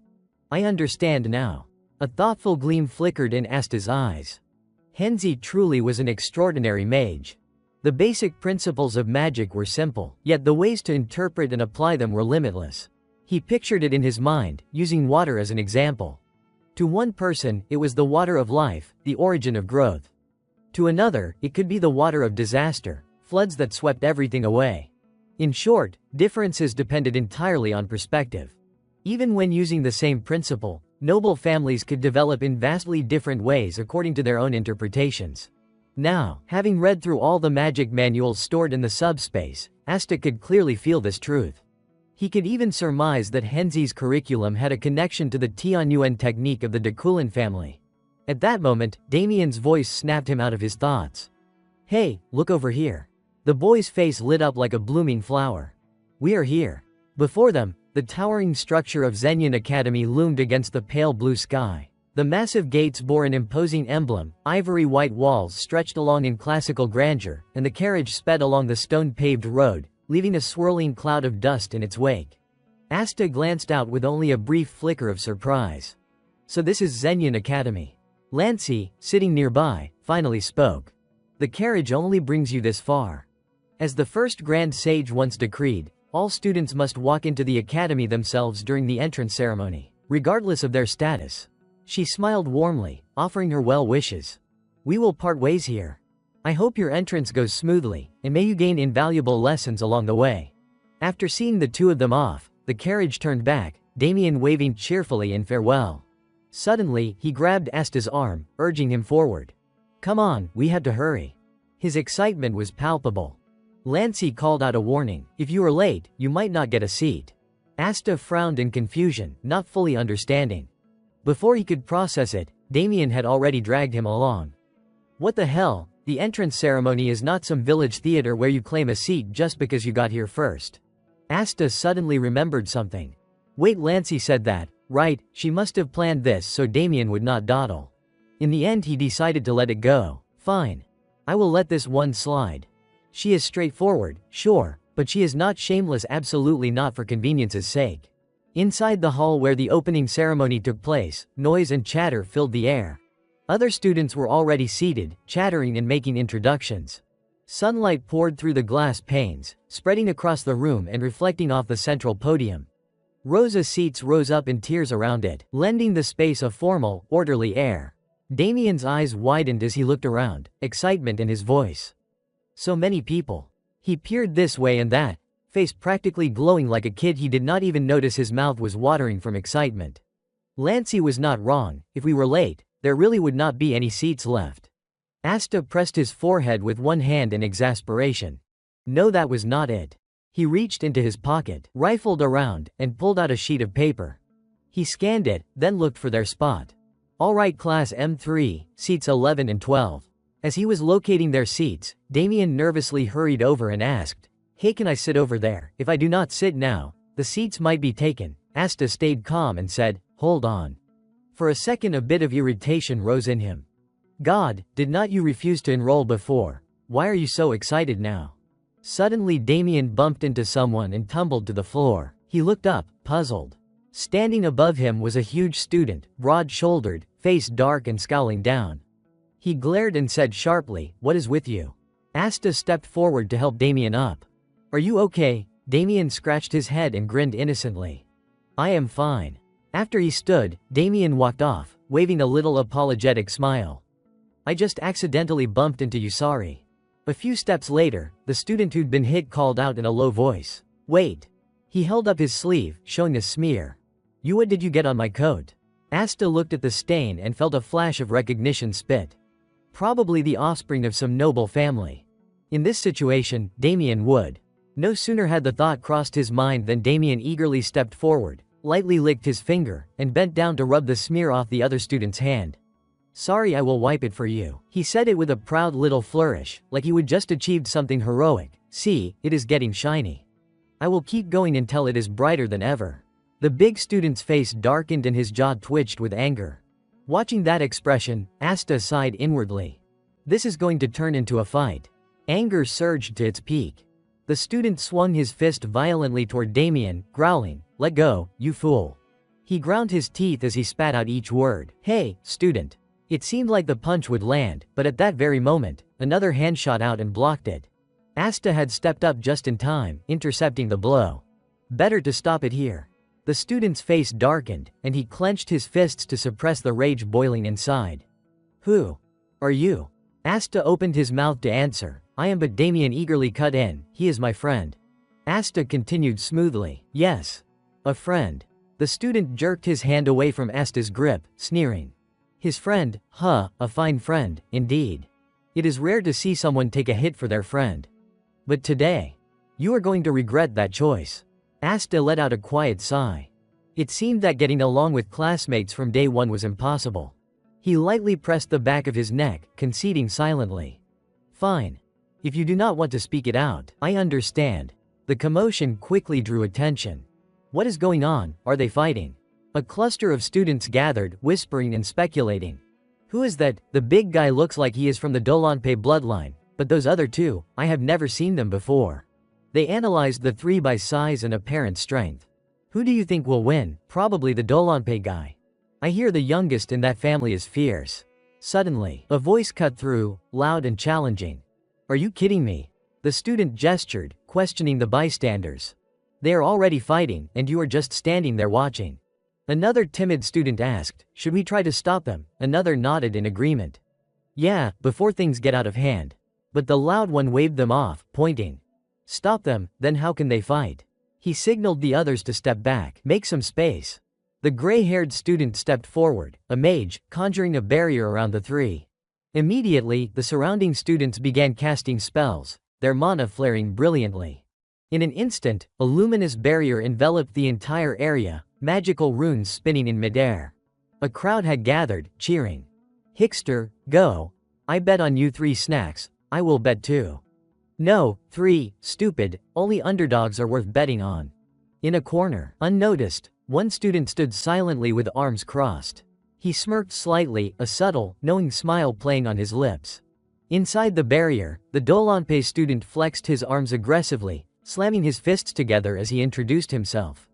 "I understand now." A thoughtful gleam flickered in Asta's eyes. Henzi truly was an extraordinary mage. The basic principles of magic were simple, yet the ways to interpret and apply them were limitless. He pictured it in his mind, using water as an example. To one person, it was the water of life, the origin of growth. To another, it could be the water of disaster, floods that swept everything away. In short, differences depended entirely on perspective. Even when using the same principle, noble families could develop in vastly different ways according to their own interpretations. Now, having read through all the magic manuals stored in the subspace, Asta could clearly feel this truth. He could even surmise that Henzi's curriculum had a connection to the Tianyuan technique of the Dakulin family. At that moment, Damien's voice snapped him out of his thoughts. "Hey, look over here." The boy's face lit up like a blooming flower. "We are here." Before them, the towering structure of Zenyan Academy loomed against the pale blue sky. The massive gates bore an imposing emblem, ivory white walls stretched along in classical grandeur, and the carriage sped along the stone-paved road, leaving a swirling cloud of dust in its wake. Asta glanced out with only a brief flicker of surprise. "So this is Zenyan Academy." Lancy, sitting nearby, finally spoke. "The carriage only brings you this far. As the first Grand Sage once decreed, all students must walk into the academy themselves during the entrance ceremony, regardless of their status." She smiled warmly, offering her well wishes. "We will part ways here. I hope your entrance goes smoothly, and may you gain invaluable lessons along the way." After seeing the two of them off, the carriage turned back, Damien waving cheerfully in farewell. Suddenly, he grabbed Asta's arm, urging him forward. "Come on, we had to hurry." His excitement was palpable. Lancy called out a warning, "If you are late, you might not get a seat." Asta frowned in confusion, not fully understanding. Before he could process it, Damien had already dragged him along. "What the hell? The entrance ceremony is not some village theater where you claim a seat just because you got here first." Asta suddenly remembered something. Wait, Lancy said that, right? She must have planned this so Damien would not dawdle. In the end he decided to let it go. "Fine. I will let this one slide. She is straightforward, sure, but she is not shameless, absolutely not, for convenience's sake." Inside the hall where the opening ceremony took place, noise and chatter filled the air. Other students were already seated, chattering and making introductions. Sunlight poured through the glass panes, spreading across the room and reflecting off the central podium. Rosa's seats rose up in tiers around it, lending the space a formal, orderly air. Damien's eyes widened as he looked around, excitement in his voice. So many people. He peered this way and that, face practically glowing like a kid. He did not even notice his mouth was watering from excitement. Lancey was not wrong. If we were late, there really would not be any seats left. Asta pressed his forehead with one hand in exasperation. No, that was not it. He reached into his pocket, rifled around, and pulled out a sheet of paper. He scanned it, then looked for their spot. All right, class M3, seats 11 and 12. As he was locating their seats, Damien nervously hurried over and asked, "Hey, can I sit over there? If I do not sit now, the seats might be taken." Asta stayed calm and said, "Hold on." For a second a bit of irritation rose in him. God, did not you refuse to enroll before? Why are you so excited now? Suddenly Damien bumped into someone and tumbled to the floor. He looked up, puzzled. Standing above him was a huge student, broad-shouldered, face dark and scowling down. He glared and said sharply, "What is with you?" Asta stepped forward to help Damien up. "Are you okay?" Damien scratched his head and grinned innocently. "I am fine." After he stood, Damien walked off, waving a little apologetic smile. "I just accidentally bumped into you, sorry." A few steps later, the student who'd been hit called out in a low voice, "Wait." He held up his sleeve, showing a smear. What did you get on my coat?" Asta looked at the stain and felt a flash of recognition spit. Probably the offspring of some noble family. In this situation, Damien would. No sooner had the thought crossed his mind than Damien eagerly stepped forward, lightly licked his finger, and bent down to rub the smear off the other student's hand. "Sorry, I will wipe it for you." He said it with a proud little flourish, like he would just achieved something heroic. "See, it is getting shiny. I will keep going until it is brighter than ever." The big student's face darkened and his jaw twitched with anger. Watching that expression, Asta sighed inwardly. This is going to turn into a fight. Anger surged to its peak. The student swung his fist violently toward Damien, growling, "Let go, you fool." He ground his teeth as he spat out each word. "Hey, student." It seemed like the punch would land, but at that very moment, another hand shot out and blocked it. Asta had stepped up just in time, intercepting the blow. Better to stop it here. The student's face darkened, and he clenched his fists to suppress the rage boiling inside. "Who are you?" Asta opened his mouth to answer. "I am," but Damien eagerly cut in. "He is my friend." Asta continued smoothly. "Yes. A friend." The student jerked his hand away from Asta's grip, sneering. "His friend, huh, a fine friend, indeed. It is rare to see someone take a hit for their friend. But today, you are going to regret that choice." Asta let out a quiet sigh. It seemed that getting along with classmates from day one was impossible. He lightly pressed the back of his neck, conceding silently. "Fine. If you do not want to speak it out, I understand." The commotion quickly drew attention. "What is going on? Are they fighting?" A cluster of students gathered, whispering and speculating. "Who is that? The big guy looks like he is from the Dolanpe bloodline, but those other two, I have never seen them before." They analyzed the three by size and apparent strength. "Who do you think will win?" "Probably the Dolanpe guy. I hear the youngest in that family is fierce." Suddenly, a voice cut through, loud and challenging. "Are you kidding me?" The student gestured, questioning the bystanders. "They are already fighting, and you are just standing there watching." Another timid student asked, "Should we try to stop them?" Another nodded in agreement. "Yeah, before things get out of hand." But the loud one waved them off, pointing. "Stop them, then how can they fight?" He signaled the others to step back. "Make some space." The gray-haired student stepped forward, a mage, conjuring a barrier around the three. Immediately, the surrounding students began casting spells, their mana flaring brilliantly. In an instant, a luminous barrier enveloped the entire area, magical runes spinning in midair. A crowd had gathered, cheering. "Hickster, go. I bet on you 3 snacks. I will bet too." "No, 3, stupid, only underdogs are worth betting on." In a corner, unnoticed, one student stood silently with arms crossed. He smirked slightly, a subtle, knowing smile playing on his lips. Inside the barrier, the Dolanpe student flexed his arms aggressively, slamming his fists together as he introduced himself.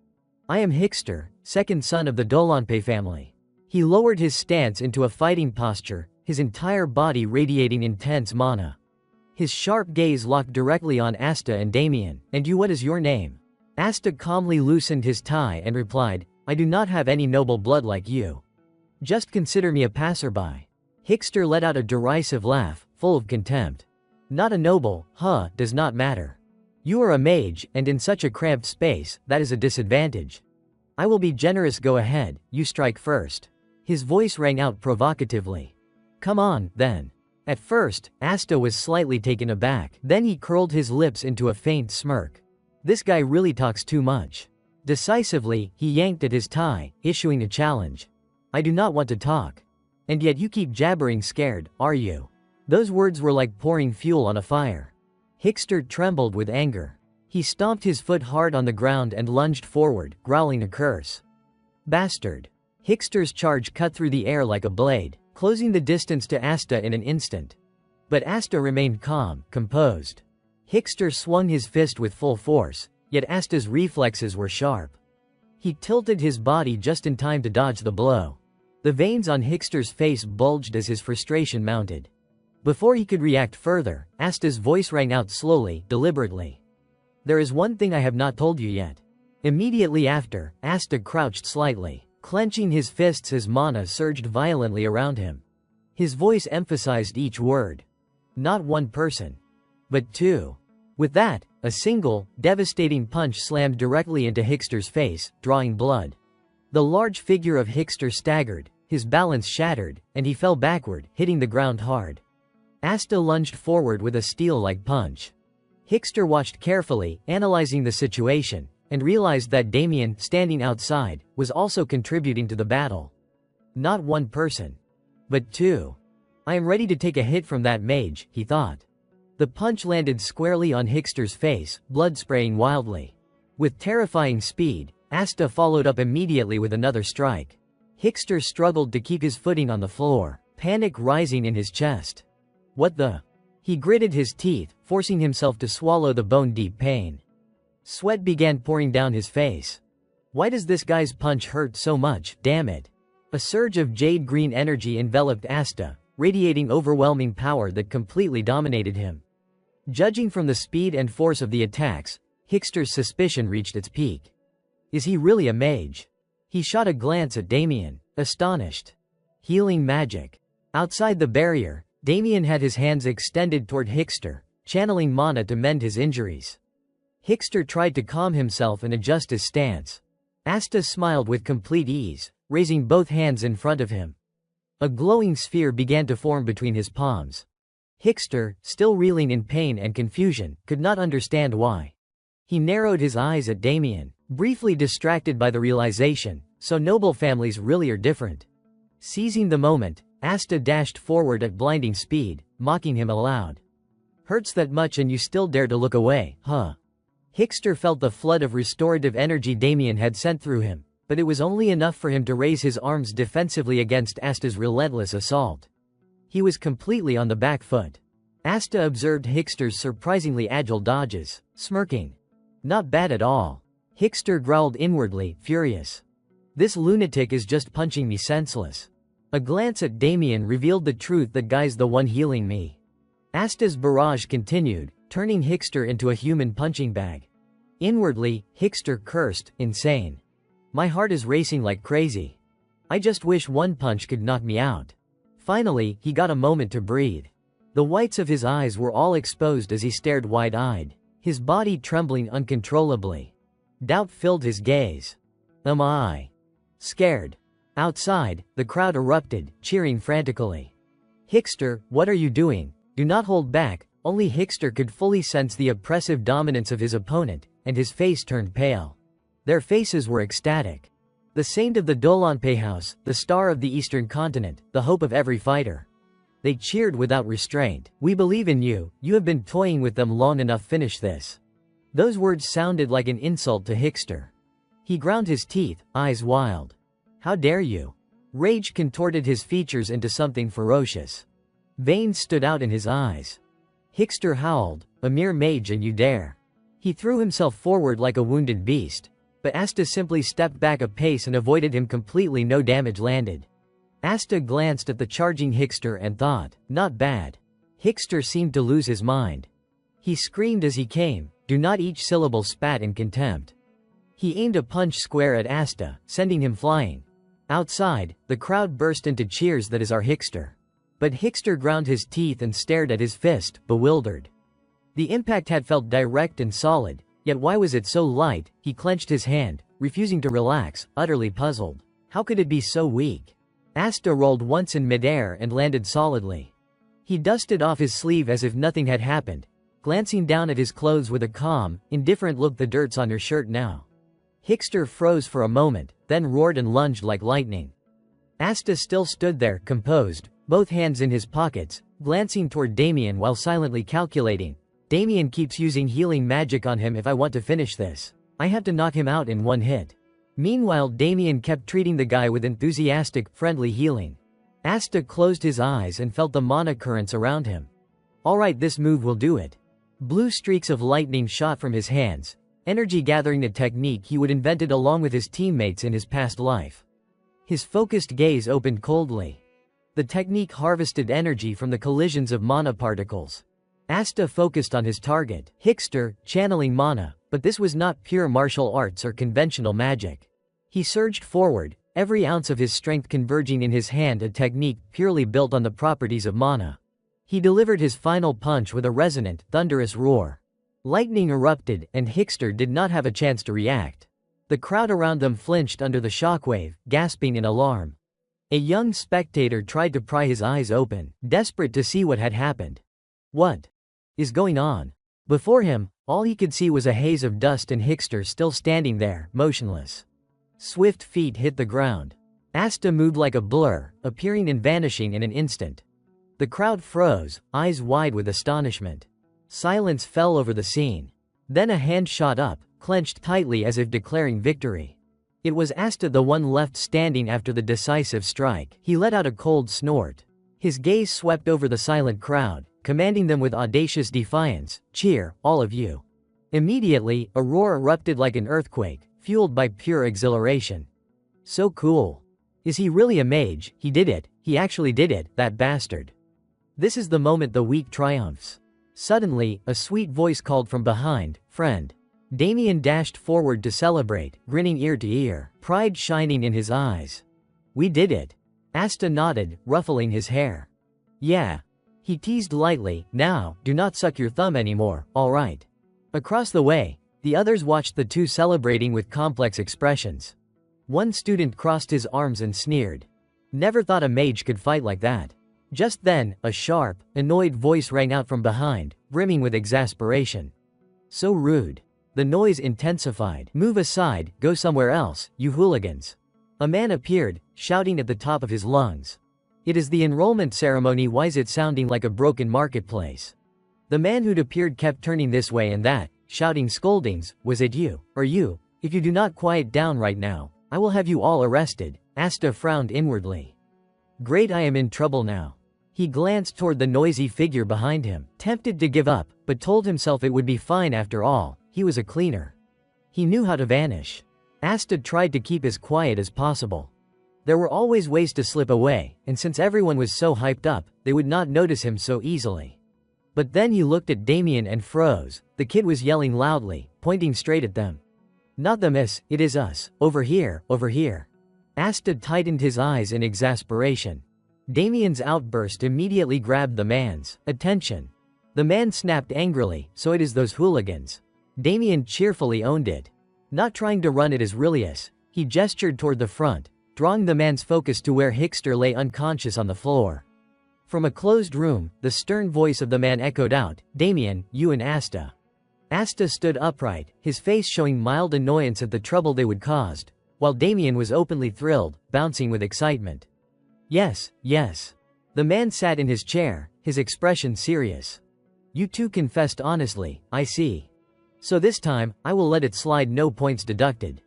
"I am Hickster, second son of the Dolanpe family." He lowered his stance into a fighting posture, his entire body radiating intense mana. His sharp gaze locked directly on Asta and Damien. "And you, what is your name?" Asta calmly loosened his tie and replied, "I do not have any noble blood like you. Just consider me a passerby." Hickster let out a derisive laugh, full of contempt. "Not a noble, does not matter. You are a mage, and in such a cramped space, that is a disadvantage. I will be generous, go ahead, you strike first. His voice rang out provocatively. Come on, then. At first, Asta was slightly taken aback, then he curled his lips into a faint smirk. This guy really talks too much. Decisively, he yanked at his tie, issuing a challenge. I do not want to talk. And yet you keep jabbering, scared, are you? Those words were like pouring fuel on a fire. Hickster trembled with anger. He stomped his foot hard on the ground and lunged forward, growling a curse. Bastard. Hickster's charge cut through the air like a blade, closing the distance to Asta in an instant. But Asta remained calm, composed. Hickster swung his fist with full force, yet Asta's reflexes were sharp. He tilted his body just in time to dodge the blow. The veins on Hickster's face bulged as his frustration mounted. Before he could react further, Asta's voice rang out slowly, deliberately. There is one thing I have not told you yet. Immediately after, Asta crouched slightly, clenching his fists as mana surged violently around him. His voice emphasized each word. Not one person, but two. With that, a single, devastating punch slammed directly into Hickster's face, drawing blood. The large figure of Hickster staggered, his balance shattered, and he fell backward, hitting the ground hard. Asta lunged forward with a steel-like punch. Hickster watched carefully, analyzing the situation, and realized that Damien, standing outside, was also contributing to the battle. Not one person, but two. I am ready to take a hit from that mage, he thought. The punch landed squarely on Hickster's face, blood spraying wildly. With terrifying speed, Asta followed up immediately with another strike. Hickster struggled to keep his footing on the floor, panic rising in his chest. What the? He gritted his teeth, forcing himself to swallow the bone-deep pain. Sweat began pouring down his face. Why does this guy's punch hurt so much, damn it? A surge of jade-green energy enveloped Asta, radiating overwhelming power that completely dominated him. Judging from the speed and force of the attacks, Hickster's suspicion reached its peak. Is he really a mage? He shot a glance at Damien, astonished. Healing magic. Outside the barrier, Damien had his hands extended toward Hickster, channeling mana to mend his injuries. Hickster tried to calm himself and adjust his stance. Asta smiled with complete ease, raising both hands in front of him. A glowing sphere began to form between his palms. Hickster, still reeling in pain and confusion, could not understand why. He narrowed his eyes at Damien, briefly distracted by the realization, so noble families really are different. Seizing the moment, Asta dashed forward at blinding speed, mocking him aloud. Hurts that much and you still dare to look away, huh? Hickster felt the flood of restorative energy Damien had sent through him, but it was only enough for him to raise his arms defensively against Asta's relentless assault. He was completely on the back foot. Asta observed Hickster's surprisingly agile dodges, smirking. Not bad at all. Hickster growled inwardly, furious. This lunatic is just punching me senseless. A glance at Damien revealed the truth, that guy's the one healing me. Asta's barrage continued, turning Hickster into a human punching bag. Inwardly, Hickster cursed, insane. My heart is racing like crazy. I just wish one punch could knock me out. Finally, he got a moment to breathe. The whites of his eyes were all exposed as he stared wide-eyed, his body trembling uncontrollably. Doubt filled his gaze. Am I scared? Outside, the crowd erupted, cheering frantically. Hickster, what are you doing? Do not hold back. Only Hickster could fully sense the oppressive dominance of his opponent, and his face turned pale. Their faces were ecstatic. The saint of the Dolanpe house, the star of the eastern continent, the hope of every fighter. They cheered without restraint. We believe in you, you have been toying with them long enough, finish this. Those words sounded like an insult to Hickster. He ground his teeth, eyes wild. How dare you? Rage contorted his features into something ferocious. Veins stood out in his eyes. Hickster howled, a mere mage and you dare. He threw himself forward like a wounded beast, but Asta simply stepped back a pace and avoided him completely. No damage landed. Asta glanced at the charging Hickster and thought, not bad. Hickster seemed to lose his mind. He screamed as he came, do not, each syllable spat in contempt. He aimed a punch square at Asta, sending him flying. Outside, the crowd burst into cheers. That is our Hickster. But Hickster ground his teeth and stared at his fist, bewildered. The impact had felt direct and solid, yet why was it so light? He clenched his hand, refusing to relax, utterly puzzled. How could it be so weak? Asta rolled once in midair and landed solidly. He dusted off his sleeve as if nothing had happened, glancing down at his clothes with a calm, indifferent look. The dirt's on your shirt now. Hickster froze for a moment, then roared and lunged like lightning. Asta still stood there, composed, both hands in his pockets, glancing toward Damien while silently calculating. Damien keeps using healing magic on him. If I want to finish this, I have to knock him out in one hit. Meanwhile, Damien kept treating the guy with enthusiastic, friendly healing. Asta closed his eyes and felt the mana currents around him. Alright, this move will do it. Blue streaks of lightning shot from his hands, energy gathering, a technique he would invented along with his teammates in his past life. His focused gaze opened coldly. The technique harvested energy from the collisions of mana particles. Asta focused on his target, Hickster, channeling mana, but this was not pure martial arts or conventional magic. He surged forward, every ounce of his strength converging in his hand, a technique purely built on the properties of mana. He delivered his final punch with a resonant, thunderous roar. Lightning erupted, and Hickster did not have a chance to react. The crowd around them flinched under the shockwave, gasping in alarm. A young spectator tried to pry his eyes open, desperate to see what had happened. What is going on? Before him, all he could see was a haze of dust and Hickster still standing there, motionless. Swift feet hit the ground. Asta moved like a blur, appearing and vanishing in an instant. The crowd froze, eyes wide with astonishment. Silence fell over the scene. Then a hand shot up, clenched tightly as if declaring victory. It was Asta, the one left standing after the decisive strike. He let out a cold snort. His gaze swept over the silent crowd, commanding them with audacious defiance, "Cheer, all of you." Immediately, a roar erupted like an earthquake, fueled by pure exhilaration. So cool. Is he really a mage? He did it. He actually did it, that bastard. This is the moment the weak triumphs. Suddenly, a sweet voice called from behind, "Friend." Damien dashed forward to celebrate, grinning ear to ear, pride shining in his eyes. "We did it." Asta nodded, ruffling his hair. "Yeah." He teased lightly, "Now, do not suck your thumb anymore, alright?" Across the way, the others watched the two celebrating with complex expressions. One student crossed his arms and sneered. "Never thought a mage could fight like that." Just then, a sharp, annoyed voice rang out from behind, brimming with exasperation. "So rude." The noise intensified. "Move aside, go somewhere else, you hooligans." A man appeared, shouting at the top of his lungs. "It is the enrollment ceremony. Why is it sounding like a broken marketplace?" The man who'd appeared kept turning this way and that, shouting scoldings. "Was it you? Or you? If you do not quiet down right now, I will have you all arrested." Asta frowned inwardly. "Great, I am in trouble now." He glanced toward the noisy figure behind him, tempted to give up, but told himself it would be fine after all. He was a cleaner. He knew how to vanish. Asta tried to keep as quiet as possible. There were always ways to slip away, and since everyone was so hyped up, they would not notice him so easily. But then he looked at Damien and froze. The kid was yelling loudly, pointing straight at them. "Not the miss, it is us, over here, over here." Asta tightened his eyes in exasperation. Damien's outburst immediately grabbed the man's attention. The man snapped angrily, "So it is those hooligans." Damien cheerfully owned it. Not trying to run, "It is really us." He gestured toward the front, drawing the man's focus to where Hickster lay unconscious on the floor. From a closed room, the stern voice of the man echoed out, "Damien, you and Asta." Asta stood upright, his face showing mild annoyance at the trouble they would caused, while Damien was openly thrilled, bouncing with excitement. "Yes, yes." The man sat in his chair, his expression serious. "You two confessed honestly, I see. So this time, I will let it slide, no points deducted."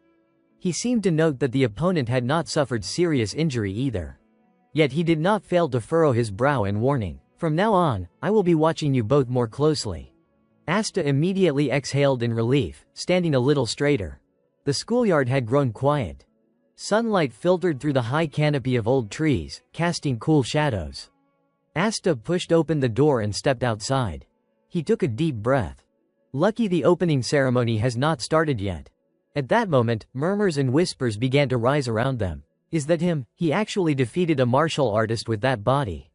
He seemed to note that the opponent had not suffered serious injury either. Yet he did not fail to furrow his brow in warning. "From now on, I will be watching you both more closely." Asta immediately exhaled in relief, standing a little straighter. The schoolyard had grown quiet. Sunlight filtered through the high canopy of old trees, casting cool shadows. Asta pushed open the door and stepped outside. He took a deep breath. Lucky the opening ceremony has not started yet. At that moment, murmurs and whispers began to rise around them. Is that him? He actually defeated a martial artist with that body.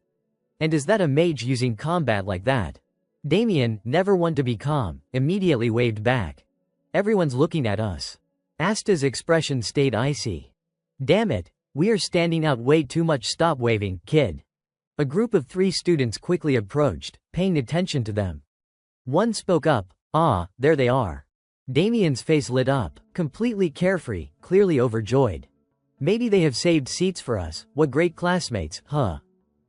And is that a mage using combat like that? Damien, never one to be calm, immediately waved back. "Everyone's looking at us." Asta's expression stayed icy. Damn it, we are standing out way too much, stop waving, kid. A group of 3 students quickly approached, paying attention to them. One spoke up, ah, there they are. Damien's face lit up, completely carefree, clearly overjoyed. Maybe they have saved seats for us, what great classmates, huh?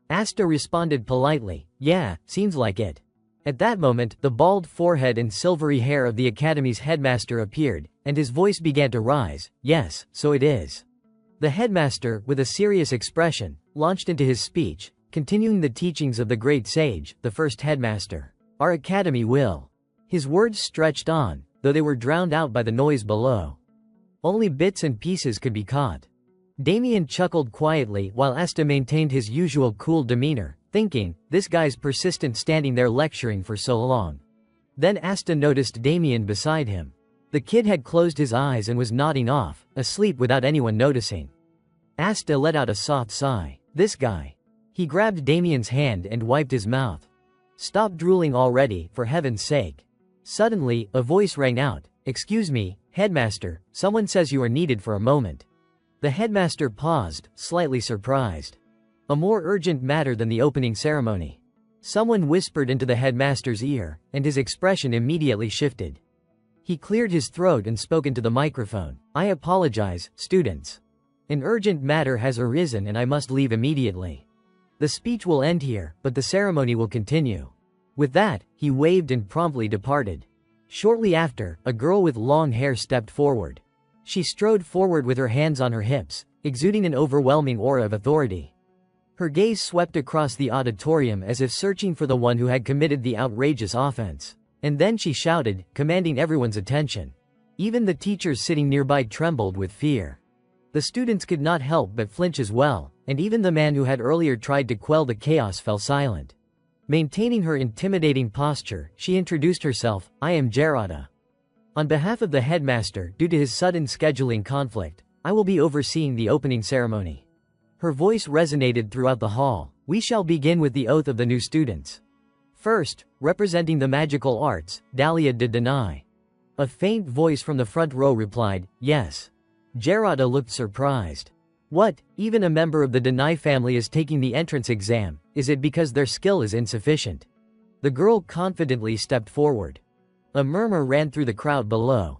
Asta responded politely, yeah, seems like it. At that moment, the bald forehead and silvery hair of the academy's headmaster appeared, and his voice began to rise, yes, so it is. The headmaster, with a serious expression, launched into his speech, continuing the teachings of the great sage, the first headmaster. Our academy will. His words stretched on, though they were drowned out by the noise below. Only bits and pieces could be caught. Damien chuckled quietly while Asta maintained his usual cool demeanor, thinking, this guy's persistent standing there lecturing for so long. Then Asta noticed Damien beside him. The kid had closed his eyes and was nodding off, asleep without anyone noticing. Asta let out a soft sigh. This guy. He grabbed Damien's hand and wiped his mouth. Stop drooling already, for heaven's sake. Suddenly, a voice rang out, excuse me, headmaster, someone says you are needed for a moment. The headmaster paused, slightly surprised. A more urgent matter than the opening ceremony. Someone whispered into the headmaster's ear, and his expression immediately shifted. He cleared his throat and spoke into the microphone. I apologize, students. An urgent matter has arisen and I must leave immediately. The speech will end here, but the ceremony will continue. With that, he waved and promptly departed. Shortly after, a girl with long hair stepped forward. She strode forward with her hands on her hips, exuding an overwhelming aura of authority. Her gaze swept across the auditorium as if searching for the one who had committed the outrageous offense. And then she shouted, commanding everyone's attention. Even the teachers sitting nearby trembled with fear. The students could not help but flinch as well, and even the man who had earlier tried to quell the chaos fell silent. Maintaining her intimidating posture, she introduced herself, I am Gerada. On behalf of the headmaster, due to his sudden scheduling conflict, I will be overseeing the opening ceremony. Her voice resonated throughout the hall. We shall begin with the oath of the new students. First, representing the magical arts, Dahlia de Denai. A faint voice from the front row replied, yes. Gerada looked surprised. What, even a member of the Denai family is taking the entrance exam, is it because their skill is insufficient? The girl confidently stepped forward. A murmur ran through the crowd below.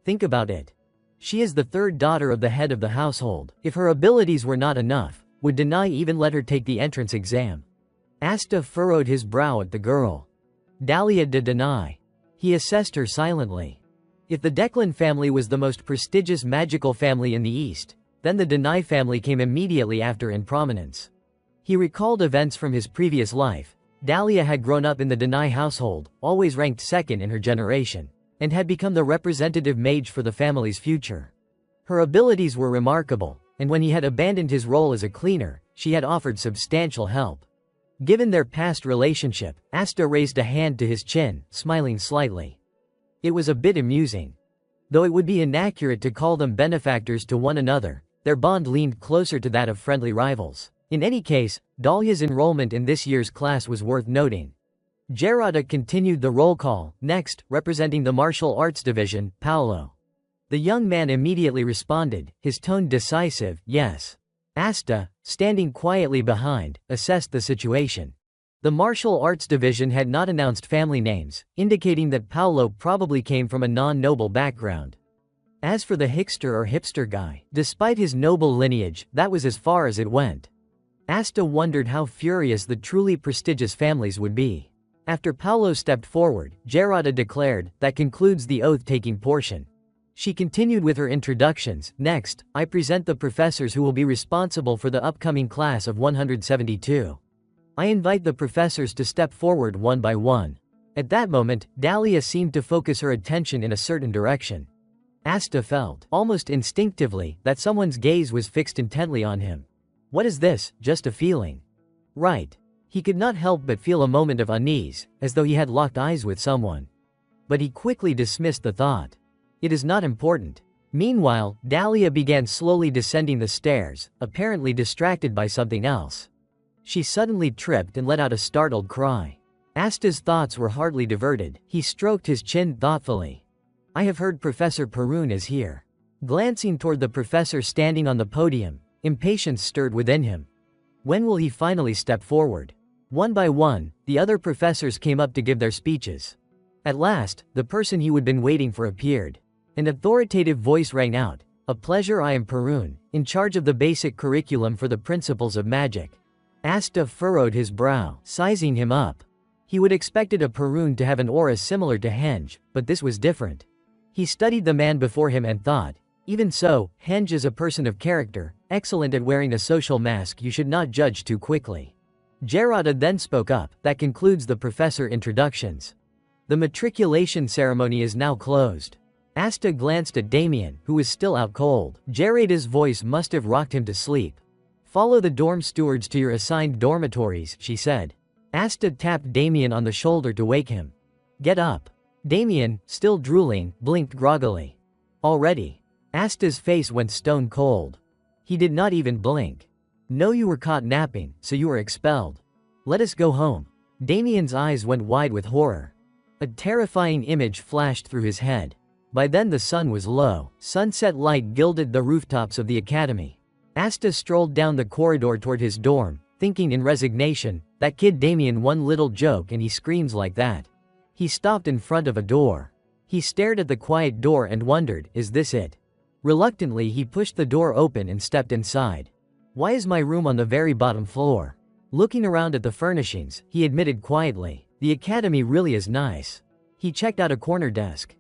Think about it. She is the 3rd daughter of the head of the household. If her abilities were not enough, would Denai even let her take the entrance exam? Asta furrowed his brow at the girl. Dahlia de Denai. He assessed her silently. If the Declan family was the most prestigious magical family in the East, then the Denai family came immediately after in prominence. He recalled events from his previous life. Dahlia had grown up in the Denai household, always ranked 2nd in her generation, and had become the representative mage for the family's future. Her abilities were remarkable, and when he had abandoned his role as a cleaner, she had offered substantial help. Given their past relationship, Asta raised a hand to his chin, smiling slightly. It was a bit amusing. Though it would be inaccurate to call them benefactors to one another, their bond leaned closer to that of friendly rivals. In any case, Dahlia's enrollment in this year's class was worth noting. Gerada continued the roll call. Next, representing the martial arts division, Paolo. The young man immediately responded, his tone decisive, yes. Asta, standing quietly behind, assessed the situation. The martial arts division had not announced family names, indicating that Paolo probably came from a non-noble background. As for the Hickster or hipster guy, despite his noble lineage, that was as far as it went. Asta wondered how furious the truly prestigious families would be. After Paolo stepped forward, Gerada declared, that concludes the oath-taking portion. She continued with her introductions. Next, I present the professors who will be responsible for the upcoming class of 172. I invite the professors to step forward one by one. At that moment, Dahlia seemed to focus her attention in a certain direction. Asta felt, almost instinctively, that someone's gaze was fixed intently on him. What is this, just a feeling? Right. He could not help but feel a moment of unease, as though he had locked eyes with someone. But he quickly dismissed the thought. It is not important. Meanwhile, Dahlia began slowly descending the stairs, apparently distracted by something else. She suddenly tripped and let out a startled cry. Asta's thoughts were hardly diverted. He stroked his chin thoughtfully. I have heard Professor Perun is here. Glancing toward the professor standing on the podium, impatience stirred within him. When will he finally step forward? One by one, the other professors came up to give their speeches. At last, the person he had been waiting for appeared. An authoritative voice rang out, "A pleasure, I am Perun, in charge of the basic curriculum for the principles of magic." Asta furrowed his brow, sizing him up. He would expected a Perun to have an aura similar to Henge, but this was different. He studied the man before him and thought, even so, Henge is a person of character, excellent at wearing a social mask. You should not judge too quickly. Gerada then spoke up. That concludes the professor introductions. The matriculation ceremony is now closed. Asta glanced at Damien, who was still out cold. Gerada's voice must have rocked him to sleep. "Follow the dorm stewards to your assigned dormitories," she said. Asta tapped Damien on the shoulder to wake him. "Get up." Damien, still drooling, blinked groggily. "Already?" Asta's face went stone cold. He did not even blink. "No, you were caught napping, so you were expelled. Let us go home." Damien's eyes went wide with horror. A terrifying image flashed through his head. By then the sun was low. Sunset light gilded the rooftops of the academy. Asta strolled down the corridor toward his dorm, thinking in resignation, that kid Damien, one little joke and he screams like that. He stopped in front of a door. He stared at the quiet door and wondered, is this it? Reluctantly he pushed the door open and stepped inside. Why is my room on the very bottom floor? Looking around at the furnishings, he admitted quietly, the academy really is nice. He checked out a corner desk.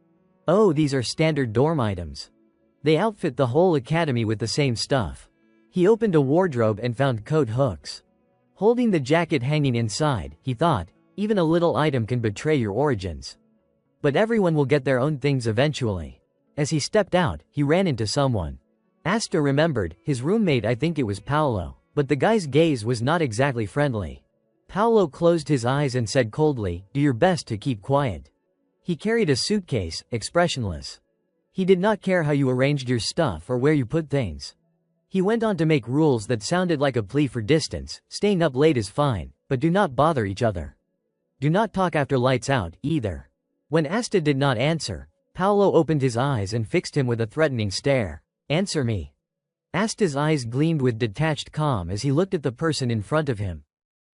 Oh, these are standard dorm items. They outfit the whole academy with the same stuff. He opened a wardrobe and found coat hooks. Holding the jacket hanging inside, he thought, even a little item can betray your origins. But everyone will get their own things eventually. As he stepped out, he ran into someone. Asta remembered, his roommate. I think it was Paolo, but the guy's gaze was not exactly friendly. Paolo closed his eyes and said coldly, do your best to keep quiet. He carried a suitcase, expressionless. He did not care how you arranged your stuff or where you put things. He went on to make rules that sounded like a plea for distance. Staying up late is fine, but do not bother each other. Do not talk after lights out, either. When Asta did not answer, Paolo opened his eyes and fixed him with a threatening stare. Answer me. Asta's eyes gleamed with detached calm as he looked at the person in front of him.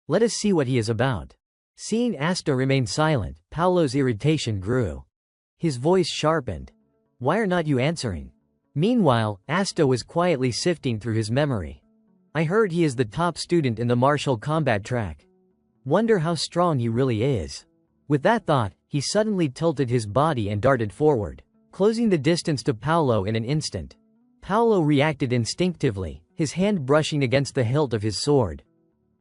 Let us see what he is about. Seeing Asta remain silent, Paolo's irritation grew. His voice sharpened. Why are not you answering? Meanwhile, Asta was quietly sifting through his memory. I heard he is the top student in the martial combat track. Wonder how strong he really is. With that thought, he suddenly tilted his body and darted forward, closing the distance to Paolo in an instant. Paolo reacted instinctively, his hand brushing against the hilt of his sword.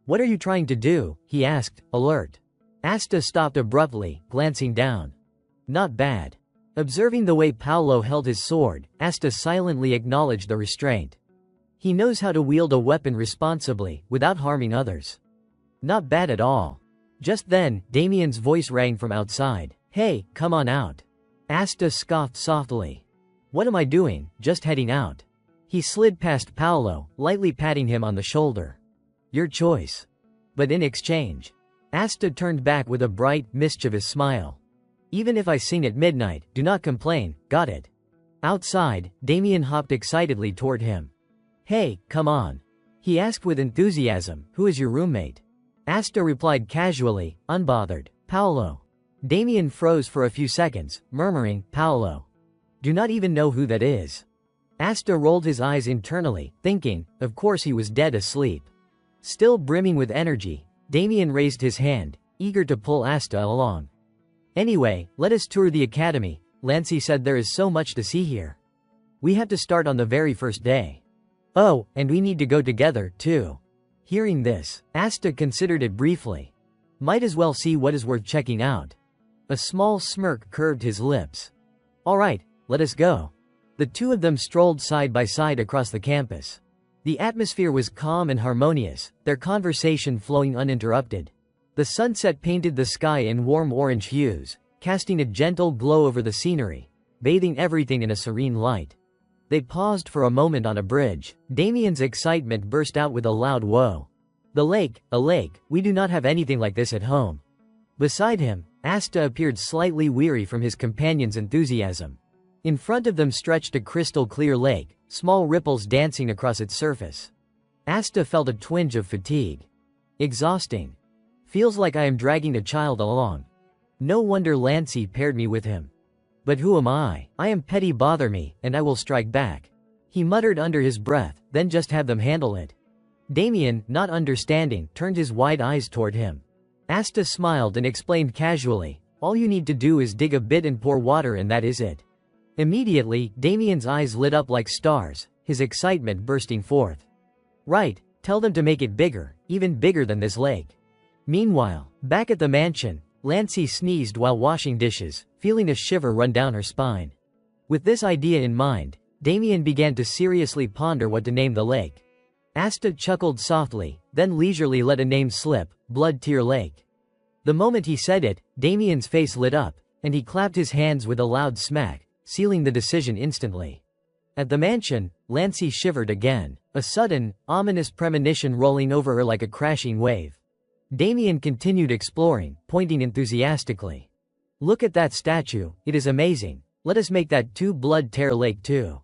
What are you trying to do? He asked, alert. Asta stopped abruptly, glancing down. Not bad. Observing the way Paolo held his sword, Asta silently acknowledged the restraint. He knows how to wield a weapon responsibly, without harming others. Not bad at all. Just then, Damien's voice rang from outside. Hey, come on out. Asta scoffed softly. What am I doing? Just heading out. He slid past Paolo, lightly patting him on the shoulder. Your choice. But in exchange. Asta turned back with a bright, mischievous smile. Even if I sing at midnight, do not complain, got it? Outside, Damien hopped excitedly toward him. Hey, come on. He asked with enthusiasm, who is your roommate? Asta replied casually, unbothered, Paolo. Damien froze for a few seconds, murmuring, Paolo. Do not even know who that is. Asta rolled his eyes internally, thinking, of course he was dead asleep. Still brimming with energy, Damien raised his hand, eager to pull Asta along. Anyway, let us tour the academy, Lancey said. There is so much to see here. We have to start on the very first day. Oh, and we need to go together, too. Hearing this, Asta considered it briefly. Might as well see what is worth checking out. A small smirk curved his lips. All right, let us go. The two of them strolled side by side across the campus. The atmosphere was calm and harmonious, their conversation flowing uninterrupted. The sunset painted the sky in warm orange hues, casting a gentle glow over the scenery, bathing everything in a serene light. They paused for a moment on a bridge. Damien's excitement burst out with a loud whoa. The lake, a lake, we do not have anything like this at home. Beside him, Asta appeared slightly weary from his companion's enthusiasm. In front of them stretched a crystal-clear lake, small ripples dancing across its surface. Asta felt a twinge of fatigue. Exhausting. Feels like I am dragging a child along. No wonder Lancey paired me with him. But who am I? I am petty, bother me, and I will strike back. He muttered under his breath, then just have them handle it. Damien, not understanding, turned his wide eyes toward him. Asta smiled and explained casually, all you need to do is dig a bit and pour water and that is it. Immediately, Damien's eyes lit up like stars, his excitement bursting forth. Right, tell them to make it bigger, even bigger than this lake. Meanwhile, back at the mansion, Lancey sneezed while washing dishes, feeling a shiver run down her spine. With this idea in mind, Damien began to seriously ponder what to name the lake. Asta chuckled softly, then leisurely let a name slip, Blood Tear Lake. The moment he said it, Damien's face lit up, and he clapped his hands with a loud smack, sealing the decision instantly. At the mansion, Lancey shivered again, a sudden, ominous premonition rolling over her like a crashing wave. Damien continued exploring, pointing enthusiastically. Look at that statue, it is amazing, let us make that Blood Tear Lake too.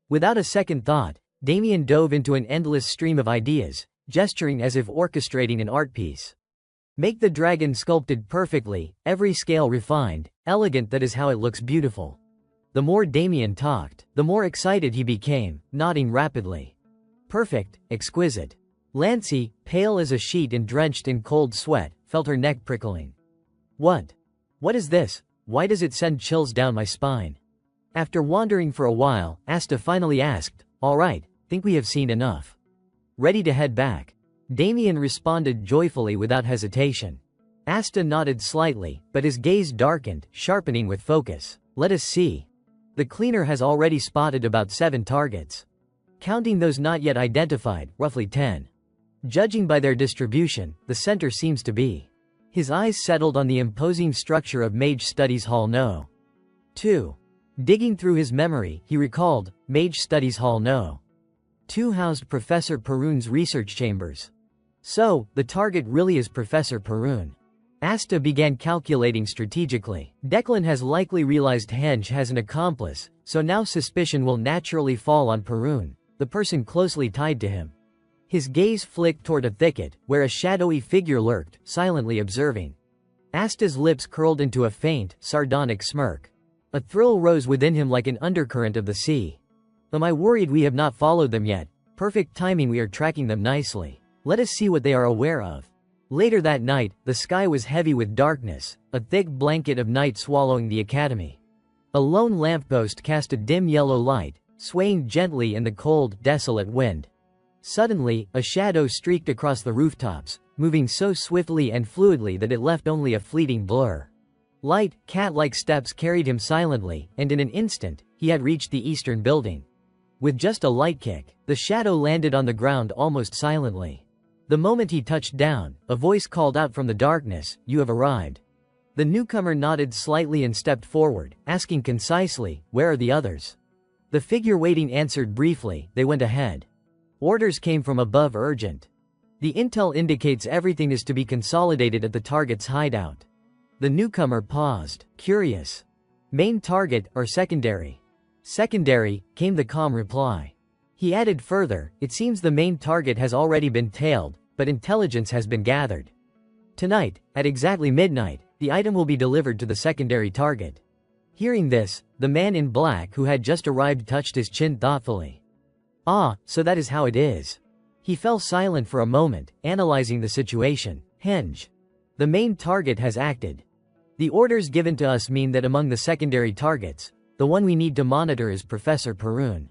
Without a second thought, Damien dove into an endless stream of ideas, gesturing as if orchestrating an art piece. Make the dragon sculpted perfectly, every scale refined, elegant, that is how it looks beautiful. The more Damien talked, the more excited he became, nodding rapidly. Perfect, exquisite. Lancey, pale as a sheet and drenched in cold sweat, felt her neck prickling. What? What is this? Why does it send chills down my spine? After wandering for a while, Asta finally asked, all right, think we have seen enough. Ready to head back? Damien responded joyfully without hesitation. Asta nodded slightly, but his gaze darkened, sharpening with focus. Let us see. The cleaner has already spotted about 7 targets. Counting those not yet identified, roughly 10. Judging by their distribution, the center seems to be. His eyes settled on the imposing structure of Mage Studies Hall No. 2. Digging through his memory, he recalled, Mage Studies Hall No. 2 housed Professor Perun's research chambers. So, the target really is Professor Perun. Asta began calculating strategically. Declan has likely realized Henge has an accomplice, so now suspicion will naturally fall on Perun, the person closely tied to him. His gaze flicked toward a thicket, where a shadowy figure lurked, silently observing. Asta's lips curled into a faint, sardonic smirk. A thrill rose within him like an undercurrent of the sea. Am I worried we have not followed them yet? Perfect timing, we are tracking them nicely. Let us see what they are aware of. Later that night, the sky was heavy with darkness, a thick blanket of night swallowing the academy. A lone lamppost cast a dim yellow light, swaying gently in the cold, desolate wind. Suddenly, a shadow streaked across the rooftops, moving so swiftly and fluidly that it left only a fleeting blur. Light, cat-like steps carried him silently, and in an instant, he had reached the eastern building. With just a light kick, the shadow landed on the ground almost silently. The moment he touched down, a voice called out from the darkness, "You have arrived." The newcomer nodded slightly and stepped forward, asking concisely, "Where are the others?" The figure waiting answered briefly, "They went ahead. Orders came from above, urgent. The intel indicates everything is to be consolidated at the target's hideout." The newcomer paused, curious. "Main target or secondary?" "Secondary," came the calm reply. He added further, "It seems the main target has already been tailed, but intelligence has been gathered. Tonight, at exactly midnight, the item will be delivered to the secondary target." Hearing this, the man in black who had just arrived touched his chin thoughtfully. "Ah, so that is how it is." He fell silent for a moment, analyzing the situation. "Henge. The main target has acted. The orders given to us mean that among the secondary targets, the one we need to monitor is Professor Perun."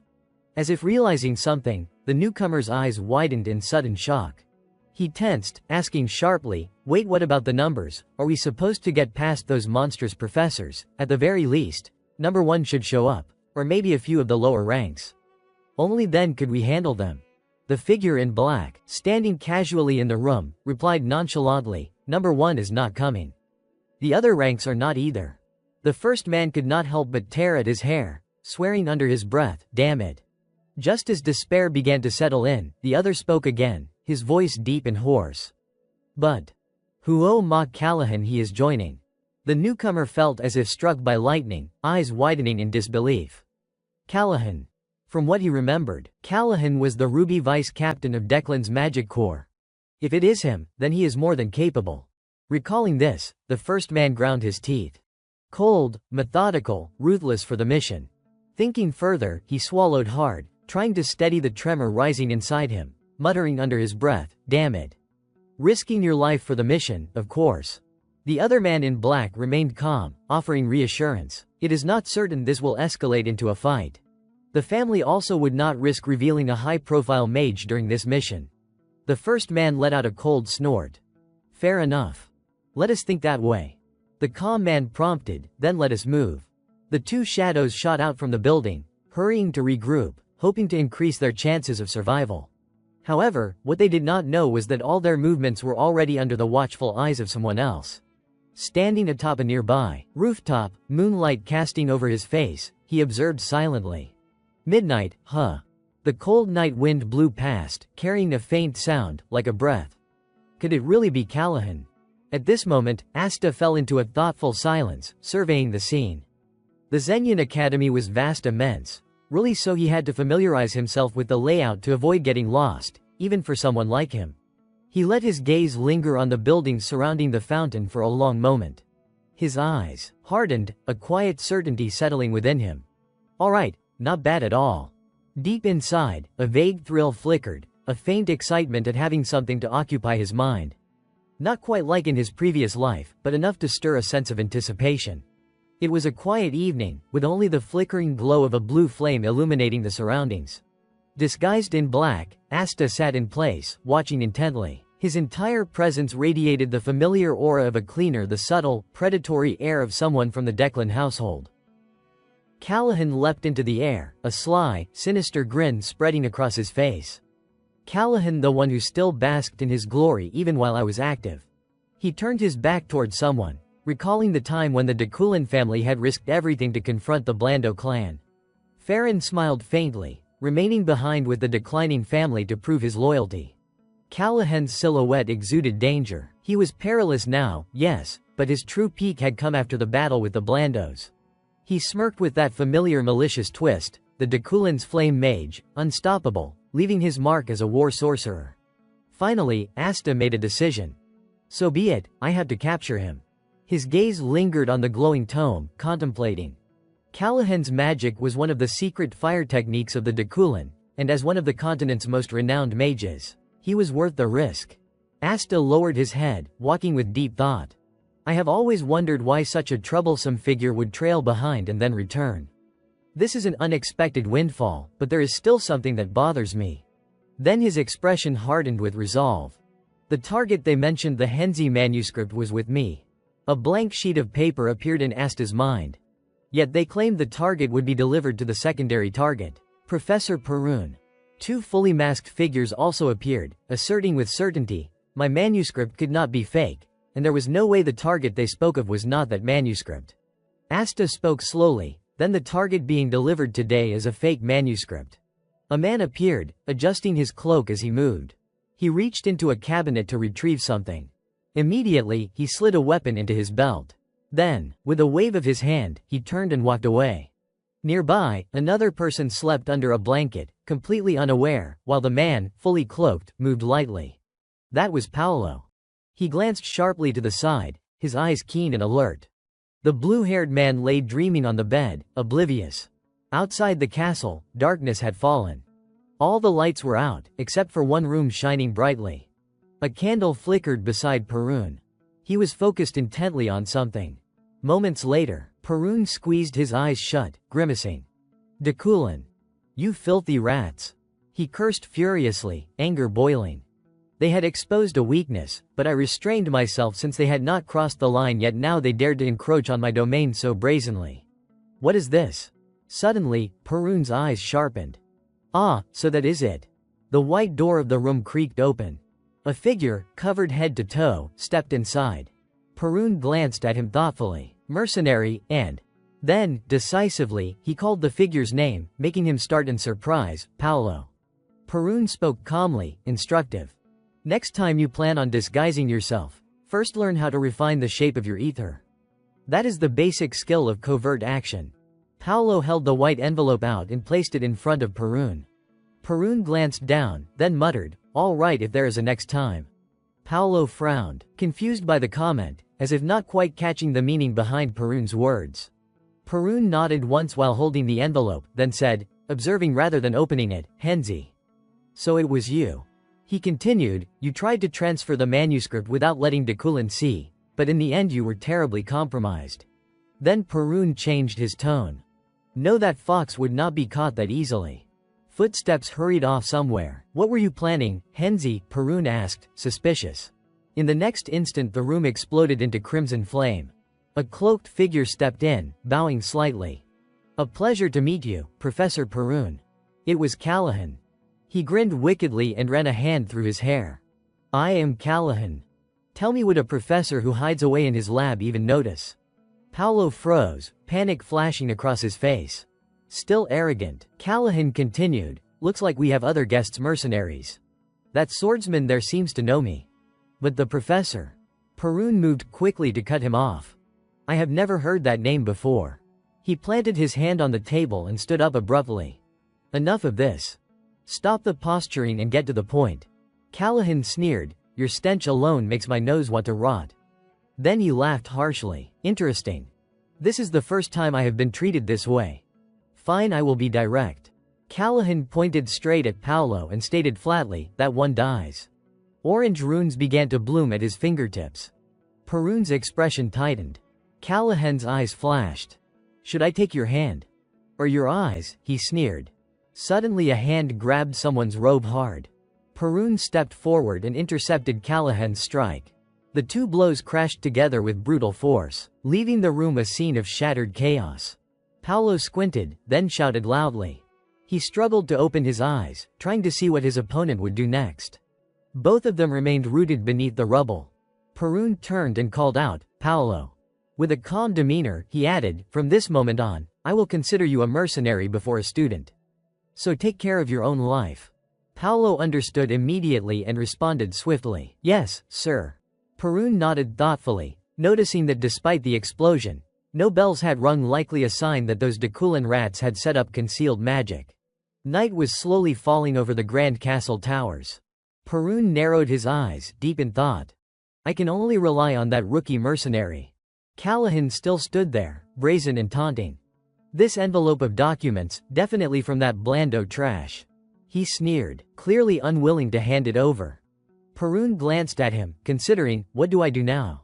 As if realizing something, the newcomer's eyes widened in sudden shock. He tensed, asking sharply, "Wait, what about the numbers? Are we supposed to get past those monstrous professors? At the very least, number 1 should show up, or maybe a few of the lower ranks. Only then could we handle them." The figure in black, standing casually in the room, replied nonchalantly, "Number 1 is not coming. The other ranks are not either." The first man could not help but tear at his hair, swearing under his breath, "Damn it." Just as despair began to settle in, the other spoke again, his voice deep and hoarse. "But Huo Ma Callahan, he is joining. The newcomer felt as if struck by lightning, eyes widening in disbelief. Callahan. From what he remembered, Callahan was the Ruby vice captain of Declan's Magic Corps. If it is him, then he is more than capable. Recalling this, the first man ground his teeth. Cold, methodical, ruthless for the mission. Thinking further, he swallowed hard, trying to steady the tremor rising inside him, muttering under his breath, "Damn it. Risking your life for the mission, of course." The other man in black remained calm, offering reassurance. It is not certain this will escalate into a fight. The family also would not risk revealing a high-profile mage during this mission. The first man let out a cold snort. "Fair enough. Let us think that way." The calm man prompted, "Then let us move." The two shadows shot out from the building, hurrying to regroup, hoping to increase their chances of survival. However, what they did not know was that all their movements were already under the watchful eyes of someone else. Standing atop a nearby rooftop, moonlight casting over his face, he observed silently. "Midnight, huh?" The cold night wind blew past, carrying a faint sound, like a breath. Could it really be Callahan? At this moment, Asta fell into a thoughtful silence, surveying the scene. The Zenyan Academy was vast, immense. Really, so he had to familiarize himself with the layout to avoid getting lost, even for someone like him. He let his gaze linger on the buildings surrounding the fountain for a long moment. His eyes hardened, a quiet certainty settling within him. All right, not bad at all. Deep inside, a vague thrill flickered, a faint excitement at having something to occupy his mind. Not quite like in his previous life, but enough to stir a sense of anticipation. It was a quiet evening, with only the flickering glow of a blue flame illuminating the surroundings. Disguised in black, Asta sat in place, watching intently. His entire presence radiated the familiar aura of a cleaner, the subtle, predatory air of someone from the Declan household. Callahan leapt into the air, a sly, sinister grin spreading across his face. Callahan, the one who still basked in his glory even while I was active. He turned his back toward someone, recalling the time when the Declan family had risked everything to confront the Blando clan. Farron smiled faintly, remaining behind with the declining family to prove his loyalty. Callahan's silhouette exuded danger. He was perilous now, yes, but his true peak had come after the battle with the Blandos. He smirked with that familiar malicious twist, the Declan's flame mage, unstoppable, leaving his mark as a war sorcerer. Finally, Asta made a decision. So be it, I have to capture him. His gaze lingered on the glowing tome, contemplating. Callahan's magic was one of the secret fire techniques of the Declan, and as one of the continent's most renowned mages, he was worth the risk. Asta lowered his head, walking with deep thought. I have always wondered why such a troublesome figure would trail behind and then return. This is an unexpected windfall, but there is still something that bothers me. Then his expression hardened with resolve. The target they mentioned, the Henzi manuscript, was with me. A blank sheet of paper appeared in Asta's mind. Yet they claimed the target would be delivered to the secondary target, Professor Perun. Two fully masked figures also appeared, asserting with certainty, my manuscript could not be fake, and there was no way the target they spoke of was not that manuscript. Asta spoke slowly, then the target being delivered today is a fake manuscript. A man appeared, adjusting his cloak as he moved. He reached into a cabinet to retrieve something. Immediately, he slid a weapon into his belt. Then, with a wave of his hand, he turned and walked away. Nearby, another person slept under a blanket, completely unaware, while the man, fully cloaked, moved lightly. That was Paolo. He glanced sharply to the side, his eyes keen and alert. The blue-haired man lay dreaming on the bed, oblivious. Outside the castle, darkness had fallen. All the lights were out, except for one room shining brightly. A candle flickered beside Perun. He was focused intently on something. Moments later, Perun squeezed his eyes shut, grimacing. Declan. You filthy rats. He cursed furiously, anger boiling. They had exposed a weakness, but I restrained myself since they had not crossed the line yet. Now they dared to encroach on my domain so brazenly. What is this? Suddenly, Perun's eyes sharpened. Ah, so that is it. The white door of the room creaked open. A figure, covered head to toe, stepped inside. Perun glanced at him thoughtfully. Mercenary, and then, decisively, he called the figure's name, making him start in surprise, Paolo. Perun spoke calmly, instructive. Next time you plan on disguising yourself, first learn how to refine the shape of your ether. That is the basic skill of covert action. Paolo held the white envelope out and placed it in front of Perun. Perun glanced down, then muttered, "All right if there is a next time." Paolo frowned, confused by the comment, as if not quite catching the meaning behind Perun's words. Perun nodded once while holding the envelope, then said, observing rather than opening it, "Henzi. So it was you." He continued, "You tried to transfer the manuscript without letting de Kulin see, but in the end you were terribly compromised." Then Perun changed his tone. "Know that fox would not be caught that easily." Footsteps hurried off somewhere. "What were you planning, Henzi?" Perun asked, suspicious. In the next instant the room exploded into crimson flame. A cloaked figure stepped in, bowing slightly. "A pleasure to meet you, Professor Perun." It was Callahan. He grinned wickedly and ran a hand through his hair. "I am Callahan. Tell me, would a professor who hides away in his lab even notice?" Paolo froze, panic flashing across his face. Still arrogant, Callahan continued, "Looks like we have other guests, mercenaries. That swordsman there seems to know me. But the professor?" Perun moved quickly to cut him off. "I have never heard that name before." He planted his hand on the table and stood up abruptly. "Enough of this. Stop the posturing and get to the point." Callahan sneered, "Your stench alone makes my nose want to rot." Then he laughed harshly. "Interesting. This is the first time I have been treated this way. Fine, I will be direct." Callahan pointed straight at Paolo and stated flatly, "That one dies." Orange runes began to bloom at his fingertips. Perun's expression tightened. Callahan's eyes flashed. "Should I take your hand? Or your eyes?" he sneered. Suddenly a hand grabbed someone's robe hard. Perun stepped forward and intercepted Callahan's strike. The two blows crashed together with brutal force, leaving the room a scene of shattered chaos. Paolo squinted, then shouted loudly. He struggled to open his eyes, trying to see what his opponent would do next. Both of them remained rooted beneath the rubble. Perun turned and called out, "Paolo." With a calm demeanor, he added, "From this moment on, I will consider you a mercenary before a student. So take care of your own life." Paolo understood immediately and responded swiftly, "Yes, sir." Perun nodded thoughtfully, noticing that despite the explosion, no bells had rung, likely a sign that those de Kulin rats had set up concealed magic. Night was slowly falling over the grand castle towers. Perun narrowed his eyes, deep in thought. "I can only rely on that rookie mercenary." Callahan still stood there, brazen and taunting. "This envelope of documents, definitely from that Blando trash." He sneered, clearly unwilling to hand it over. Perun glanced at him, considering, "What do I do now?"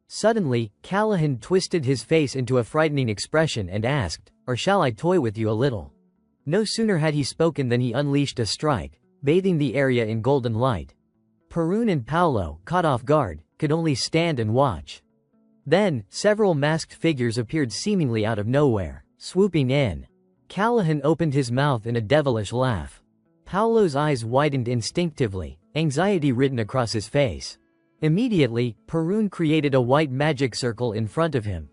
Suddenly, Callahan twisted his face into a frightening expression and asked, "Or shall I toy with you a little?" No sooner had he spoken than he unleashed a strike, bathing the area in golden light. Perun and Paolo, caught off guard, could only stand and watch. Then, several masked figures appeared seemingly out of nowhere, swooping in. Callahan opened his mouth in a devilish laugh. Paolo's eyes widened instinctively, anxiety written across his face. Immediately, Perun created a white magic circle in front of him.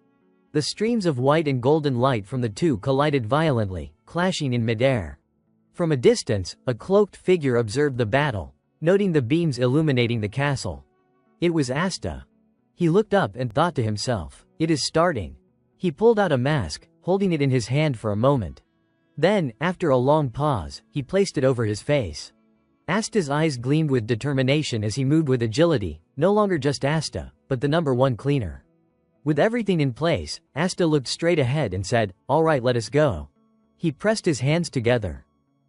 The streams of white and golden light from the two collided violently, clashing in midair. From a distance, a cloaked figure observed the battle, noting the beams illuminating the castle. It was Asta. He looked up and thought to himself, "It is starting." He pulled out a mask, holding it in his hand for a moment. Then, after a long pause, he placed it over his face. Asta's eyes gleamed with determination as he moved with agility, no longer just Asta, but the #1 cleaner. With everything in place, Asta looked straight ahead and said, "All right, let us go." He pressed his hands together.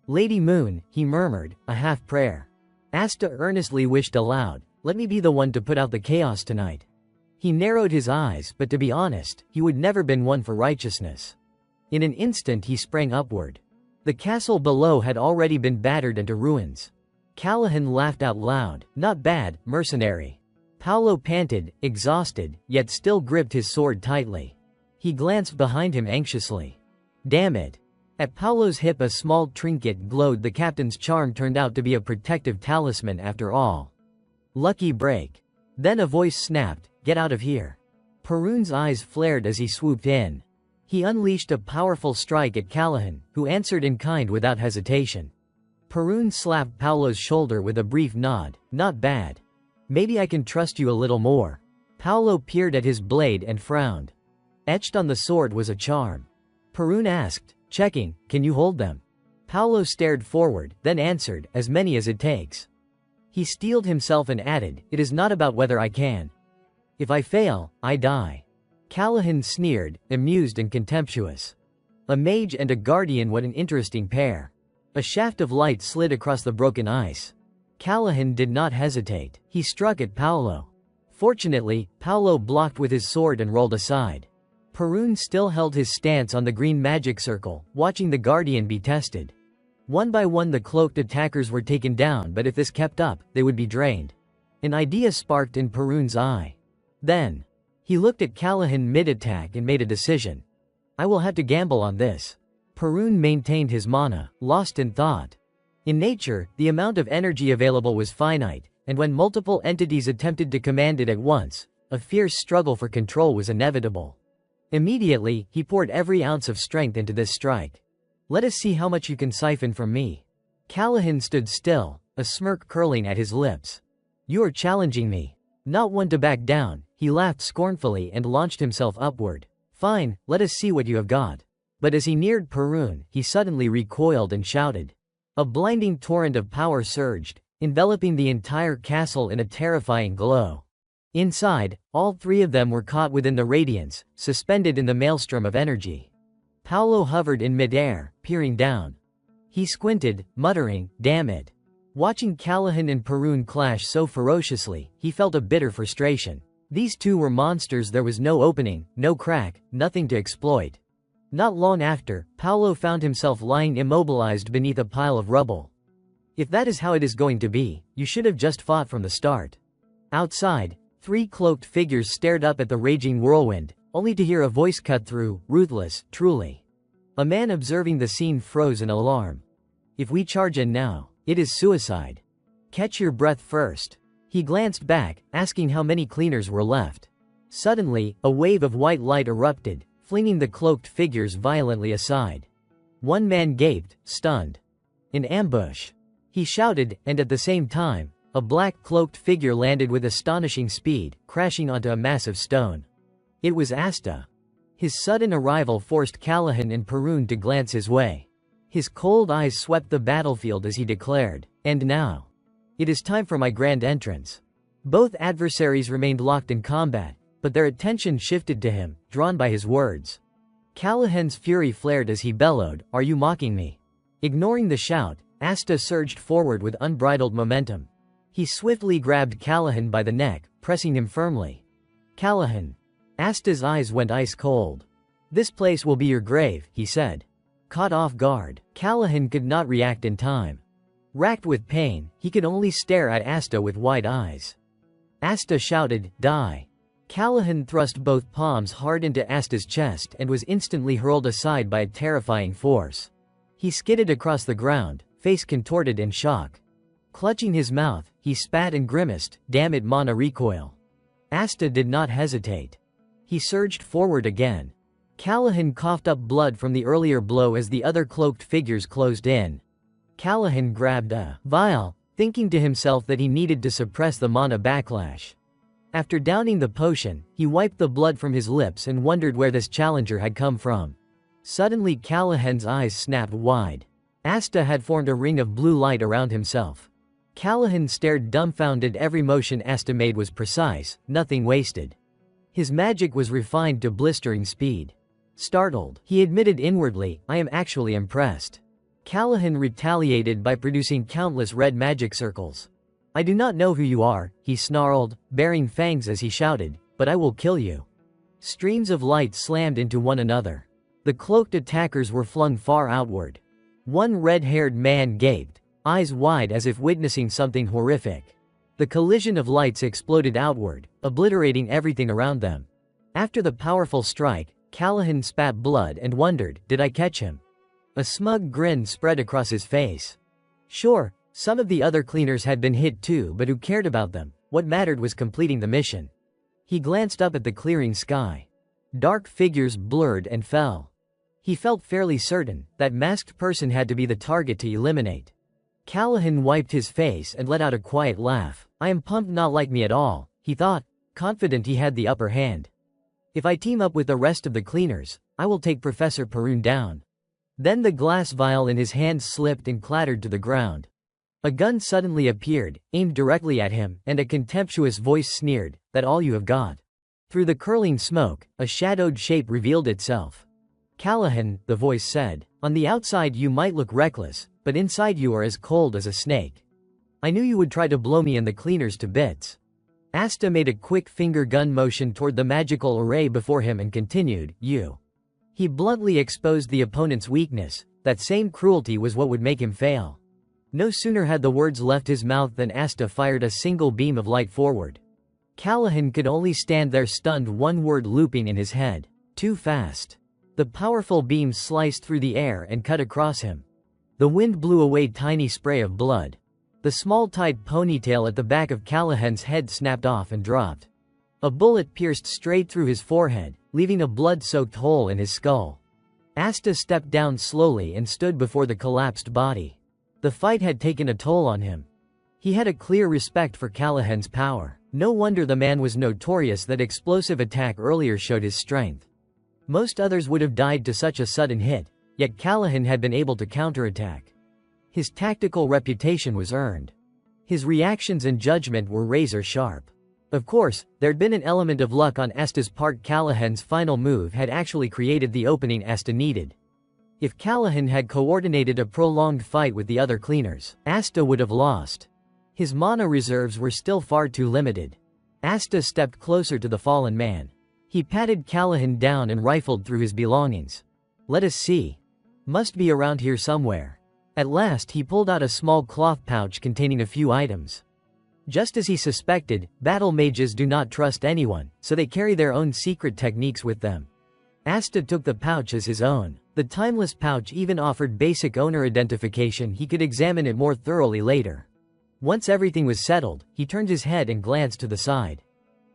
"Lady Moon," he murmured, a half prayer. Asta earnestly wished aloud, "Let me be the one to put out the chaos tonight." He narrowed his eyes, but to be honest, he would never been one for righteousness. In an instant he sprang upward. The castle below had already been battered into ruins. Callahan laughed out loud. "Not bad, mercenary." Paolo panted, exhausted, yet still gripped his sword tightly. He glanced behind him anxiously. Damn it. At Paolo's hip a small trinket glowed. The captain's charm turned out to be a protective talisman after all. Lucky break. Then a voice snapped, "Get out of here." Perun's eyes flared as he swooped in. He unleashed a powerful strike at Callahan, who answered in kind without hesitation. Perun slapped Paolo's shoulder with a brief nod. "Not bad. Maybe I can trust you a little more." Paolo peered at his blade and frowned. Etched on the sword was a charm. Perun asked, checking, "Can you hold them?" Paolo stared forward, then answered, "As many as it takes." He steeled himself and added, "It is not about whether I can. If I fail, I die." Callahan sneered, amused and contemptuous. A mage and a guardian, what an interesting pair. A shaft of light slid across the broken ice. Callahan did not hesitate. He struck at Paolo. Fortunately, Paolo blocked with his sword and rolled aside. Perun still held his stance on the green magic circle, watching the guardian be tested. One by one the cloaked attackers were taken down, but if this kept up, they would be drained. An idea sparked in Perun's eye. Then, he looked at Callahan mid-attack and made a decision. "I will have to gamble on this." Perun maintained his mana, lost in thought. In nature, the amount of energy available was finite, and when multiple entities attempted to command it at once, a fierce struggle for control was inevitable. Immediately, he poured every ounce of strength into this strike. "Let us see how much you can siphon from me." Callahan stood still, a smirk curling at his lips. "You are challenging me." Not one to back down, he laughed scornfully and launched himself upward. "Fine, let us see what you have got." But as he neared Perun, he suddenly recoiled and shouted. A blinding torrent of power surged, enveloping the entire castle in a terrifying glow. Inside, all three of them were caught within the radiance, suspended in the maelstrom of energy. Paolo hovered in midair, peering down. He squinted, muttering, "Damn it." Watching Callahan and Perun clash so ferociously, he felt a bitter frustration. These two were monsters. There was no opening, no crack, nothing to exploit. Not long after, Paolo found himself lying immobilized beneath a pile of rubble. If that is how it is going to be, you should have just fought from the start. Outside, three cloaked figures stared up at the raging whirlwind, only to hear a voice cut through, "Ruthless, truly." A man observing the scene froze in alarm. "If we charge in now, it is suicide. Catch your breath first." He glanced back, asking how many cleaners were left. Suddenly, a wave of white light erupted, flinging the cloaked figures violently aside. One man gaped, stunned. "An ambush!" he shouted, and at the same time, a black cloaked figure landed with astonishing speed, crashing onto a massive stone. It was Asta. His sudden arrival forced Callahan and Perun to glance his way. His cold eyes swept the battlefield as he declared, "And now, it is time for my grand entrance." Both adversaries remained locked in combat, but their attention shifted to him, drawn by his words. Callahan's fury flared as he bellowed, "Are you mocking me?" Ignoring the shout, Asta surged forward with unbridled momentum. He swiftly grabbed Callahan by the neck, pressing him firmly. "Callahan." Asta's eyes went ice cold. "This place will be your grave," he said. Caught off guard, Callahan could not react in time. Racked with pain, he could only stare at Asta with wide eyes. Asta shouted, "Die." Callahan thrust both palms hard into Asta's chest and was instantly hurled aside by a terrifying force. He skidded across the ground, face contorted in shock. Clutching his mouth, he spat and grimaced, "Damn it, mana recoil." Asta did not hesitate. He surged forward again. Callahan coughed up blood from the earlier blow as the other cloaked figures closed in. Callahan grabbed a vial, thinking to himself that he needed to suppress the mana backlash. After downing the potion, he wiped the blood from his lips and wondered where this challenger had come from. Suddenly Callahan's eyes snapped wide. Asta had formed a ring of blue light around himself. Callahan stared dumbfounded. Every motion Asta made was precise, nothing wasted. His magic was refined to blistering speed. Startled, he admitted inwardly, "I am actually impressed." Callahan retaliated by producing countless red magic circles. "I do not know who you are," he snarled, baring fangs as he shouted, "but I will kill you." Streams of light slammed into one another. The cloaked attackers were flung far outward. One red-haired man gaped, eyes wide as if witnessing something horrific. The collision of lights exploded outward, obliterating everything around them. After the powerful strike, Callahan spat blood and wondered, "Did I catch him?" A smug grin spread across his face. Sure, some of the other cleaners had been hit too, but who cared about them? What mattered was completing the mission. He glanced up at the clearing sky. Dark figures blurred and fell. He felt fairly certain that masked person had to be the target to eliminate. Callahan wiped his face and let out a quiet laugh. "I am pumped, not like me at all," he thought, confident he had the upper hand. If I team up with the rest of the cleaners, I will take Professor Perun down. Then the glass vial in his hand slipped and clattered to the ground. A gun suddenly appeared, aimed directly at him, and a contemptuous voice sneered, "That all you have got?" Through the curling smoke, a shadowed shape revealed itself. "Callahan," the voice said, "on the outside you might look reckless, but inside you are as cold as a snake. I knew you would try to blow me and the cleaners to bits." Asta made a quick finger gun motion toward the magical array before him and continued, "You." He bluntly exposed the opponent's weakness. That same cruelty was what would make him fail. No sooner had the words left his mouth than Asta fired a single beam of light forward. Callahan could only stand there stunned, one word looping in his head. Too fast. The powerful beam sliced through the air and cut across him. The wind blew away tiny spray of blood. The small tight ponytail at the back of Callahan's head snapped off and dropped. A bullet pierced straight through his forehead, leaving a blood-soaked hole in his skull. Asta stepped down slowly and stood before the collapsed body. The fight had taken a toll on him. He had a clear respect for Callahan's power. No wonder the man was notorious. That explosive attack earlier showed his strength. Most others would have died to such a sudden hit, yet Callahan had been able to counterattack. His tactical reputation was earned. His reactions and judgment were razor sharp. Of course, there'd been an element of luck on Asta's part. Callahan's final move had actually created the opening Asta needed. If Callahan had coordinated a prolonged fight with the other cleaners, Asta would have lost. His mana reserves were still far too limited. Asta stepped closer to the fallen man. He patted Callahan down and rifled through his belongings. "Let us see. Must be around here somewhere." At last he pulled out a small cloth pouch containing a few items. Just as he suspected, battle mages do not trust anyone, so they carry their own secret techniques with them. Asta took the pouch as his own. The timeless pouch even offered basic owner identification. He could examine it more thoroughly later. Once everything was settled, he turned his head and glanced to the side.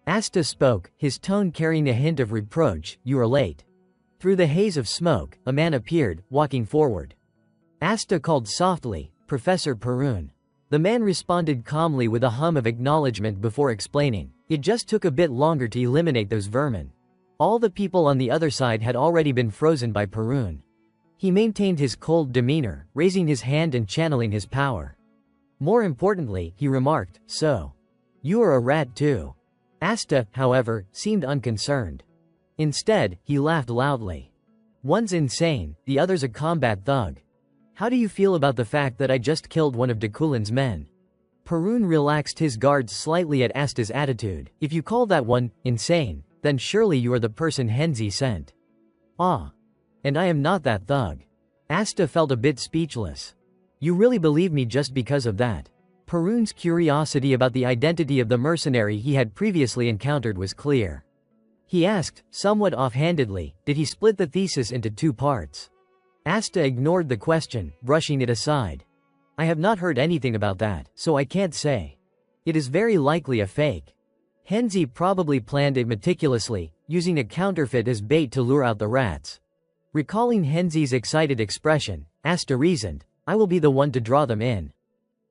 Asta spoke, his tone carrying a hint of reproach, "You are late." Through the haze of smoke, a man appeared, walking forward. Asta called softly, "Professor Perun." The man responded calmly with a hum of acknowledgement before explaining, "It just took a bit longer to eliminate those vermin." All the people on the other side had already been frozen by Perun. He maintained his cold demeanor, raising his hand and channeling his power. More importantly, he remarked, "So, you are a rat too." Asta, however, seemed unconcerned. Instead, he laughed loudly. "One's insane, the other's a combat thug. How do you feel about the fact that I just killed one of Dakulin's men?" Perun relaxed his guard slightly at Asta's attitude. "If you call that one insane, then surely you are the person Henzi sent." "Ah. And I am not that thug." Asta felt a bit speechless. "You really believe me just because of that?" Perun's curiosity about the identity of the mercenary he had previously encountered was clear. He asked, somewhat offhandedly, did he split the thesis into two parts? Asta ignored the question, brushing it aside. "I have not heard anything about that, so I can't say. It is very likely a fake. Henzi probably planned it meticulously, using a counterfeit as bait to lure out the rats." Recalling Henzi's excited expression, Asta reasoned, "I will be the one to draw them in."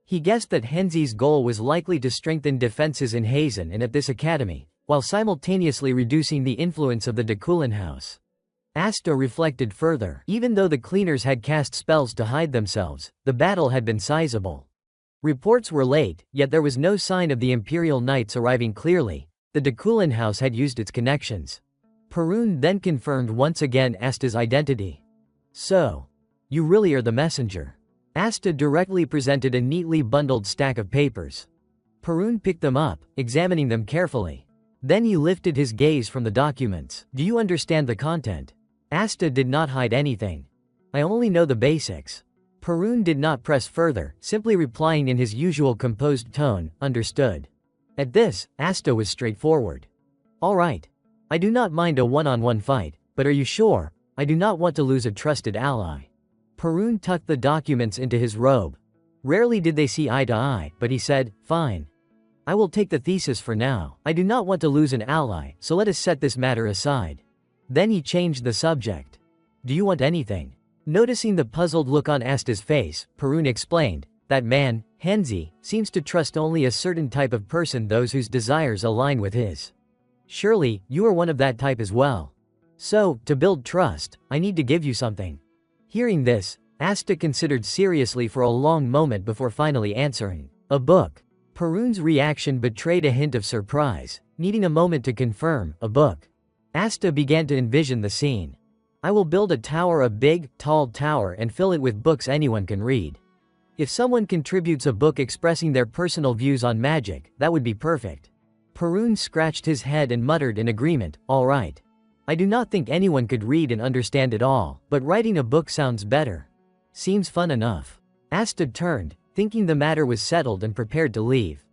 He guessed that Henzi's goal was likely to strengthen defenses in Hazen and at this academy, while simultaneously reducing the influence of the Dakulin house. Asta reflected further. Even though the cleaners had cast spells to hide themselves, the battle had been sizable. Reports were late, yet there was no sign of the Imperial Knights arriving clearly. The Dakulin house had used its connections. Perun then confirmed once again Asta's identity. "So, you really are the messenger." Asta directly presented a neatly bundled stack of papers. Perun picked them up, examining them carefully. Then he lifted his gaze from the documents. "Do you understand the content?" Asta did not hide anything. "I only know the basics." Perun did not press further, simply replying in his usual composed tone, "Understood." At this, Asta was straightforward. "All right. I do not mind a one-on-one fight, but are you sure? I do not want to lose a trusted ally." Perun tucked the documents into his robe. Rarely did they see eye to eye, but he said, "Fine. I will take the thesis for now. I do not want to lose an ally, so let us set this matter aside." Then he changed the subject. "Do you want anything?" Noticing the puzzled look on Asta's face, Perun explained, "That man, Henzi, seems to trust only a certain type of person, those whose desires align with his. Surely, you are one of that type as well. So, to build trust, I need to give you something. Hearing this, Asta considered seriously for a long moment before finally answering. A book. Perun's reaction betrayed a hint of surprise. Needing a moment to confirm, a book. Asta began to envision the scene. I will build a tower, a big, tall tower, and fill it with books anyone can read. If someone contributes a book expressing their personal views on magic, that would be perfect. Perun scratched his head and muttered in agreement, all right. I do not think anyone could read and understand it all, but writing a book sounds better. Seems fun enough. Asta turned, thinking the matter was settled, and prepared to leave.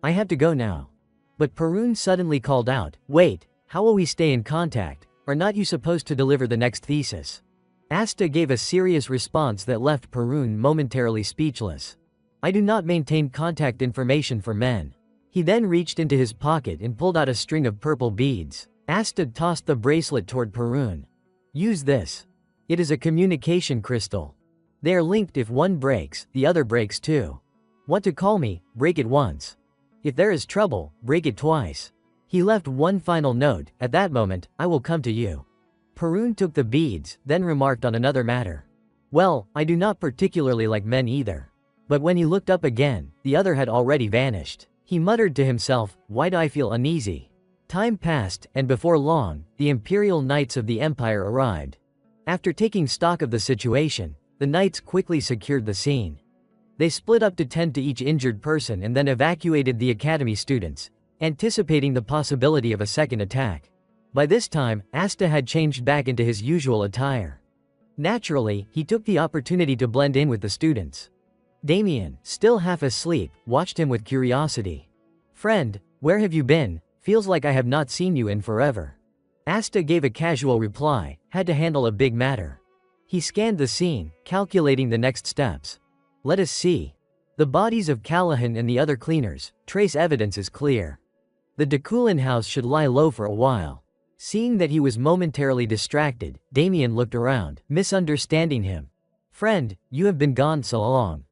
I have to go now. But Perun suddenly called out, wait, how will we stay in contact? Are not you supposed to deliver the next thesis? Asta gave a serious response that left Perun momentarily speechless. I do not maintain contact information for men. He then reached into his pocket and pulled out a string of purple beads. Asta tossed the bracelet toward Perun. Use this. It is a communication crystal. They are linked. If one breaks, the other breaks too. Want to call me? Break it once. If there is trouble, break it twice. He left one final note, at that moment, I will come to you. Perun took the beads, then remarked on another matter. Well, I do not particularly like men either. But when he looked up again, the other had already vanished. He muttered to himself, why do I feel uneasy? Time passed, and before long, the Imperial Knights of the Empire arrived. After taking stock of the situation, the knights quickly secured the scene. They split up to tend to each injured person and then evacuated the academy students, anticipating the possibility of a second attack. By this time, Asta had changed back into his usual attire. Naturally, he took the opportunity to blend in with the students. Damien, still half asleep, watched him with curiosity. Friend, where have you been? Feels like I have not seen you in forever. Asta gave a casual reply, had to handle a big matter. He scanned the scene, calculating the next steps. Let us see. The bodies of Callahan and the other cleaners, trace evidence is clear. The Dekulin house should lie low for a while. Seeing that he was momentarily distracted, Damien looked around, misunderstanding him. Friend, you have been gone so long.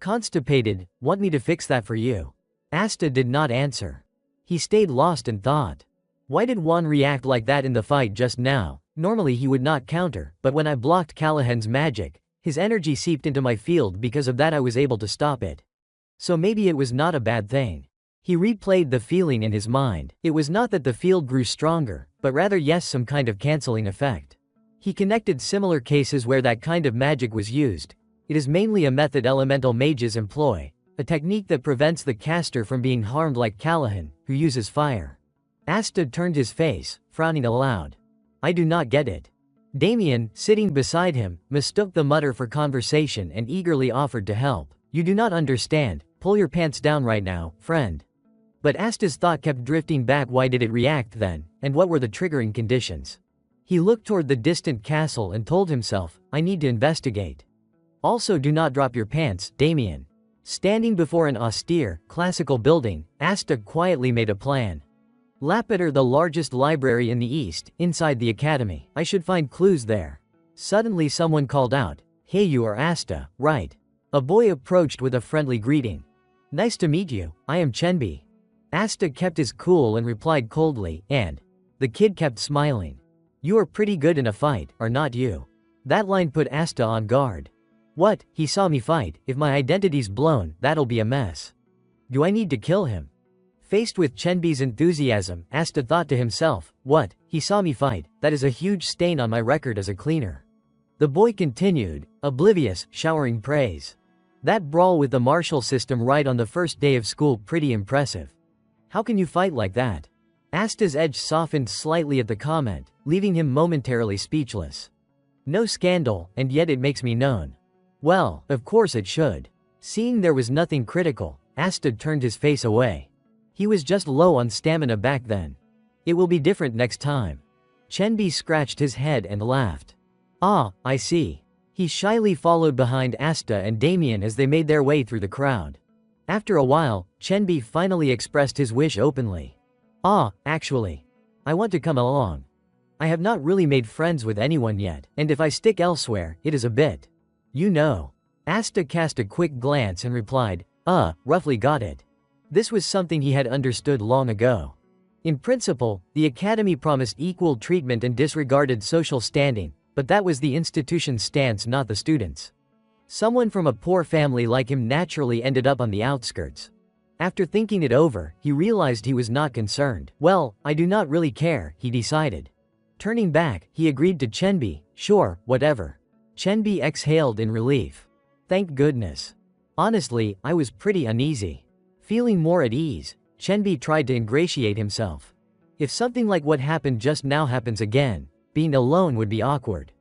Constipated, want me to fix that for you? Asta did not answer. He stayed lost in thought. Why did Juan react like that in the fight just now? Normally he would not counter, but when I blocked Callahan's magic, his energy seeped into my field. Because of that I was able to stop it. So maybe it was not a bad thing. He replayed the feeling in his mind. It was not that the field grew stronger, but rather yes, some kind of canceling effect. He connected similar cases where that kind of magic was used. It is mainly a method elemental mages employ, a technique that prevents the caster from being harmed like Callahan, who uses fire. Asta turned his face, frowning aloud. I do not get it. Damien, sitting beside him, mistook the mutter for conversation and eagerly offered to help. You do not understand, pull your pants down right now, friend. But Asta's thought kept drifting back. Why did it react then, and what were the triggering conditions? He looked toward the distant castle and told himself, I need to investigate. Also do not drop your pants, Damien. Standing before an austere, classical building, Asta quietly made a plan. Lapeter, the largest library in the east, inside the academy. I should find clues there. Suddenly someone called out, Hey, you are Asta, right? A boy approached with a friendly greeting. Nice to meet you, I am Chenbi. Asta kept his cool and replied coldly, and the kid kept smiling. You are pretty good in a fight, are not you? That line put Asta on guard. What, he saw me fight? If my identity's blown, that'll be a mess. Do I need to kill him? Faced with Chenbi's enthusiasm, Asta thought to himself, what, he saw me fight, that is a huge stain on my record as a cleaner. The boy continued, oblivious, showering praise. That brawl with the martial system right on the first day of school, pretty impressive. How can you fight like that? Asta's edge softened slightly at the comment, leaving him momentarily speechless. No scandal, and yet it makes me known. Well, of course it should. Seeing there was nothing critical, Asta turned his face away. He was just low on stamina back then. It will be different next time. Chenbi scratched his head and laughed. Ah, I see. He shyly followed behind Asta and Damien as they made their way through the crowd. After a while, Chenbi finally expressed his wish openly. Ah, actually. I want to come along. I have not really made friends with anyone yet, and if I stick elsewhere, it is a bit. You know. Asta cast a quick glance and replied, roughly got it. This was something he had understood long ago. In principle, the academy promised equal treatment and disregarded social standing, but that was the institution's stance, not the students'. Someone from a poor family like him naturally ended up on the outskirts. After thinking it over, he realized he was not concerned. Well, I do not really care, he decided. Turning back, he agreed to Chenbi, sure, whatever. Chenbi exhaled in relief. Thank goodness. Honestly, I was pretty uneasy. Feeling more at ease, Chenbi tried to ingratiate himself. If something like what happened just now happens again, being alone would be awkward.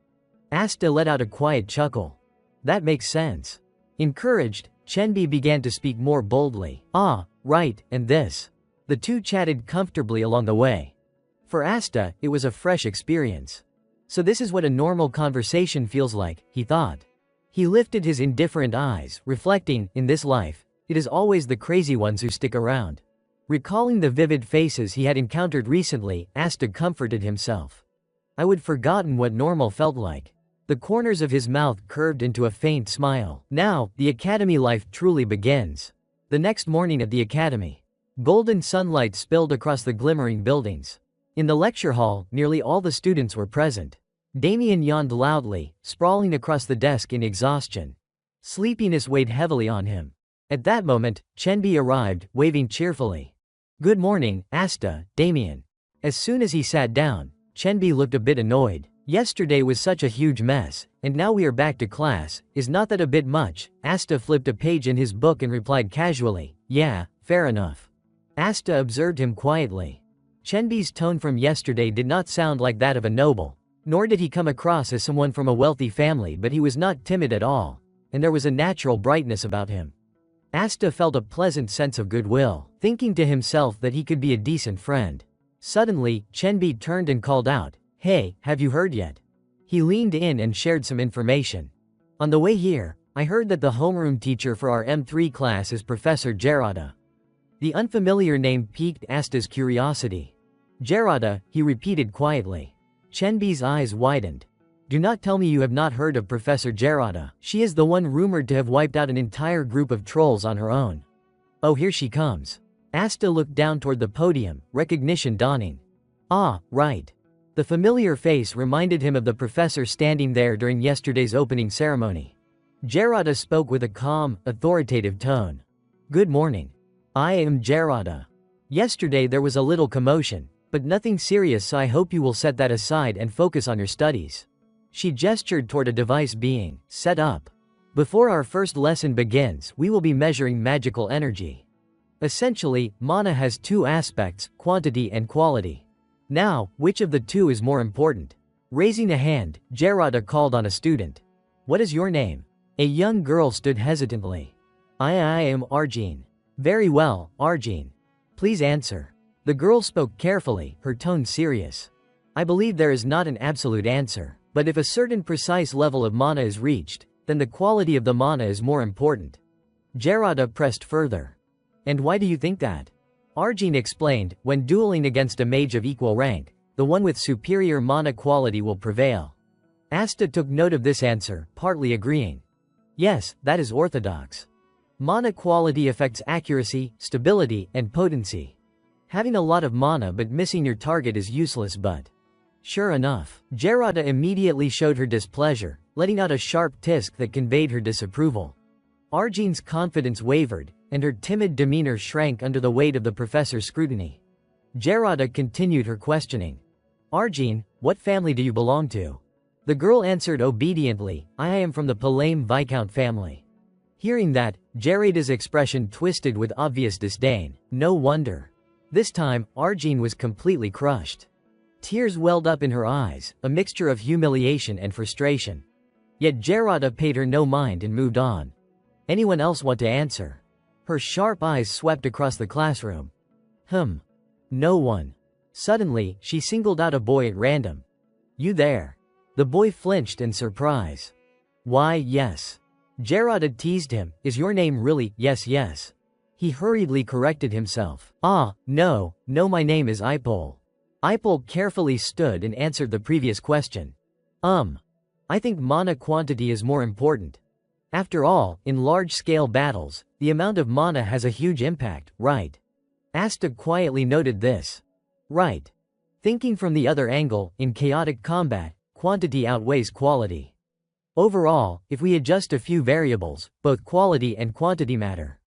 Asta let out a quiet chuckle. That makes sense. Encouraged, Chenbi began to speak more boldly. Ah, right, and this. The two chatted comfortably along the way. For Asta, it was a fresh experience. So this is what a normal conversation feels like, he thought. He lifted his indifferent eyes, reflecting, in this life, it is always the crazy ones who stick around. Recalling the vivid faces he had encountered recently, Asta comforted himself. I would forgotten what normal felt like. The corners of his mouth curved into a faint smile. Now, the academy life truly begins. The next morning at the academy. Golden sunlight spilled across the glimmering buildings. In the lecture hall, nearly all the students were present. Damien yawned loudly, sprawling across the desk in exhaustion. Sleepiness weighed heavily on him. At that moment, Chenbi arrived, waving cheerfully. Good morning, Asta, Damien. As soon as he sat down, Chenbi looked a bit annoyed. Yesterday was such a huge mess, and now we are back to class, is not that a bit much? Asta flipped a page in his book and replied casually, yeah, fair enough. Asta observed him quietly. Chenbi's tone from yesterday did not sound like that of a noble, nor did he come across as someone from a wealthy family, but he was not timid at all, and there was a natural brightness about him. Asta felt a pleasant sense of goodwill, thinking to himself that he could be a decent friend. Suddenly, Chenbi turned and called out, hey, have you heard yet? He leaned in and shared some information. On the way here, I heard that the homeroom teacher for our M3 class is Professor Gerada. The unfamiliar name piqued Asta's curiosity. Gerada, he repeated quietly. Chenbi's eyes widened. Do not tell me you have not heard of Professor Gerada. She is the one rumored to have wiped out an entire group of trolls on her own. Oh, here she comes. Asta looked down toward the podium, recognition dawning. Ah, right. The familiar face reminded him of the professor standing there during yesterday's opening ceremony. Gerada spoke with a calm, authoritative tone. Good morning. I am Gerada. Yesterday there was a little commotion, but nothing serious, so I hope you will set that aside and focus on your studies. She gestured toward a device being set up. Before our first lesson begins, we will be measuring magical energy. Essentially, mana has two aspects, quantity and quality. Now, which of the two is more important? Raising a hand, Gerada called on a student. What is your name? A young girl stood hesitantly. I am Arjun. Very well, Arjun. Please answer. The girl spoke carefully, her tone serious. I believe there is not an absolute answer, but if a certain precise level of mana is reached, then the quality of the mana is more important. Gerada pressed further. And why do you think that? Arjun explained, when dueling against a mage of equal rank, the one with superior mana quality will prevail. Asta took note of this answer, partly agreeing. Yes, that is orthodox. Mana quality affects accuracy, stability, and potency. Having a lot of mana but missing your target is useless, but... Sure enough, Gerada immediately showed her displeasure, letting out a sharp tisk that conveyed her disapproval. Arjun's confidence wavered, and her timid demeanor shrank under the weight of the professor's scrutiny. Gerada continued her questioning. Arjun, what family do you belong to? The girl answered obediently, I am from the Palame Viscount family. Hearing that, Gerada's expression twisted with obvious disdain. No wonder. This time, Arjun was completely crushed. Tears welled up in her eyes, a mixture of humiliation and frustration. Yet Gerada paid her no mind and moved on. Anyone else want to answer? Her sharp eyes swept across the classroom. No one. Suddenly, she singled out a boy at random. You there? The boy flinched in surprise. Why, yes. Gerada teased him, is your name really? Yes. He hurriedly corrected himself. Ah, no, my name is Ipol. Ipol carefully stood and answered the previous question. I think mana quantity is more important. After all, in large-scale battles, the amount of mana has a huge impact, right? Asta quietly noted this. Right. Thinking from the other angle, in chaotic combat, quantity outweighs quality. Overall, if we adjust a few variables, both quality and quantity matter.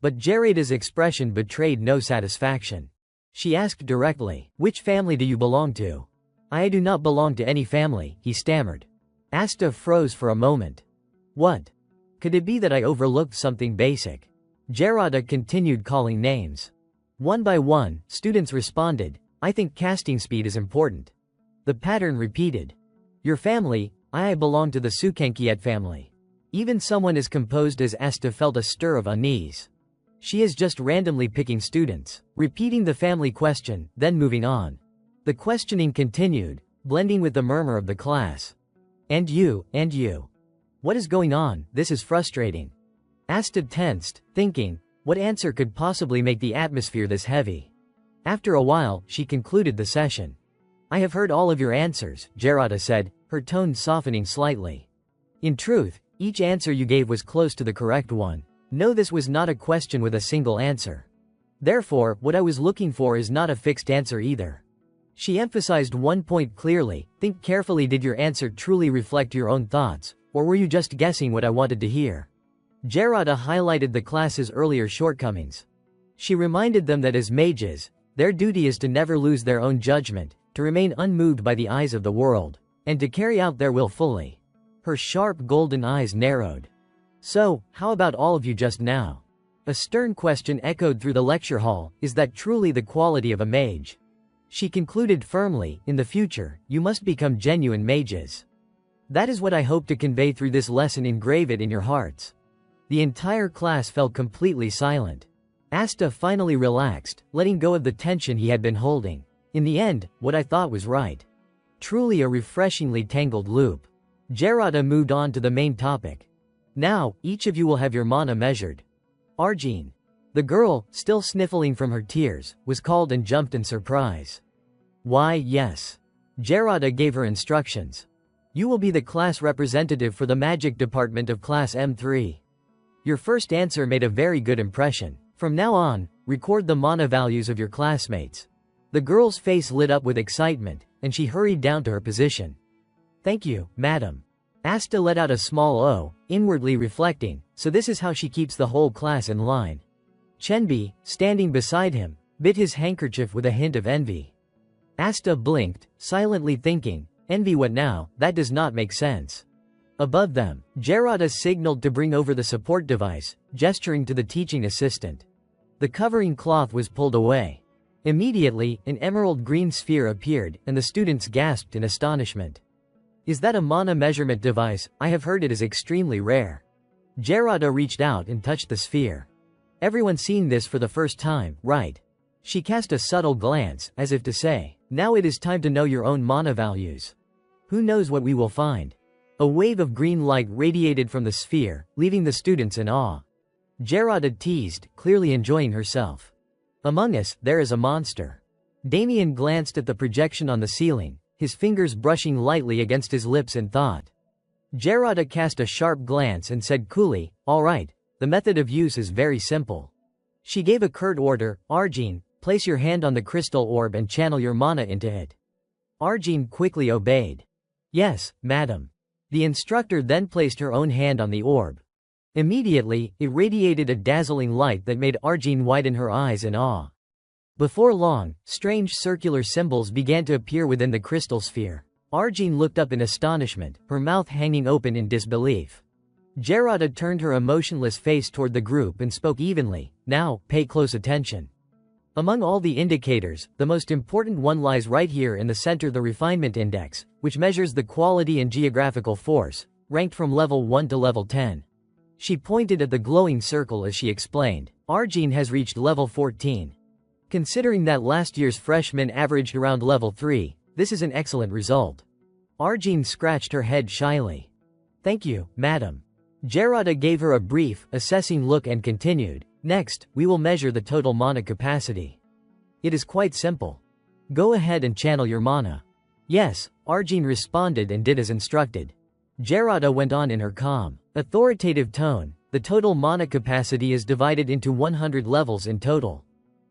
But Gerada's expression betrayed no satisfaction. She asked directly, "Which family do you belong to?" "I do not belong to any family," he stammered. Asta froze for a moment. What? Could it be that I overlooked something basic? Gerada continued calling names. One by one, students responded. "I think casting speed is important." The pattern repeated. "Your family?" "I belong to the Sukankiet family." Even someone as composed as Asta felt a stir of unease. She is just randomly picking students, repeating the family question, then moving on. The questioning continued, blending with the murmur of the class. And you. What is going on? This is frustrating." Asta tensed, thinking, what answer could possibly make the atmosphere this heavy? After a while, she concluded the session. "I have heard all of your answers," Gerada said, her tone softening slightly. "In truth, each answer you gave was close to the correct one. No, this was not a question with a single answer. Therefore, what I was looking for is not a fixed answer either." She emphasized one point clearly. "Think carefully, did your answer truly reflect your own thoughts, or were you just guessing what I wanted to hear?" Gerada highlighted the class's earlier shortcomings. She reminded them that as mages, their duty is to never lose their own judgment, to remain unmoved by the eyes of the world, and to carry out their will fully. Her sharp golden eyes narrowed. "So, how about all of you just now?" A stern question echoed through the lecture hall. "Is that truly the quality of a mage?" She concluded firmly, "In the future, you must become genuine mages. That is what I hope to convey through this lesson. Engrave it in your hearts." The entire class fell completely silent. Asta finally relaxed, letting go of the tension he had been holding. "In the end, what I thought was right." Truly a refreshingly tangled loop. Gerada moved on to the main topic. "Now, each of you will have your mana measured." Arjine. The girl, still sniffling from her tears, was called and jumped in surprise. "Why, yes." Gerada gave her instructions. "You will be the class representative for the magic department of class M3. Your first answer made a very good impression. From now on, record the mana values of your classmates." The girl's face lit up with excitement, and she hurried down to her position. "Thank you, madam." Asta let out a small "oh," inwardly reflecting, so this is how she keeps the whole class in line. Chenbi, standing beside him, bit his handkerchief with a hint of envy. Asta blinked, silently thinking, envy what now? That does not make sense. Above them, Gerada signaled to bring over the support device, gesturing to the teaching assistant. The covering cloth was pulled away. Immediately, an emerald green sphere appeared, and the students gasped in astonishment. "Is that a mana measurement device? I have heard it is extremely rare." Gerada reached out and touched the sphere. "Everyone seeing this for the first time, right?" She cast a subtle glance, as if to say, "Now it is time to know your own mana values. Who knows what we will find?" A wave of green light radiated from the sphere, leaving the students in awe. Gerada teased, clearly enjoying herself. "Among us, there is a monster." Damien glanced at the projection on the ceiling, his fingers brushing lightly against his lips in thought. Gerada cast a sharp glance and said coolly, "All right, the method of use is very simple." She gave a curt order, "Arjine, place your hand on the crystal orb and channel your mana into it." Arjine quickly obeyed. "Yes, madam." The instructor then placed her own hand on the orb. Immediately, it radiated a dazzling light that made Arjine widen her eyes in awe. Before long, strange circular symbols began to appear within the crystal sphere. Arjine looked up in astonishment, her mouth hanging open in disbelief. Gerada turned her emotionless face toward the group and spoke evenly, "Now, pay close attention. Among all the indicators, the most important one lies right here in the center, the refinement index, which measures the quality and geographical force, ranked from level 1 to level 10. She pointed at the glowing circle as she explained, "Arjine has reached level 14. Considering that last year's freshmen averaged around level 3, this is an excellent result." Arjine scratched her head shyly. "Thank you, madam." Gerada gave her a brief, assessing look and continued, "Next, we will measure the total mana capacity. It is quite simple. Go ahead and channel your mana." "Yes," Arjine responded and did as instructed. Gerada went on in her calm, authoritative tone, "The total mana capacity is divided into 100 levels in total.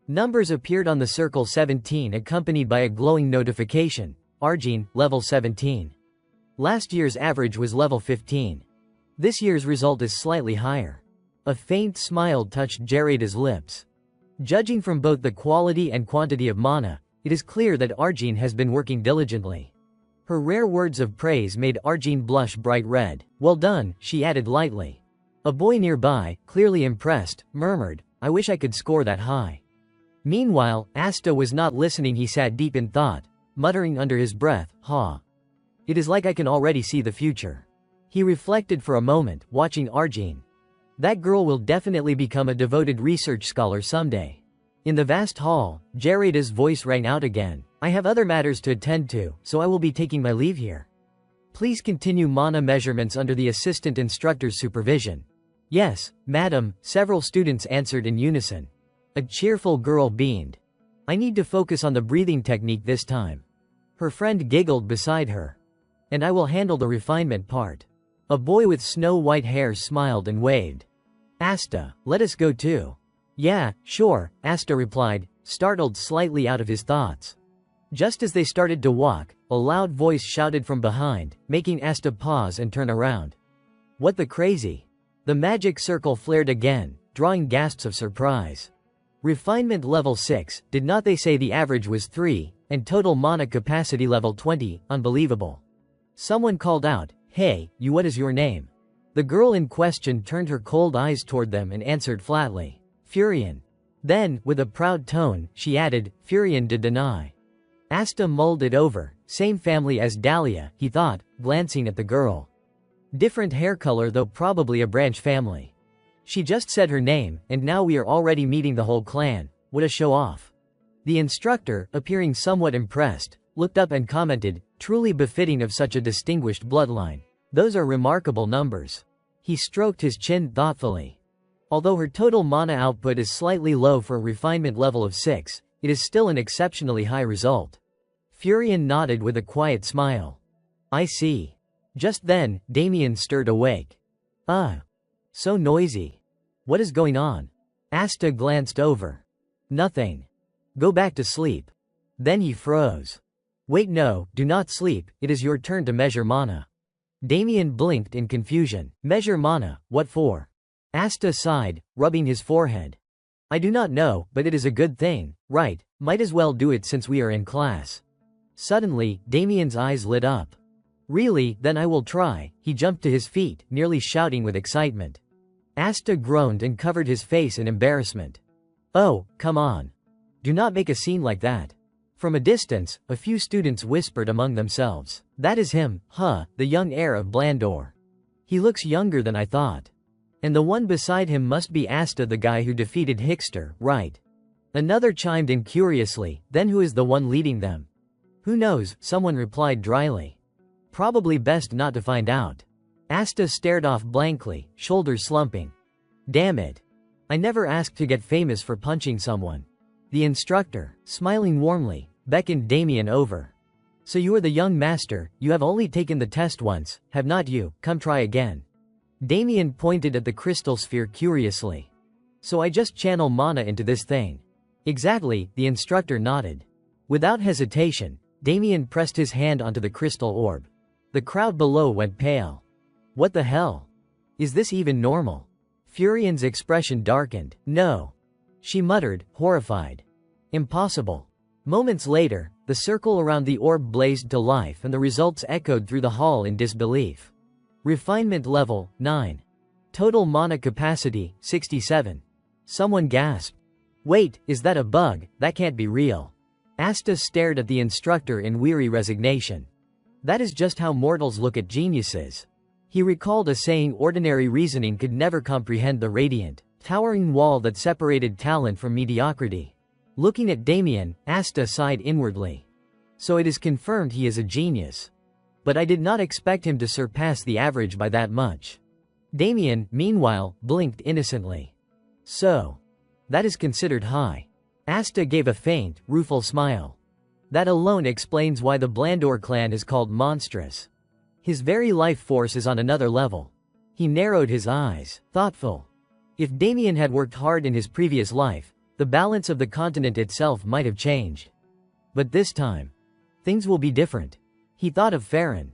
Numbers appeared on the circle 17 accompanied by a glowing notification. Arjun, level 17. Last year's average was level 15. This year's result is slightly higher. A faint smile touched Jarada's lips. Judging from both the quality and quantity of mana, it is clear that Arjun has been working diligently. Her rare words of praise made Arjun blush bright red. Well done, she added lightly. A boy nearby, clearly impressed, murmured, I wish I could score that high. Meanwhile, Asta was not listening. He sat deep in thought, muttering under his breath, ha. It is like I can already see the future. He reflected for a moment, watching Arjun. That girl will definitely become a devoted research scholar someday. In the vast hall, Jarada's voice rang out again. I have other matters to attend to, so I will be taking my leave here. Please continue mana measurements under the assistant instructor's supervision. Yes, madam, several students answered in unison. A cheerful girl beamed. I need to focus on the breathing technique this time. Her friend giggled beside her. And I will handle the refinement part. A boy with snow-white hair smiled and waved. Asta, let us go too. Yeah, sure, Asta replied, startled slightly out of his thoughts. Just as they started to walk, a loud voice shouted from behind, making Asta pause and turn around. What the crazy? The magic circle flared again, drawing gasps of surprise. Refinement level 6, did not they say the average was 3, and total mana capacity level 20, unbelievable. Someone called out, hey, you, what is your name? The girl in question turned her cold eyes toward them and answered flatly, Furion. Then, with a proud tone, she added, Furion did deny. Asta mulled it over, same family as Dahlia, he thought, glancing at the girl. Different hair color though probably a branch family. She just said her name, and now we are already meeting the whole clan. What a show-off. The instructor, appearing somewhat impressed, looked up and commented, truly befitting of such a distinguished bloodline. Those are remarkable numbers. He stroked his chin thoughtfully. Although her total mana output is slightly low for a refinement level of 6, it is still an exceptionally high result. Furion nodded with a quiet smile. I see. Just then, Damien stirred awake. So noisy. What is going on? Asta glanced over. Nothing. Go back to sleep. Then he froze. Wait, no, do not sleep, it is your turn to measure mana. Damien blinked in confusion. Measure mana, what for? Asta sighed, rubbing his forehead. I do not know, but it is a good thing, right? Might as well do it since we are in class. Suddenly, Damien's eyes lit up. Really, then I will try. He jumped to his feet, nearly shouting with excitement. Asta groaned and covered his face in embarrassment. Oh, come on. Do not make a scene like that. From a distance, a few students whispered among themselves. That is him, the young heir of Blandor. He looks younger than I thought. And the one beside him must be Asta, the guy who defeated Hickster, right? Another chimed in curiously, then who is the one leading them? Who knows, someone replied dryly. Probably best not to find out. Asta stared off blankly, shoulders slumping. Damn it. I never asked to get famous for punching someone. The instructor, smiling warmly, beckoned Damien over. So you are the young master, you have only taken the test once, have not you? Come try again. Damien pointed at the crystal sphere curiously. So I just channel mana into this thing. Exactly, the instructor nodded. Without hesitation, Damien pressed his hand onto the crystal orb. The crowd below went pale. What the hell? Is this even normal? Furion's expression darkened. No. She muttered, horrified. Impossible. Moments later, the circle around the orb blazed to life and the results echoed through the hall in disbelief. Refinement level, 9. Total mana capacity, 67. Someone gasped. Wait, is that a bug? That can't be real. Asta stared at the instructor in weary resignation. That is just how mortals look at geniuses. He recalled a saying ordinary reasoning could never comprehend the radiant, towering wall that separated talent from mediocrity. Looking at Damien, Asta sighed inwardly. So it is confirmed he is a genius. But I did not expect him to surpass the average by that much. Damien, meanwhile, blinked innocently. So. That is considered high. Asta gave a faint, rueful smile. That alone explains why the Blandor clan is called monstrous. His very life force is on another level. He narrowed his eyes, thoughtful. If Damien had worked hard in his previous life, The balance of the continent itself might have changed. But this time, things will be different. He thought of Farron.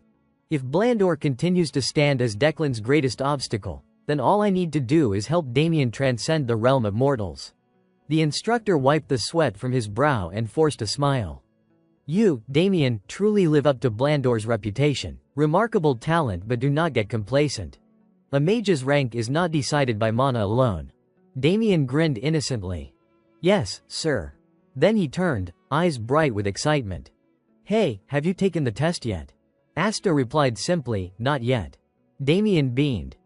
If Blandor continues to stand as Declan's greatest obstacle, then all I need to do is help Damien transcend the realm of mortals. The instructor wiped the sweat from his brow and forced a smile. You, Damien, truly live up to Blandor's reputation. Remarkable talent, but do not get complacent. A mage's rank is not decided by mana alone. Damien grinned innocently. Yes, sir. Then he turned, eyes bright with excitement. Hey, have you taken the test yet? Asta replied simply, not yet. Damien beamed.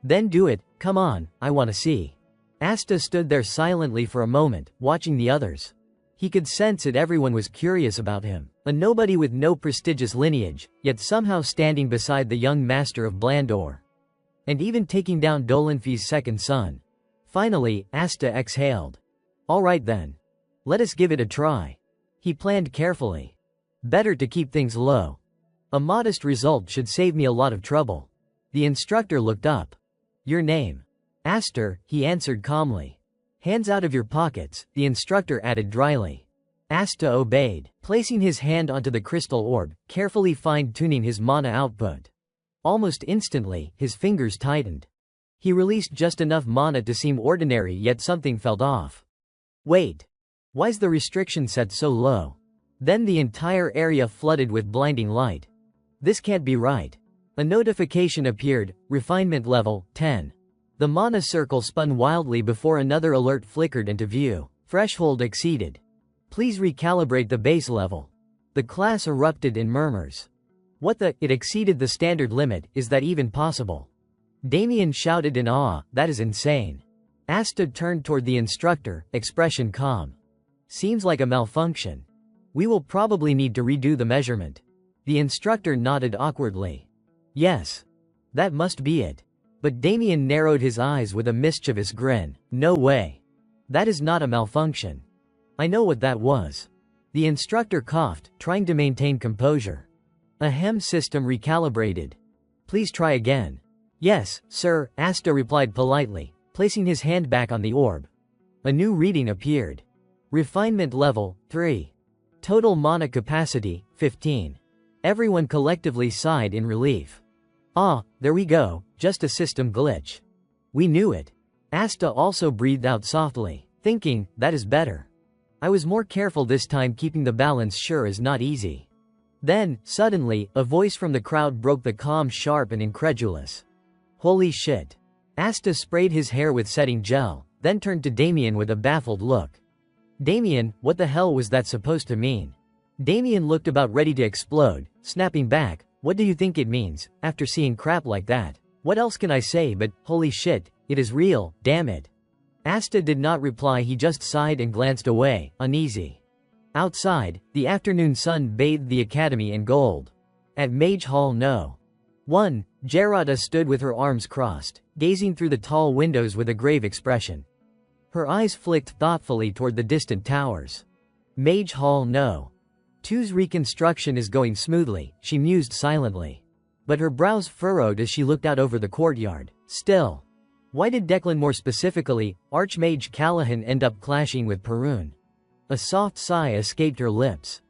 Then do it, come on, I want to see. Asta stood there silently for a moment, watching the others. He could sense that everyone was curious about him, a nobody with no prestigious lineage, yet somehow standing beside the young master of Blandor. And even taking down Dolanfi's second son. Finally, Asta exhaled. All right then. Let us give it a try. He planned carefully. Better to keep things low. A modest result should save me a lot of trouble. The instructor looked up. Your name? Aster, he answered calmly. Hands out of your pockets, the instructor added dryly. Asta obeyed, placing his hand onto the crystal orb, carefully fine-tuning his mana output. Almost instantly, his fingers tightened. He released just enough mana to seem ordinary, yet something felt off. Wait. Why's the restriction set so low? Then the entire area flooded with blinding light. This can't be right. A notification appeared, refinement level, 10. The mana circle spun wildly before another alert flickered into view. Threshold exceeded. Please recalibrate the base level. The class erupted in murmurs. What the? It exceeded the standard limit, is that even possible? Damien shouted in awe, that is insane. Asta turned toward the instructor, expression calm. Seems like a malfunction. We will probably need to redo the measurement. The instructor nodded awkwardly. Yes. That must be it. But Damien narrowed his eyes with a mischievous grin. No way. That is not a malfunction. I know what that was. The instructor coughed, trying to maintain composure. A hem system recalibrated. Please try again. Yes, sir, Asta replied politely, placing his hand back on the orb. A new reading appeared. Refinement level, 3. Total mana capacity, 15. Everyone collectively sighed in relief. Ah, there we go, just a system glitch. We knew it. Asta also breathed out softly, thinking, that is better. I was more careful this time, keeping the balance sure is not easy. Then, suddenly, a voice from the crowd broke the calm, sharp and incredulous. Holy shit. Asta sprayed his hair with setting gel, then turned to Damien with a baffled look. Damien, what the hell was that supposed to mean? Damien looked about ready to explode, snapping back, what do you think it means, after seeing crap like that? What else can I say but, holy shit, it is real, damn it. Asta did not reply, he just sighed and glanced away, uneasy. Outside, the afternoon sun bathed the academy in gold. At Mage Hall No. 1, Gerada stood with her arms crossed, gazing through the tall windows with a grave expression. Her eyes flicked thoughtfully toward the distant towers. Mage Hall No. 2's reconstruction is going smoothly, she mused silently. But her brows furrowed as she looked out over the courtyard. Still. Why did Declan, more specifically, Archmage Callahan, end up clashing with Perun? A soft sigh escaped her lips.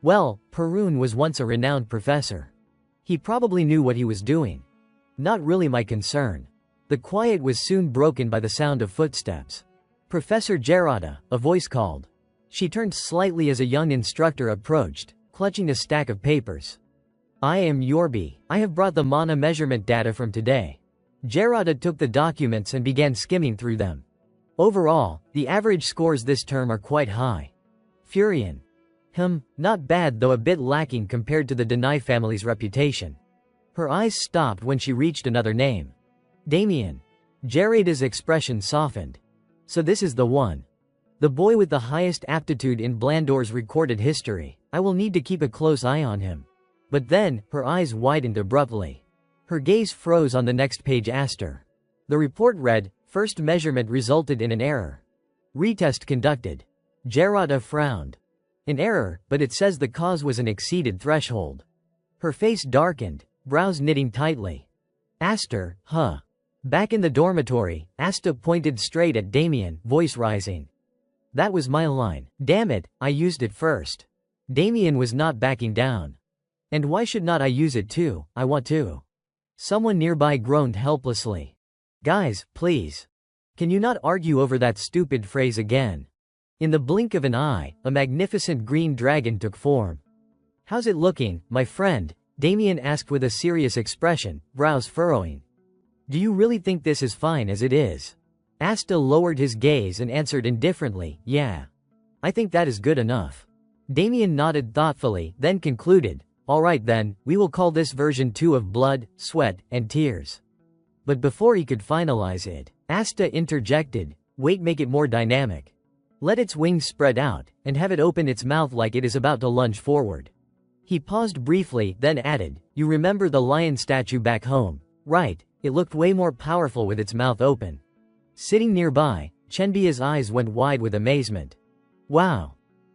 Well, Perun was once a renowned professor. He probably knew what he was doing. Not really my concern. The quiet was soon broken by the sound of footsteps. Professor Gerada, a voice called. She turned slightly as a young instructor approached, clutching a stack of papers. I am Yorby. I have brought the mana measurement data from today. Gerada took the documents and began skimming through them. Overall, the average scores this term are quite high. Furion. Not bad, though a bit lacking compared to the Denai family's reputation. Her eyes stopped when she reached another name. Damien. Gerada's expression softened. So this is the one. The boy with the highest aptitude in Blandor's recorded history. I will need to keep a close eye on him. But then, her eyes widened abruptly. Her gaze froze on the next page. Aster. The report read, first measurement resulted in an error. Retest conducted. Gerada frowned. An error, but it says the cause was an exceeded threshold. Her face darkened, brows knitting tightly. Aster, Back in the dormitory, Asta pointed straight at Damien, voice rising. That was my line. Damn it, I used it first. Damien was not backing down. And why should not I use it too? I want to. Someone nearby groaned helplessly. Guys, please. Can you not argue over that stupid phrase again? In the blink of an eye, a magnificent green dragon took form. How's it looking, my friend? Damien asked with a serious expression, brows furrowing. Do you really think this is fine as it is? Asta lowered his gaze and answered indifferently, yeah. I think that is good enough. Damien nodded thoughtfully, then concluded, all right then, we will call this version 2 of Blood, Sweat, and Tears. But before he could finalize it, Asta interjected, wait, make it more dynamic. Let its wings spread out, and have it open its mouth like it is about to lunge forward. He paused briefly, then added, you remember the lion statue back home, right? It looked way more powerful with its mouth open. Sitting nearby, Chenbia's eyes went wide with amazement. Wow.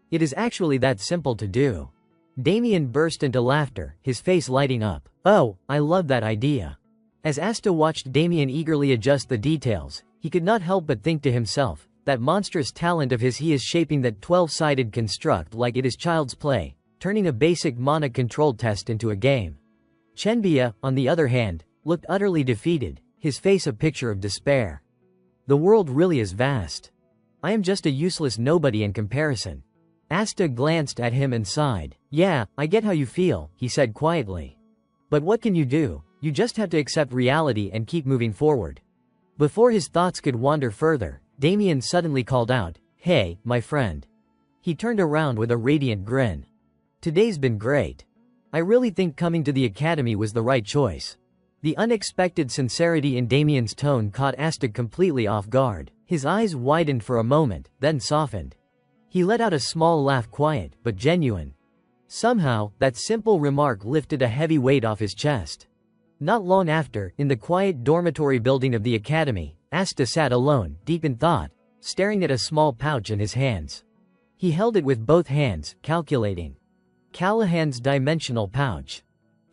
It is actually that simple to do. Damien burst into laughter, his face lighting up. Oh, I love that idea. As Asta watched Damien eagerly adjust the details, he could not help but think to himself, that monstrous talent of his, he is shaping that 12-sided construct like it is child's play, turning a basic mana control test into a game. Chenbia, on the other hand, looked utterly defeated, his face a picture of despair. The world really is vast. I am just a useless nobody in comparison. Asta glanced at him and sighed. Yeah, I get how you feel, he said quietly. But what can you do? You just have to accept reality and keep moving forward. Before his thoughts could wander further, Damien suddenly called out, hey, my friend. He turned around with a radiant grin. Today's been great. I really think coming to the academy was the right choice. The unexpected sincerity in Damien's tone caught Asta completely off guard. His eyes widened for a moment, then softened. He let out a small laugh, quiet, but genuine. Somehow, that simple remark lifted a heavy weight off his chest. Not long after, in the quiet dormitory building of the academy, Asta sat alone, deep in thought, staring at a small pouch in his hands. He held it with both hands, calculating. Callahan's dimensional pouch.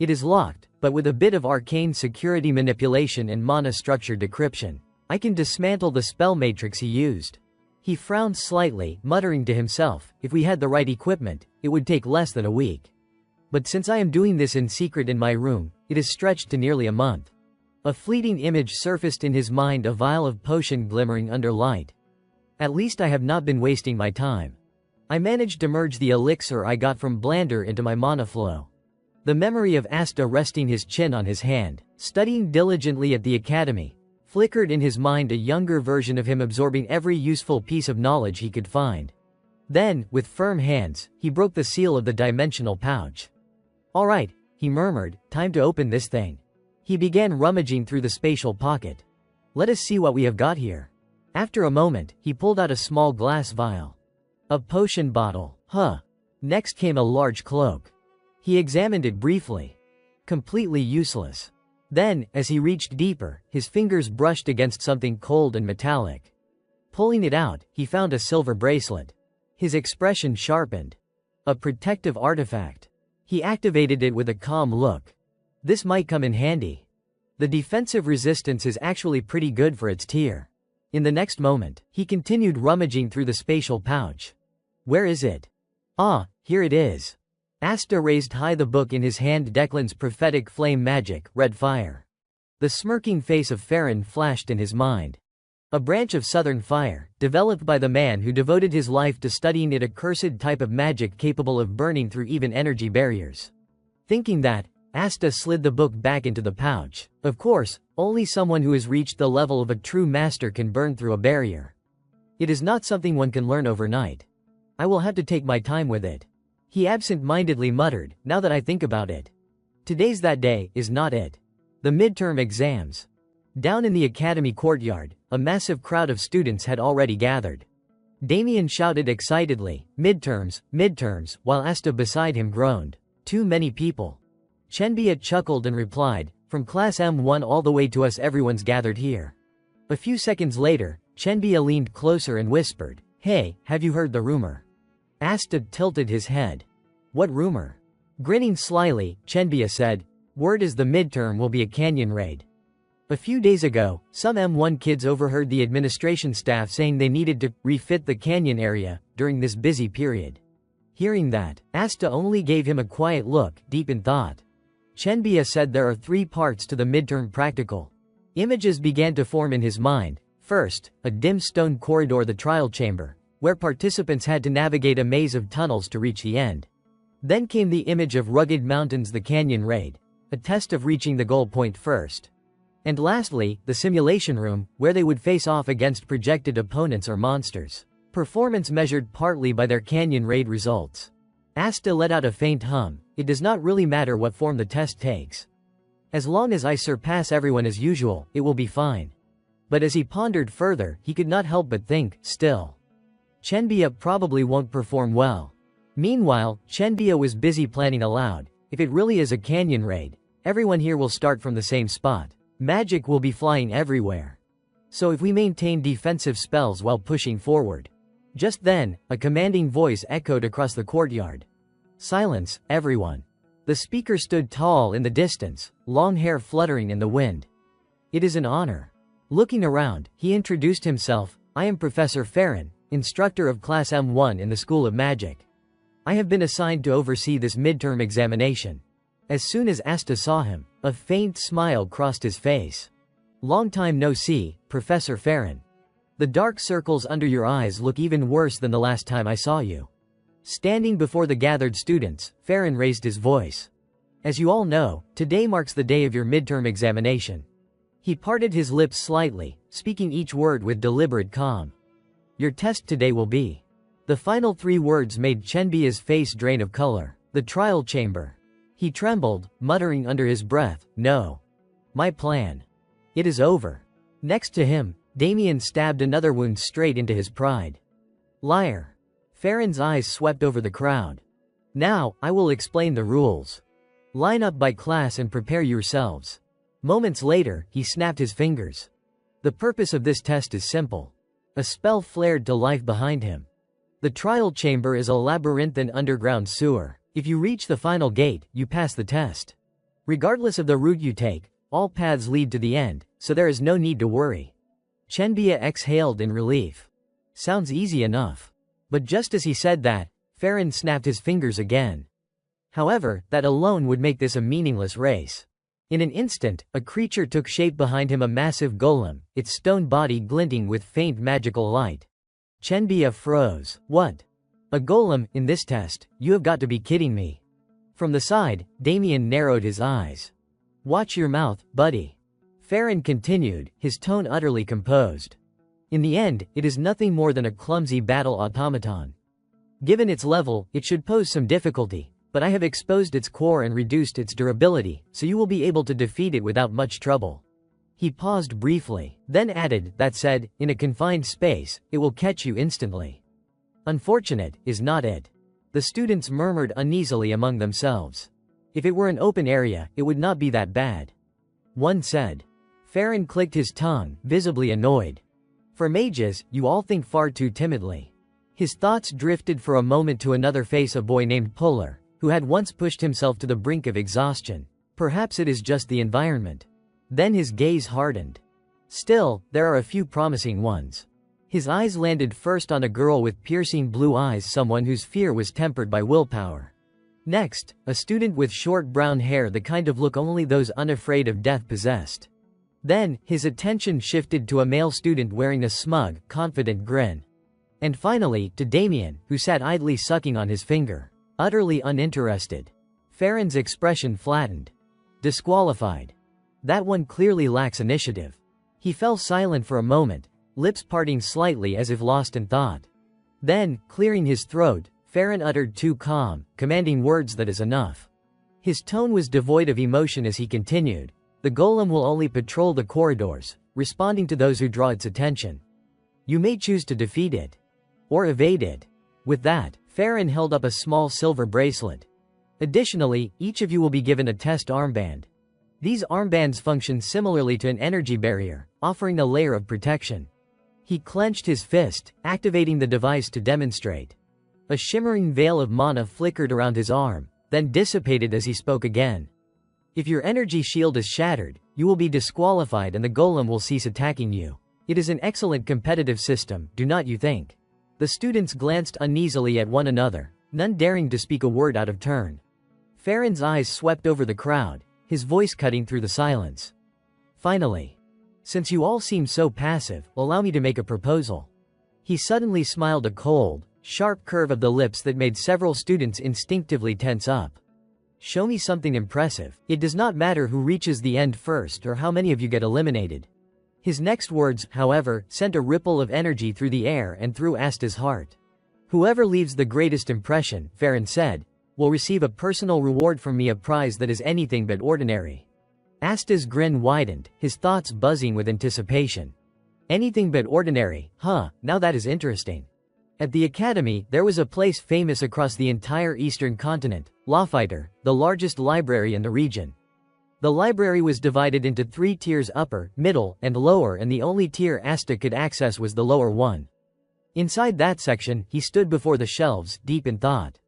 It is locked, but with a bit of arcane security manipulation and mana structure decryption, I can dismantle the spell matrix he used. He frowned slightly, muttering to himself, if we had the right equipment, it would take less than a week. But since I am doing this in secret in my room, it is stretched to nearly a month. A fleeting image surfaced in his mind, a vial of potion glimmering under light. At least I have not been wasting my time. I managed to merge the elixir I got from Blander into my mana flow. The memory of Asta resting his chin on his hand, studying diligently at the academy, flickered in his mind, a younger version of him absorbing every useful piece of knowledge he could find. Then, with firm hands, he broke the seal of the dimensional pouch. All right, he murmured, time to open this thing. He began rummaging through the spatial pocket. Let us see what we have got here. After a moment, he pulled out a small glass vial. A potion bottle. Next came a large cloak. He examined it briefly. Completely useless. Then, as he reached deeper, his fingers brushed against something cold and metallic. Pulling it out, he found a silver bracelet. His expression sharpened. A protective artifact. He activated it with a calm look. This might come in handy. The defensive resistance is actually pretty good for its tier. In the next moment, he continued rummaging through the spatial pouch. Where is it? Ah, here it is. Asta raised high the book in his hand. Declan's prophetic flame magic, red fire. The smirking face of Farron flashed in his mind. A branch of southern fire, developed by the man who devoted his life to studying it, a cursed type of magic capable of burning through even energy barriers. Thinking that, Asta slid the book back into the pouch. Of course, only someone who has reached the level of a true master can burn through a barrier. It is not something one can learn overnight. I will have to take my time with it. He absent-mindedly muttered, now that I think about it. Today's that day, is not it? The midterm exams. Down in the academy courtyard, a massive crowd of students had already gathered. Damien shouted excitedly, midterms, midterms, while Asta beside him groaned. Too many people. Chenbia chuckled and replied, from class M1 all the way to us, everyone's gathered here. A few seconds later, Chenbia leaned closer and whispered, hey, have you heard the rumor? Asta tilted his head. What rumor? Grinning slyly, Chenbia said, word is the midterm will be a canyon raid. A few days ago, some M1 kids overheard the administration staff saying they needed to refit the canyon area during this busy period. Hearing that, Asta only gave him a quiet look, deep in thought. Chenbia said there are 3 parts to the midterm practical. Images began to form in his mind. First, a dim stone corridor, the trial chamber, where participants had to navigate a maze of tunnels to reach the end. Then came the image of rugged mountains, the canyon raid, a test of reaching the goal point first. And lastly, the simulation room, where they would face off against projected opponents or monsters. Performance measured partly by their canyon raid results. Asta let out a faint hum. It does not really matter what form the test takes. As long as I surpass everyone as usual, it will be fine. But as he pondered further, he could not help but think, still, Chenbia probably won't perform well. Meanwhile, Chenbia was busy planning aloud. If it really is a canyon raid, everyone here will start from the same spot. Magic will be flying everywhere. So if we maintain defensive spells while pushing forward. Just then, a commanding voice echoed across the courtyard. Silence, everyone. The speaker stood tall in the distance, long hair fluttering in the wind. It is an honor. Looking around, he introduced himself. I am Professor Farron, instructor of Class M1 in the School of Magic. I have been assigned to oversee this midterm examination. As soon as Asta saw him, a faint smile crossed his face. Long time no see, Professor Farron. The dark circles under your eyes look even worse than the last time I saw you. Standing before the gathered students, Farron raised his voice. As you all know, today marks the day of your midterm examination. He parted his lips slightly, speaking each word with deliberate calm. Your test today will be. The final 3 words made Chenbia's face drain of color. The trial chamber. He trembled, muttering under his breath, no. My plan. It is over. Next to him, Damien stabbed another wound straight into his pride. Liar. Farron's eyes swept over the crowd. Now, I will explain the rules. Line up by class and prepare yourselves. Moments later, he snapped his fingers. The purpose of this test is simple. A spell flared to life behind him. The trial chamber is a labyrinthine underground sewer. If you reach the final gate, you pass the test. Regardless of the route you take, all paths lead to the end, so there is no need to worry. Chenbia exhaled in relief. Sounds easy enough. But just as he said that, Farron snapped his fingers again. However, that alone would make this a meaningless race. In an instant, a creature took shape behind him, a massive golem, its stone body glinting with faint magical light. Chenbia froze. What? A golem, in this test? You have got to be kidding me. From the side, Damien narrowed his eyes. Watch your mouth, buddy. Farron continued, his tone utterly composed. In the end, it is nothing more than a clumsy battle automaton. Given its level, it should pose some difficulty, but I have exposed its core and reduced its durability, so you will be able to defeat it without much trouble. He paused briefly, then added, that said, in a confined space, it will catch you instantly. Unfortunate, is not it? The students murmured uneasily among themselves. If it were an open area, it would not be that bad. One said. Farron clicked his tongue, visibly annoyed. For mages, you all think far too timidly. His thoughts drifted for a moment to another face, a boy named Puller, who had once pushed himself to the brink of exhaustion. Perhaps it is just the environment. Then his gaze hardened. Still, there are a few promising ones. His eyes landed first on a girl with piercing blue eyes, someone whose fear was tempered by willpower. Next, a student with short brown hair, the kind of look only those unafraid of death possessed. Then, his attention shifted to a male student wearing a smug, confident grin. And finally, to Damien, who sat idly sucking on his finger, utterly uninterested. Farron's expression flattened. Disqualified. That one clearly lacks initiative. He fell silent for a moment, lips parting slightly as if lost in thought. Then, clearing his throat, Farron uttered 2 calm, commanding words, that is enough. His tone was devoid of emotion as he continued. The golem will only patrol the corridors, responding to those who draw its attention. You may choose to defeat it. Or evade it. With that, Farron held up a small silver bracelet. Additionally, each of you will be given a test armband. These armbands function similarly to an energy barrier, offering a layer of protection. He clenched his fist, activating the device to demonstrate. A shimmering veil of mana flickered around his arm, then dissipated as he spoke again. If your energy shield is shattered, you will be disqualified and the golem will cease attacking you. It is an excellent competitive system, do not you think? The students glanced uneasily at one another, none daring to speak a word out of turn. Farron's eyes swept over the crowd, his voice cutting through the silence. Finally, since you all seem so passive, allow me to make a proposal. He suddenly smiled, a cold, sharp curve of the lips that made several students instinctively tense up. Show me something impressive. It does not matter who reaches the end first or how many of you get eliminated. His next words, however, sent a ripple of energy through the air and through Asta's heart. Whoever leaves the greatest impression, Farron said, will receive a personal reward from me, a prize that is anything but ordinary. Asta's grin widened, his thoughts buzzing with anticipation. Anything but ordinary, huh, now that is interesting. At the academy, there was a place famous across the entire eastern continent, Lawfighter, the largest library in the region. The library was divided into 3 tiers: upper, middle, and lower, and the only tier Asta could access was the lower one. Inside that section, he stood before the shelves, deep in thought.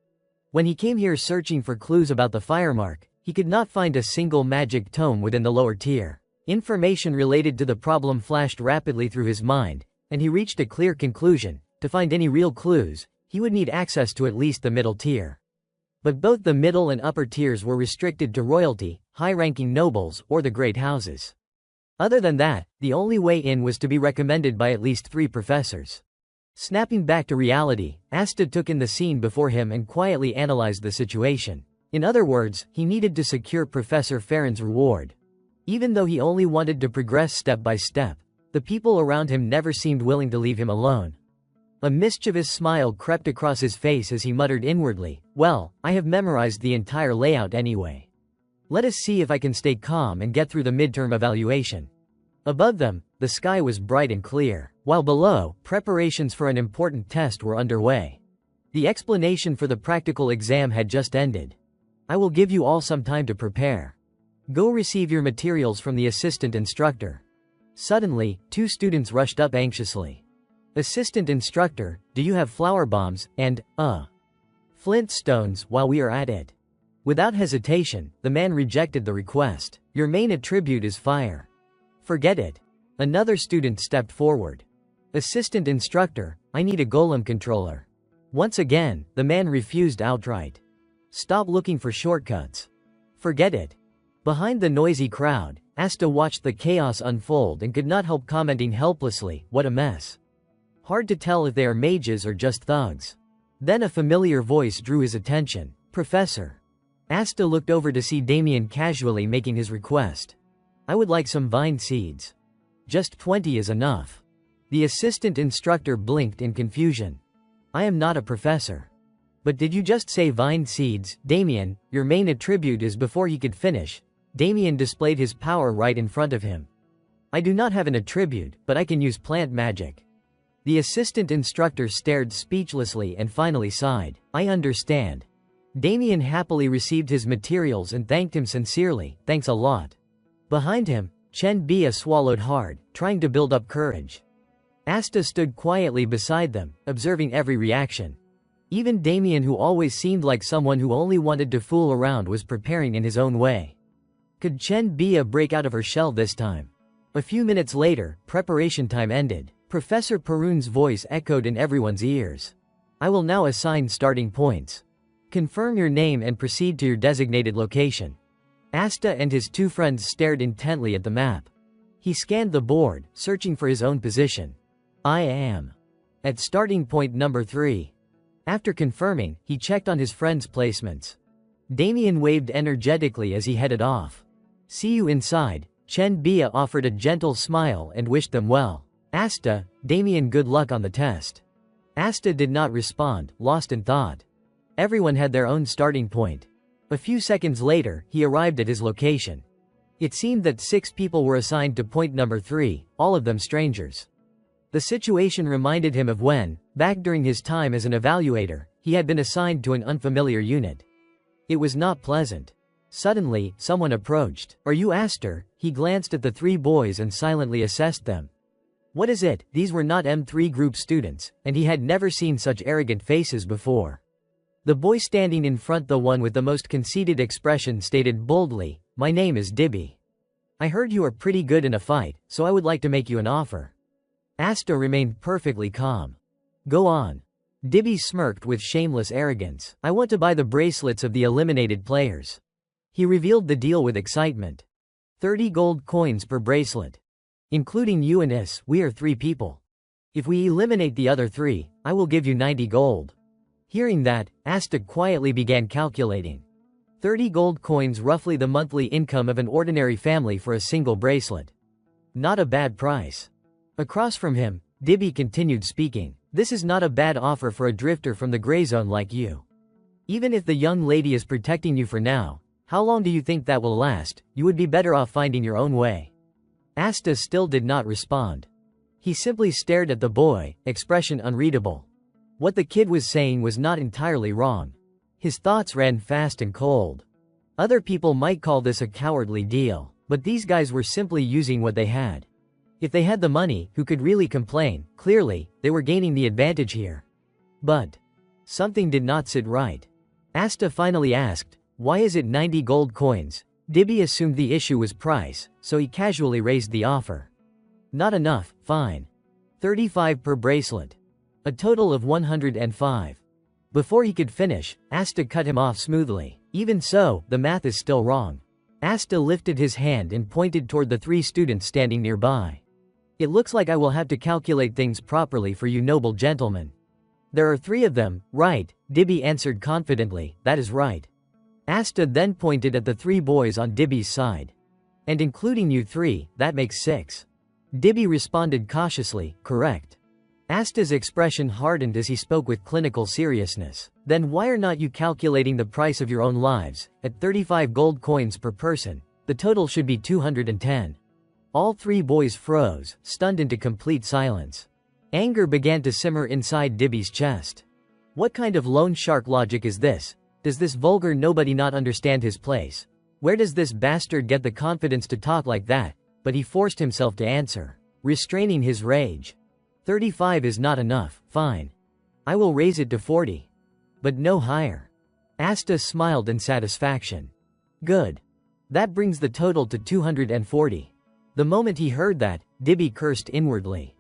When he came here searching for clues about the firemark, he could not find a single magic tome within the lower tier. Information related to the problem flashed rapidly through his mind, and he reached a clear conclusion. To find any real clues, he would need access to at least the middle tier. But both the middle and upper tiers were restricted to royalty, high-ranking nobles, or the great houses. Other than that, the only way in was to be recommended by at least 3 professors. Snapping back to reality, Asta took in the scene before him and quietly analyzed the situation. In other words, he needed to secure Professor Farron's reward. Even though he only wanted to progress step by step, the people around him never seemed willing to leave him alone. A mischievous smile crept across his face as he muttered inwardly, well, I have memorized the entire layout anyway. Let us see if I can stay calm and get through the midterm evaluation. Above them, the sky was bright and clear, while below, preparations for an important test were underway. The explanation for the practical exam had just ended. I will give you all some time to prepare. Go receive your materials from the assistant instructor. Suddenly, 2 students rushed up anxiously. Assistant instructor, do you have flower bombs, and, flint stones while we are at it? Without hesitation, the man rejected the request. Your main attribute is fire. Forget it. Another student stepped forward. Assistant instructor, I need a golem controller. Once again, the man refused outright. Stop looking for shortcuts. Forget it. Behind the noisy crowd, Asta watched the chaos unfold and could not help commenting helplessly, what a mess. Hard to tell if they are mages or just thugs. Then a familiar voice drew his attention. Professor. Asta looked over to see Damien casually making his request. I would like some vine seeds. Just 20 is enough. The assistant instructor blinked in confusion. I am not a professor. But did you just say vine seeds, Damien? Your main attribute is. Before he could finish, Damien displayed his power right in front of him. I do not have an attribute, but I can use plant magic. The assistant instructor stared speechlessly and finally sighed. I understand. Damien happily received his materials and thanked him sincerely. Thanks a lot. Behind him, Chen Bia swallowed hard, trying to build up courage. Asta stood quietly beside them, observing every reaction. Even Damien, who always seemed like someone who only wanted to fool around, was preparing in his own way. Could Chen Bia break out of her shell this time? A few minutes later, preparation time ended. Professor Perun's voice echoed in everyone's ears. I will now assign starting points. Confirm your name and proceed to your designated location. Asta and his 2 friends stared intently at the map. He scanned the board, searching for his own position. I am at starting point number 3. After confirming, he checked on his friends' placements. Damien waved energetically as he headed off. See you inside. Chen Bia offered a gentle smile and wished them well. Asta, Damien, good luck on the test. Asta did not respond, lost in thought. Everyone had their own starting point. A few seconds later, he arrived at his location. It seemed that 6 people were assigned to point number 3, all of them strangers. The situation reminded him of when, back during his time as an evaluator, he had been assigned to an unfamiliar unit. It was not pleasant. Suddenly, someone approached. Are you Aster? He glanced at the 3 boys and silently assessed them. What is it? These were not M3 group students, and he had never seen such arrogant faces before. The boy standing in front, the one with the most conceited expression, stated boldly, My name is Dibby. I heard you are pretty good in a fight, so I would like to make you an offer. Asta remained perfectly calm. Go on. Dibby smirked with shameless arrogance. I want to buy the bracelets of the eliminated players. He revealed the deal with excitement. 30 gold coins per bracelet. Including you and us, we are 3 people. If we eliminate the other 3, I will give you 90 gold. Hearing that, Asta quietly began calculating. 30 gold coins, roughly the monthly income of an ordinary family for a single bracelet. Not a bad price. Across from him, Dibby continued speaking. This is not a bad offer for a drifter from the gray zone like you. Even if the young lady is protecting you for now, how long do you think that will last? You would be better off finding your own way. Asta still did not respond. He simply stared at the boy, expression unreadable. What the kid was saying was not entirely wrong. His thoughts ran fast and cold. Other people might call this a cowardly deal, but these guys were simply using what they had. If they had the money, who could really complain? Clearly, they were gaining the advantage here. But something did not sit right. Asta finally asked, why is it 90 gold coins? Dibby assumed the issue was price, so he casually raised the offer. Not enough, fine. 35 per bracelet. A total of 105. Before he could finish, Asta cut him off smoothly. Even so, the math is still wrong. Asta lifted his hand and pointed toward the 3 students standing nearby. It looks like I will have to calculate things properly for you noble gentlemen. There are 3 of them, right? Dibby answered confidently, that is right. Asta then pointed at the 3 boys on Dibby's side. And including you 3, that makes 6. Dibby responded cautiously, correct. Asta's expression hardened as he spoke with clinical seriousness. Then why are not you calculating the price of your own lives? At 35 gold coins per person, the total should be 210. All 3 boys froze, stunned into complete silence. Anger began to simmer inside Dibby's chest. What kind of loan shark logic is this? Does this vulgar nobody not understand his place? Where does this bastard get the confidence to talk like that? But he forced himself to answer, restraining his rage. 35 is not enough, fine. I will raise it to 40. But no higher. Asta smiled in satisfaction. Good. That brings the total to 240. The moment he heard that, Dibby cursed inwardly.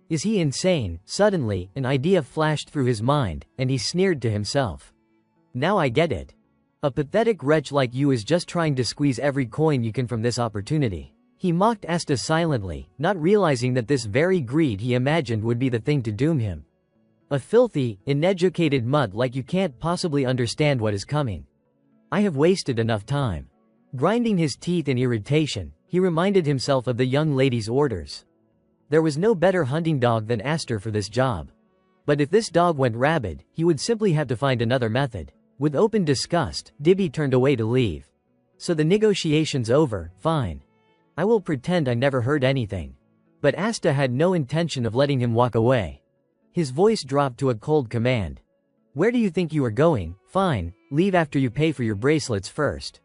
Is he insane? Suddenly, an idea flashed through his mind, and he sneered to himself. Now I get it. A pathetic wretch like you is just trying to squeeze every coin you can from this opportunity. He mocked Asta silently, not realizing that this very greed he imagined would be the thing to doom him. A filthy, uneducated mutt like you can't possibly understand what is coming. I have wasted enough time. Grinding his teeth in irritation, he reminded himself of the young lady's orders. There was no better hunting dog than Asta for this job. But if this dog went rabid, he would simply have to find another method. With open disgust, Dibby turned away to leave. So the negotiation's over, fine. I will pretend I never heard anything. But Asta had no intention of letting him walk away. His voice dropped to a cold command. Where do you think you are going? Fine, leave after you pay for your bracelets first.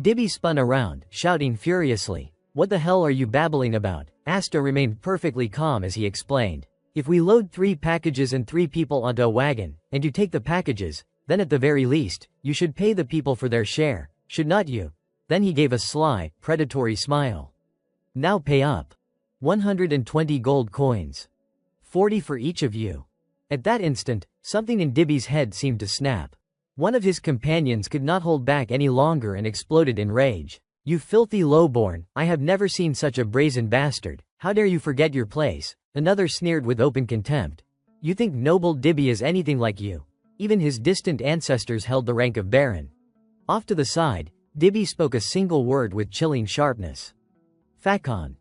Dibby spun around, shouting furiously. What the hell are you babbling about? Asta remained perfectly calm as he explained. If we load 3 packages and 3 people onto a wagon, and you take the packages, then at the very least, you should pay the people for their share, should not you? Then he gave a sly, predatory smile. Now pay up. 120 gold coins. 40 for each of you. At that instant, something in Dibby's head seemed to snap. One of his companions could not hold back any longer and exploded in rage. You filthy lowborn, I have never seen such a brazen bastard. How dare you forget your place? Another sneered with open contempt. You think noble Dibby is anything like you? Even his distant ancestors held the rank of baron. Off to the side, Dibby spoke a single word with chilling sharpness. Fakon.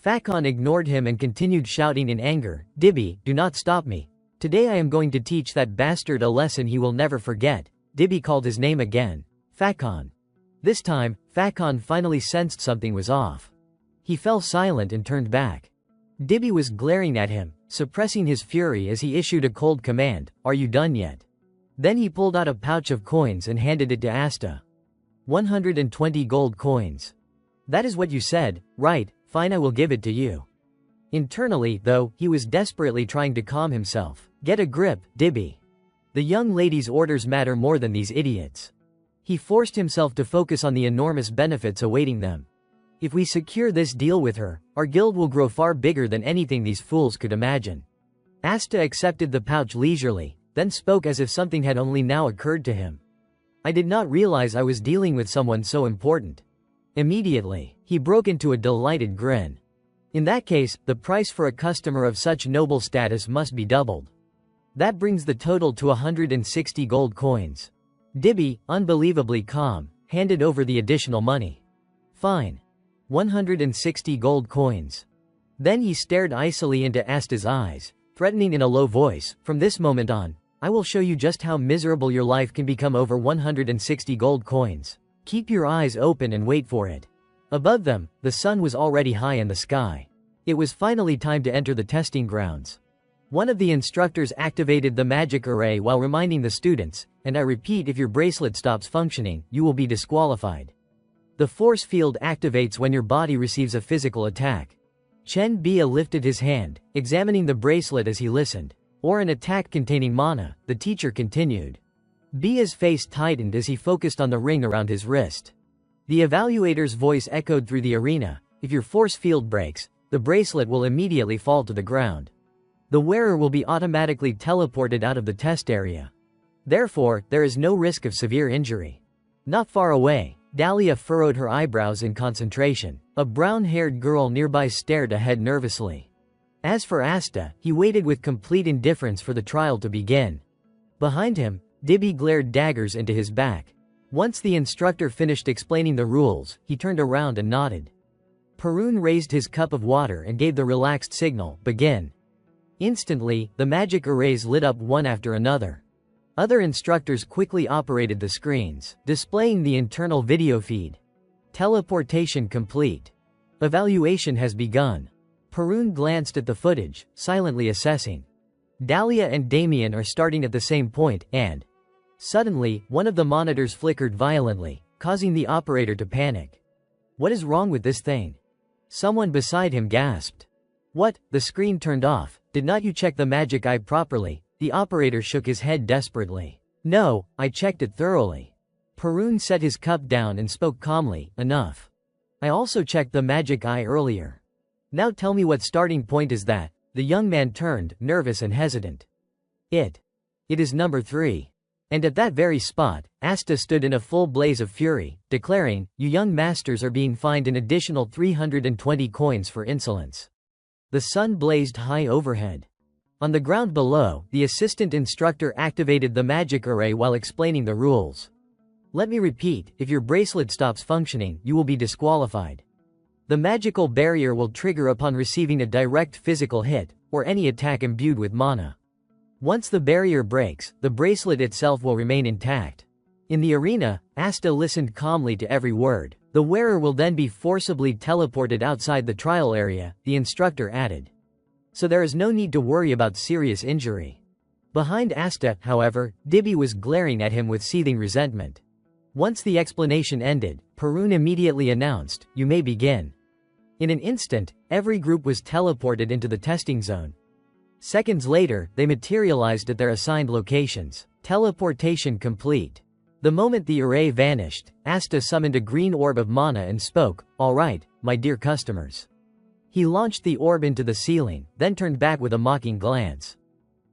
Fakon ignored him and continued shouting in anger, Dibby, do not stop me. Today I am going to teach that bastard a lesson he will never forget. Dibby called his name again. Fakon. This time, Fakon finally sensed something was off. He fell silent and turned back. Dibby was glaring at him, suppressing his fury as he issued a cold command, are you done yet? Then he pulled out a pouch of coins and handed it to Asta. 120 gold coins. That is what you said, right? Fine, I will give it to you. Internally, though, he was desperately trying to calm himself. Get a grip, Dibby. The young lady's orders matter more than these idiots. He forced himself to focus on the enormous benefits awaiting them. If we secure this deal with her, our guild will grow far bigger than anything these fools could imagine. Asta accepted the pouch leisurely, then spoke as if something had only now occurred to him. I did not realize I was dealing with someone so important. Immediately, he broke into a delighted grin. In that case, the price for a customer of such noble status must be doubled. That brings the total to 160 gold coins. Dibby, unbelievably calm, handed over the additional money. Fine. 160 gold coins. Then he stared icily into Asta's eyes, threatening in a low voice, from this moment on, I will show you just how miserable your life can become over 160 gold coins. Keep your eyes open and wait for it. Above them, the sun was already high in the sky. It was finally time to enter the testing grounds. One of the instructors activated the magic array while reminding the students, and I repeat, if your bracelet stops functioning, you will be disqualified. The force field activates when your body receives a physical attack. Chen Bia lifted his hand, examining the bracelet as he listened. Or an attack containing mana, the teacher continued. Bia's face tightened as he focused on the ring around his wrist. The evaluator's voice echoed through the arena, if your force field breaks, the bracelet will immediately fall to the ground. The wearer will be automatically teleported out of the test area. Therefore, there is no risk of severe injury. Not far away, Dahlia furrowed her eyebrows in concentration. A brown-haired girl nearby stared ahead nervously. As for Asta, he waited with complete indifference for the trial to begin. Behind him, Dibby glared daggers into his back. Once the instructor finished explaining the rules, he turned around and nodded. Perun raised his cup of water and gave the relaxed signal, begin. Instantly, the magic arrays lit up one after another. Other instructors quickly operated the screens, displaying the internal video feed. Teleportation complete. Evaluation has begun. Perun glanced at the footage, silently assessing. Dahlia and Damien are starting at the same point, and suddenly, one of the monitors flickered violently, causing the operator to panic. What is wrong with this thing? Someone beside him gasped. What? The screen turned off. Did not you check the magic eye properly? The operator shook his head desperately. No, I checked it thoroughly. Perun set his cup down and spoke calmly, enough. I also checked the magic eye earlier. Now tell me what starting point is that? The young man turned, nervous and hesitant. It is number 3. And at that very spot, Asta stood in a full blaze of fury, declaring, you young masters are being fined an additional 320 coins for insolence. The sun blazed high overhead. On the ground below, the assistant instructor activated the magic array while explaining the rules. Let me repeat, if your bracelet stops functioning, you will be disqualified. The magical barrier will trigger upon receiving a direct physical hit, or any attack imbued with mana. Once the barrier breaks, the bracelet itself will remain intact. In the arena, Asta listened calmly to every word. The wearer will then be forcibly teleported outside the trial area, the instructor added. So there is no need to worry about serious injury. Behind Asta, however, Dibby was glaring at him with seething resentment. Once the explanation ended, Perun immediately announced, you may begin. In an instant, every group was teleported into the testing zone. Seconds later, they materialized at their assigned locations. Teleportation complete. The moment the array vanished, Asta summoned a green orb of mana and spoke, all right, my dear customers. He launched the orb into the ceiling, then turned back with a mocking glance.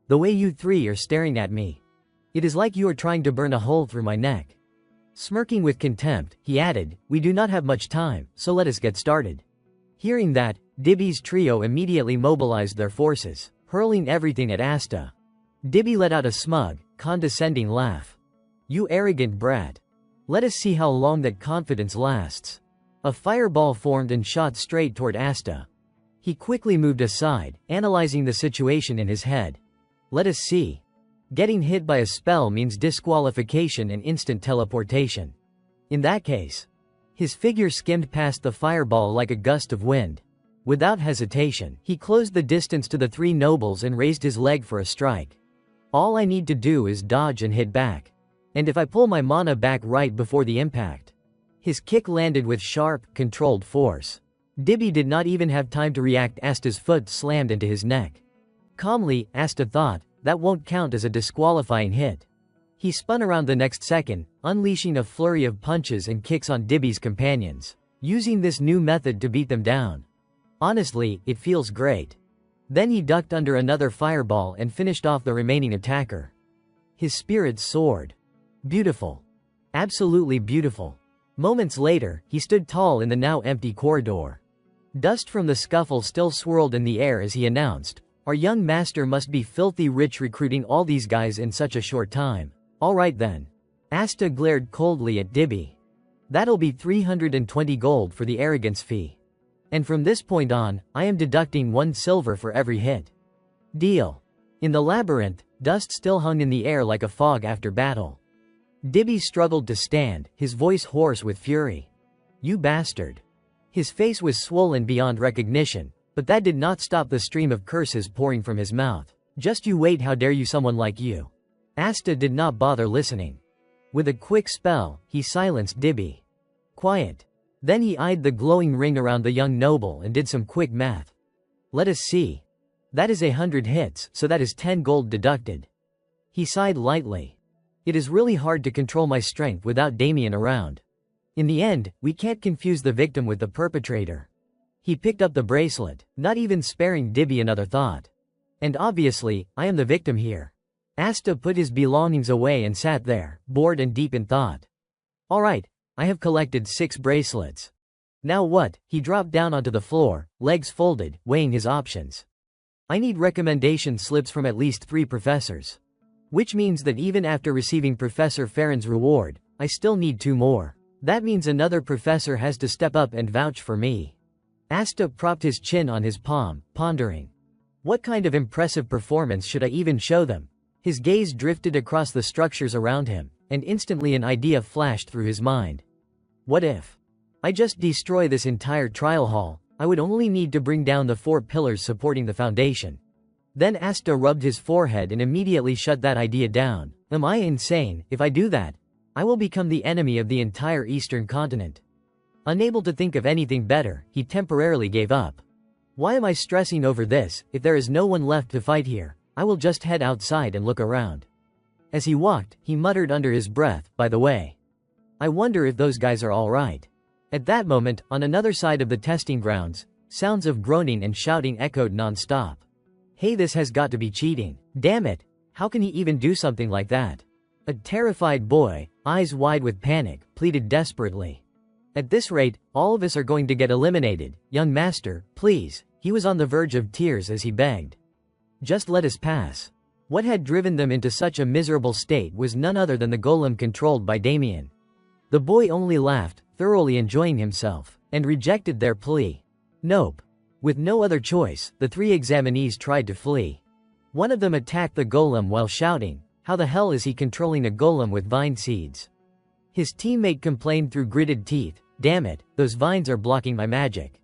The way you three are staring at me. It is like you are trying to burn a hole through my neck. Smirking with contempt, he added, we do not have much time, so let us get started. Hearing that, Dibby's trio immediately mobilized their forces, hurling everything at Asta. Dibby let out a smug, condescending laugh. You arrogant brat. Let us see how long that confidence lasts. A fireball formed and shot straight toward Asta. He quickly moved aside, analyzing the situation in his head. Let us see. Getting hit by a spell means disqualification and instant teleportation. In that case, his figure skimmed past the fireball like a gust of wind. Without hesitation, he closed the distance to the 3 nobles and raised his leg for a strike. All I need to do is dodge and hit back. And if I pull my mana back right before the impact. His kick landed with sharp, controlled force. Dibby did not even have time to react. Asta's foot slammed into his neck. Calmly, Asta thought, that won't count as a disqualifying hit. He spun around the next second, unleashing a flurry of punches and kicks on Dibby's companions, using this new method to beat them down. Honestly, it feels great. Then he ducked under another fireball and finished off the remaining attacker. His spirits soared. Beautiful. Absolutely beautiful. Moments later, he stood tall in the now empty corridor. Dust from the scuffle still swirled in the air as he announced, "Our young master must be filthy rich recruiting all these guys in such a short time." "All right then." Asta glared coldly at Dibby. "That'll be 320 gold for the arrogance fee. And from this point on, I am deducting 1 silver for every hit." "Deal." In the labyrinth, dust still hung in the air like a fog after battle. Dibby struggled to stand, his voice hoarse with fury. "You bastard." His face was swollen beyond recognition, but that did not stop the stream of curses pouring from his mouth. "Just you wait, how dare you, someone like you." Asta did not bother listening. With a quick spell, he silenced Dibby. "Quiet." Then he eyed the glowing ring around the young noble and did some quick math. "Let us see. That is 100 hits, so that is 10 gold deducted." He sighed lightly. "It is really hard to control my strength without Damien around. In the end, we can't confuse the victim with the perpetrator." He picked up the bracelet, not even sparing Dibby another thought. "And obviously, I am the victim here." Asta put his belongings away and sat there, bored and deep in thought. "All right, I have collected 6 bracelets. Now what?" He dropped down onto the floor, legs folded, weighing his options. "I need recommendation slips from at least 3 professors. Which means that even after receiving Professor Farron's reward, I still need 2 more. That means another professor has to step up and vouch for me." Asta propped his chin on his palm, pondering. What kind of impressive performance should I even show them? His gaze drifted across the structures around him, and instantly an idea flashed through his mind. What if I just destroy this entire trial hall? I would only need to bring down the 4 pillars supporting the foundation. Then Asta rubbed his forehead and immediately shut that idea down. Am I insane? If I do that, I will become the enemy of the entire eastern continent. Unable to think of anything better, he temporarily gave up. Why am I stressing over this? If there is no one left to fight here, I will just head outside and look around. As he walked, he muttered under his breath, "By the way, I wonder if those guys are all right." At that moment, on another side of the testing grounds, sounds of groaning and shouting echoed non-stop. "Hey, this has got to be cheating. Damn it, how can he even do something like that?" A terrified boy, eyes wide with panic, pleaded desperately. "At this rate, all of us are going to get eliminated. Young master, please." He was on the verge of tears as he begged. "Just let us pass." What had driven them into such a miserable state was none other than the golem controlled by Damien. The boy only laughed, thoroughly enjoying himself, and rejected their plea. Nope. With no other choice, the 3 examinees tried to flee. One of them attacked the golem while shouting, "How the hell is he controlling a golem with vine seeds?" His teammate complained through gritted teeth, "Damn it, those vines are blocking my magic."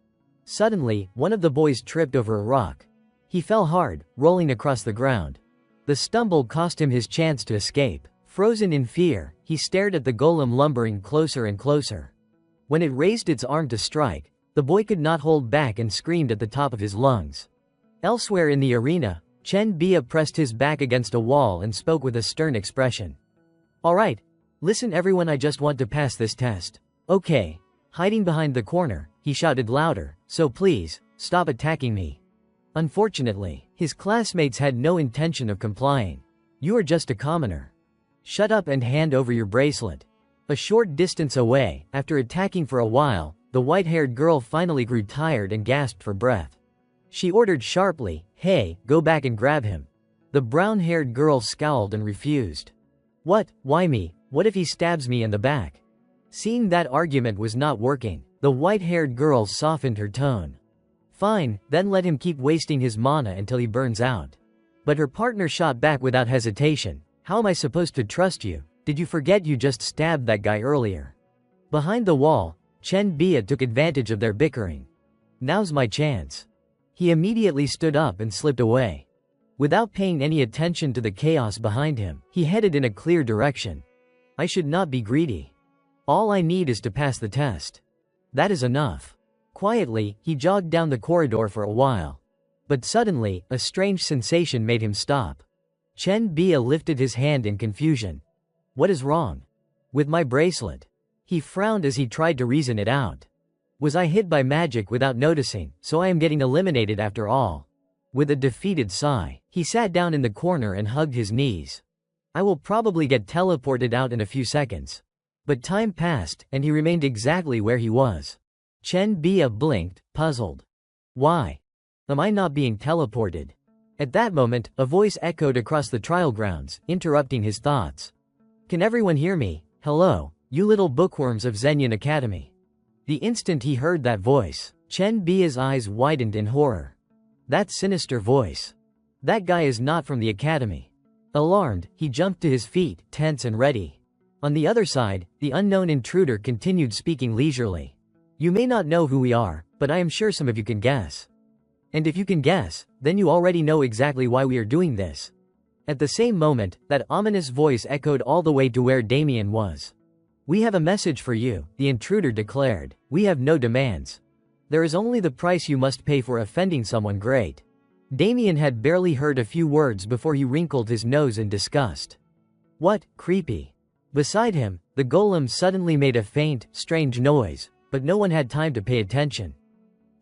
Suddenly, one of the boys tripped over a rock. He fell hard, rolling across the ground. The stumble cost him his chance to escape. Frozen in fear, he stared at the golem lumbering closer and closer. When it raised its arm to strike, the boy could not hold back and screamed at the top of his lungs. Elsewhere in the arena, Chen Bia pressed his back against a wall and spoke with a stern expression. "All right, listen everyone, I just want to pass this test. Okay." Hiding behind the corner, he shouted louder, "So please, stop attacking me." Unfortunately, his classmates had no intention of complying. "You are just a commoner. Shut up and hand over your bracelet." A short distance away, after attacking for a while, the white-haired girl finally grew tired and gasped for breath. She ordered sharply, "Hey, go back and grab him." The brown-haired girl scowled and refused. "What? Why me? What if he stabs me in the back?" Seeing that argument was not working, the white-haired girl softened her tone. "Fine, then let him keep wasting his mana until he burns out." But her partner shot back without hesitation, "How am I supposed to trust you? Did you forget you just stabbed that guy earlier?" Behind the wall, Chen Bia took advantage of their bickering. "Now's my chance." He immediately stood up and slipped away. Without paying any attention to the chaos behind him, he headed in a clear direction. "I should not be greedy. All I need is to pass the test. That is enough." Quietly, he jogged down the corridor for a while. But suddenly, a strange sensation made him stop. Chen Bia lifted his hand in confusion. What is wrong? With my bracelet. He frowned as he tried to reason it out. Was I hit by magic without noticing, so I am getting eliminated after all? With a defeated sigh, he sat down in the corner and hugged his knees. I will probably get teleported out in a few seconds. But time passed, and he remained exactly where he was. Chen Bia blinked, puzzled. Why am I not being teleported? At that moment, a voice echoed across the trial grounds, interrupting his thoughts. Can everyone hear me? Hello, you little bookworms of Zenyan Academy. The instant he heard that voice, Chen Bia's eyes widened in horror. That sinister voice. That guy is not from the academy. Alarmed, he jumped to his feet, tense and ready. On the other side, the unknown intruder continued speaking leisurely. You may not know who we are, but I am sure some of you can guess. And if you can guess, then you already know exactly why we are doing this. At the same moment, that ominous voice echoed all the way to where Damien was. We have a message for you, the intruder declared. We have no demands. There is only the price you must pay for offending someone great. Damien had barely heard a few words before he wrinkled his nose in disgust. What, creepy? Beside him, the golem suddenly made a faint, strange noise, but no one had time to pay attention.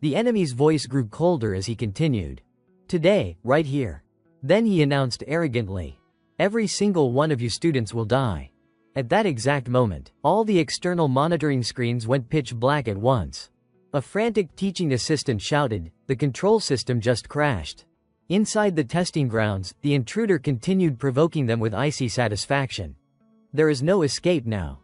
The enemy's voice grew colder as he continued. Today, right here. Then he announced arrogantly. Every single one of you students will die. At that exact moment, all the external monitoring screens went pitch black at once. A frantic teaching assistant shouted, the control system just crashed. Inside the testing grounds, the intruder continued provoking them with icy satisfaction. There is no escape now.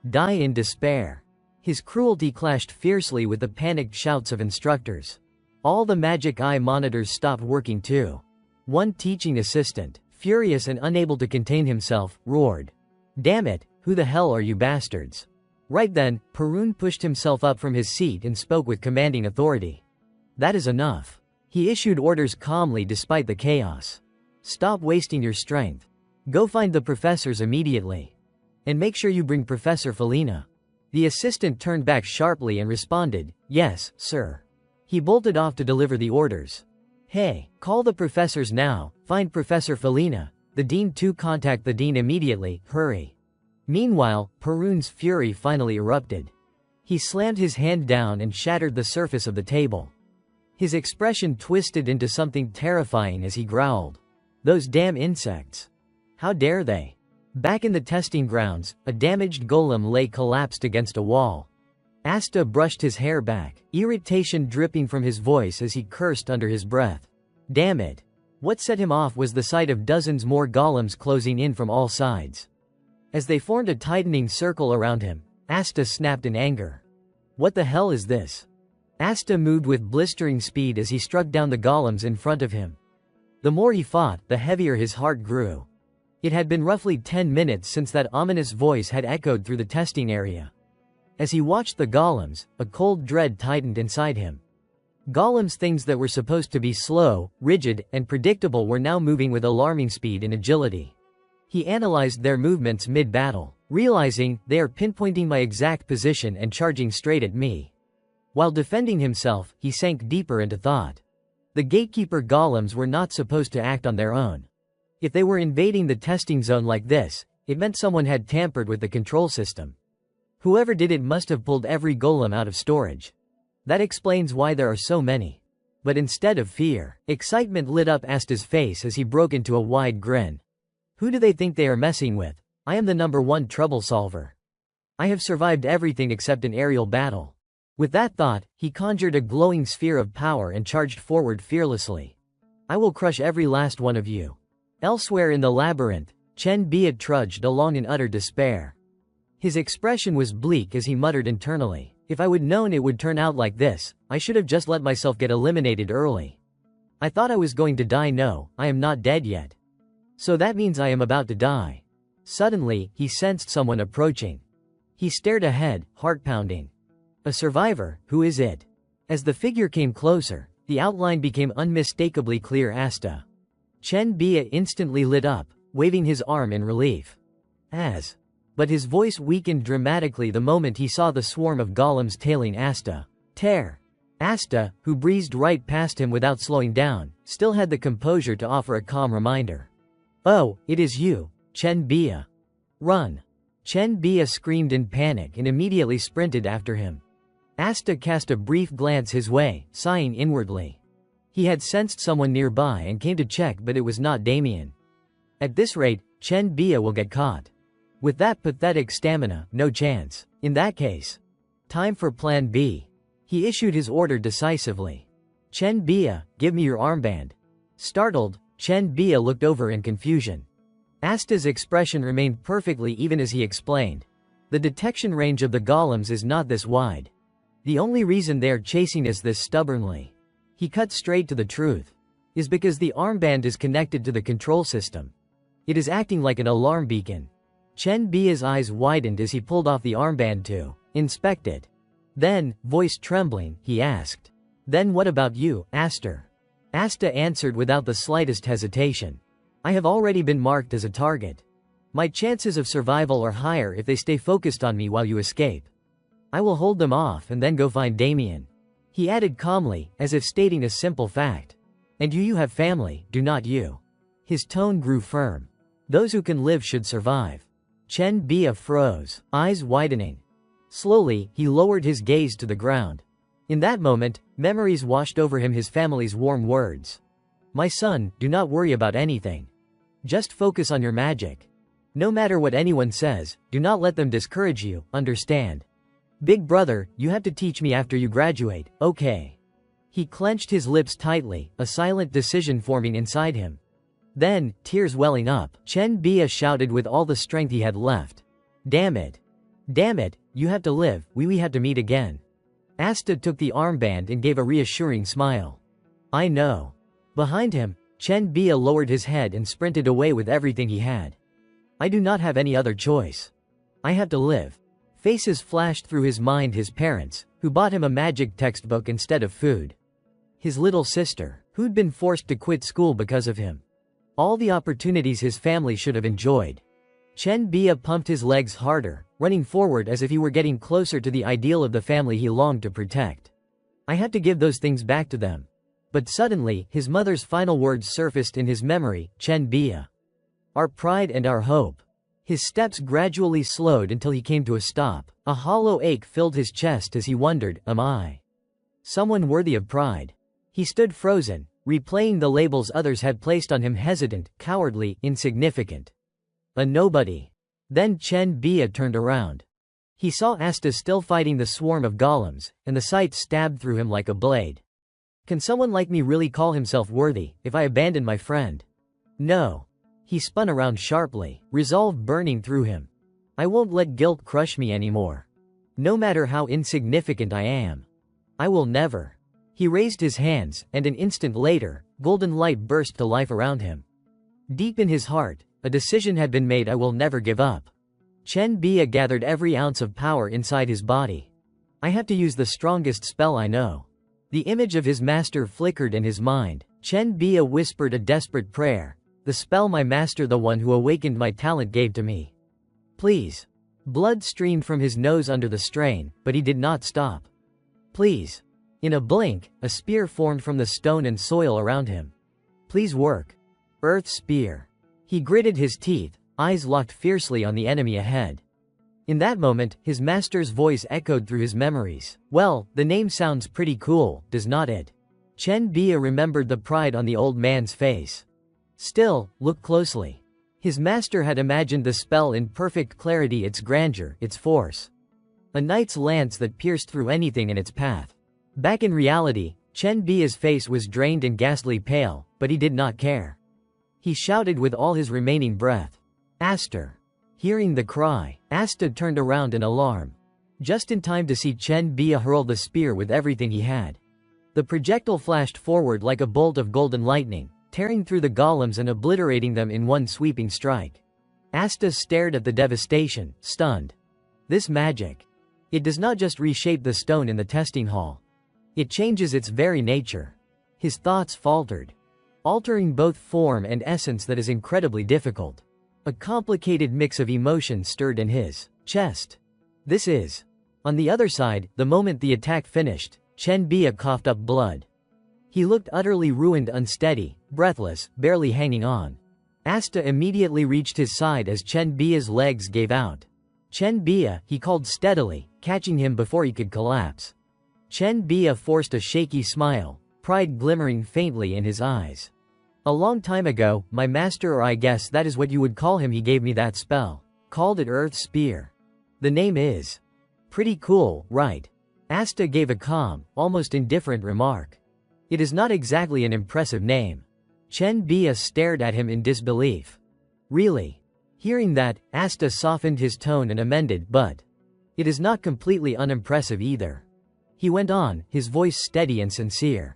Die in despair. His cruelty clashed fiercely with the panicked shouts of instructors. All the magic eye monitors stopped working too. One teaching assistant, furious and unable to contain himself, roared. Damn it, who the hell are you bastards? Right then, Perun pushed himself up from his seat and spoke with commanding authority. That is enough. He issued orders calmly despite the chaos. Stop wasting your strength. Go find the professors immediately. And make sure you bring Professor Felina. The assistant turned back sharply and responded, yes, sir. He bolted off to deliver the orders. Hey, call the professors now, find Professor Felina, the dean to contact the dean immediately, hurry. Meanwhile, Perun's fury finally erupted. He slammed his hand down and shattered the surface of the table. His expression twisted into something terrifying as he growled. Those damn insects. How dare they? Back in the testing grounds, a damaged golem lay collapsed against a wall. Asta brushed his hair back, irritation dripping from his voice as he cursed under his breath. Damn it. What set him off was the sight of dozens more golems closing in from all sides. As they formed a tightening circle around him, Asta snapped in anger. What the hell is this? Asta moved with blistering speed as he struck down the golems in front of him. The more he fought, the heavier his heart grew. It had been roughly 10 minutes since that ominous voice had echoed through the testing area. As he watched the golems, a cold dread tightened inside him. Golems, things that were supposed to be slow, rigid, and predictable, were now moving with alarming speed and agility. He analyzed their movements mid-battle, realizing, they are pinpointing my exact position and charging straight at me. While defending himself, he sank deeper into thought. The gatekeeper golems were not supposed to act on their own. If they were invading the testing zone like this, it meant someone had tampered with the control system. Whoever did it must have pulled every golem out of storage. That explains why there are so many. But instead of fear, excitement lit up Asta's face as he broke into a wide grin. Who do they think they are messing with? I am the #1 trouble solver. I have survived everything except an aerial battle. With that thought, he conjured a glowing sphere of power and charged forward fearlessly. I will crush every last one of you. Elsewhere in the labyrinth, Chen Bia trudged along in utter despair. His expression was bleak as he muttered internally, if I would known it would turn out like this, I should have just let myself get eliminated early. I thought I was going to die. No, I am not dead yet. So that means I am about to die. Suddenly, he sensed someone approaching. He stared ahead, heart pounding. A survivor, who is it? As the figure came closer, the outline became unmistakably clear. Asta. Chen Bia instantly lit up, waving his arm in relief. But his voice weakened dramatically the moment he saw the swarm of golems tailing Asta. Tear. Asta, who breezed right past him without slowing down, still had the composure to offer a calm reminder. Oh, it is you, Chen Bia. Run! Chen Bia screamed in panic and immediately sprinted after him. Asta cast a brief glance his way, sighing inwardly. He had sensed someone nearby and came to check, but it was not Damien. At this rate, Chen Bia will get caught. With that pathetic stamina, no chance. In that case, time for Plan B. He issued his order decisively. Chen Bia, give me your armband. Startled, Chen Bia looked over in confusion. Asta's expression remained perfectly even as he explained. The detection range of the golems is not this wide. The only reason they are chasing us this stubbornly, he cut straight to the truth, is because the armband is connected to the control system. It is acting like an alarm beacon. Chen Bia's eyes widened as he pulled off the armband to inspect it. Then, voice trembling, he asked, "Then what about you, Asta?" Asta answered without the slightest hesitation. "I have already been marked as a target. My chances of survival are higher if they stay focused on me while you escape. I will hold them off and then go find Damien." He added calmly, as if stating a simple fact. "And you have family, do not you?" His tone grew firm. "Those who can live should survive." Chen Bia froze, eyes widening. Slowly, he lowered his gaze to the ground. In that moment, memories washed over him, his family's warm words. "My son, do not worry about anything. Just focus on your magic. No matter what anyone says, do not let them discourage you, understand? Big brother, you have to teach me after you graduate, okay?" He clenched his lips tightly, a silent decision forming inside him. Then, tears welling up, Chen Bia shouted with all the strength he had left. "Damn it! Damn it, you have to live, we have to meet again." Asta took the armband and gave a reassuring smile. "I know." Behind him, Chen Bia lowered his head and sprinted away with everything he had. "I do not have any other choice. I have to live." Faces flashed through his mind, his parents, who bought him a magic textbook instead of food. His little sister, who'd been forced to quit school because of him. All the opportunities his family should have enjoyed. Chen Bia pumped his legs harder, running forward as if he were getting closer to the ideal of the family he longed to protect. "I have to give those things back to them." But suddenly, his mother's final words surfaced in his memory, "Chen Bia. Our pride and our hope." His steps gradually slowed until he came to a stop. A hollow ache filled his chest as he wondered, am I someone worthy of pride? He stood frozen, replaying the labels others had placed on him: hesitant, cowardly, insignificant. A nobody. Then Chen Bia turned around. He saw Asta still fighting the swarm of golems, and the sight stabbed through him like a blade. Can someone like me really call himself worthy, if I abandon my friend? No. He spun around sharply, resolve burning through him. I won't let guilt crush me anymore. No matter how insignificant I am. I will never. He raised his hands, and an instant later, golden light burst to life around him. Deep in his heart, a decision had been made: I will never give up. Chen Bia gathered every ounce of power inside his body. I have to use the strongest spell I know. The image of his master flickered in his mind. Chen Bia whispered a desperate prayer. The spell my master, the one who awakened my talent, gave to me. Please. Blood streamed from his nose under the strain, but he did not stop. Please. In a blink, a spear formed from the stone and soil around him. Please work. Earth spear. He gritted his teeth, eyes locked fiercely on the enemy ahead. In that moment, his master's voice echoed through his memories. Well, the name sounds pretty cool, does not it? Chen Bia remembered the pride on the old man's face. Still, look closely. His master had imagined the spell in perfect clarity, its grandeur, its force. A knight's lance that pierced through anything in its path. Back in reality, Chen Bia's face was drained and ghastly pale, but he did not care. He shouted with all his remaining breath. Asta. Hearing the cry, Asta turned around in alarm. Just in time to see Chen Bia hurl the spear with everything he had. The projectile flashed forward like a bolt of golden lightning, tearing through the golems and obliterating them in one sweeping strike. Asta stared at the devastation, stunned. This magic. It does not just reshape the stone in the testing hall. It changes its very nature. His thoughts faltered. Altering both form and essence, that is incredibly difficult. A complicated mix of emotions stirred in his chest. This is. On the other side, the moment the attack finished, Chen Bia coughed up blood. He looked utterly ruined, unsteady, breathless, barely hanging on. Asta immediately reached his side as Chen Bia's legs gave out. Chen Bia, he called steadily, catching him before he could collapse. Chen Bia forced a shaky smile, pride glimmering faintly in his eyes. A long time ago, my master, or I guess that is what you would call him, he gave me that spell. Called it Earth Spear. The name is pretty cool, right? Asta gave a calm, almost indifferent remark. It is not exactly an impressive name. Chen Bia stared at him in disbelief. Really? Hearing that, Asta softened his tone and amended, but it is not completely unimpressive either. He went on, his voice steady and sincere.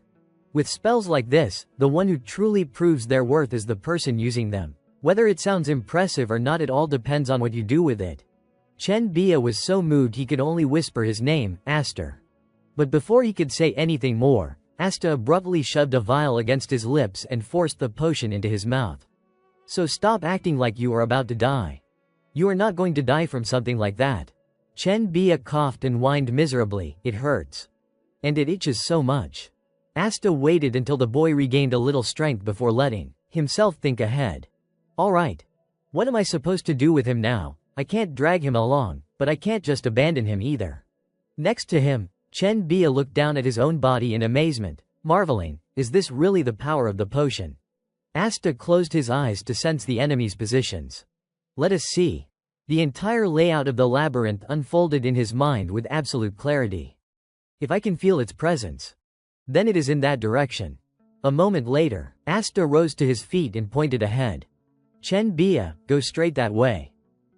With spells like this, the one who truly proves their worth is the person using them. Whether it sounds impressive or not, it all depends on what you do with it. Chen Bia was so moved he could only whisper his name, Aster. But before he could say anything more, Asta abruptly shoved a vial against his lips and forced the potion into his mouth. So stop acting like you are about to die. You are not going to die from something like that. Chen Bia coughed and whined miserably. It hurts. And it itches so much. Asta waited until the boy regained a little strength before letting himself think ahead. All right. What am I supposed to do with him now? I can't drag him along, but I can't just abandon him either. Next to him, Chen Bia looked down at his own body in amazement, marveling, is this really the power of the potion? Asta closed his eyes to sense the enemy's positions. Let us see. The entire layout of the labyrinth unfolded in his mind with absolute clarity. If I can feel its presence, then it is in that direction. A moment later, Asta rose to his feet and pointed ahead. Chen Bia, go straight that way.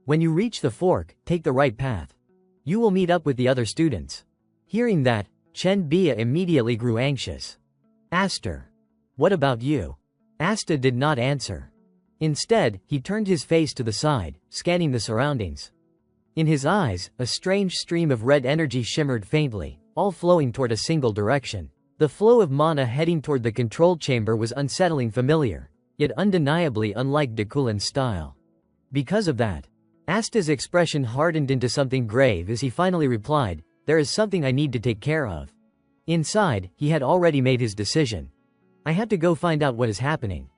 When you reach the fork, take the right path. You will meet up with the other students. Hearing that, Chen Bia immediately grew anxious. Aster. What about you? Asta did not answer. Instead, he turned his face to the side, scanning the surroundings. In his eyes, a strange stream of red energy shimmered faintly, all flowing toward a single direction. The flow of mana heading toward the control chamber was unsettling familiar, yet undeniably unlike Dakulin's style. Because of that, Asta's expression hardened into something grave as he finally replied, there is something I need to take care of. Inside, he had already made his decision. I have to go find out what is happening.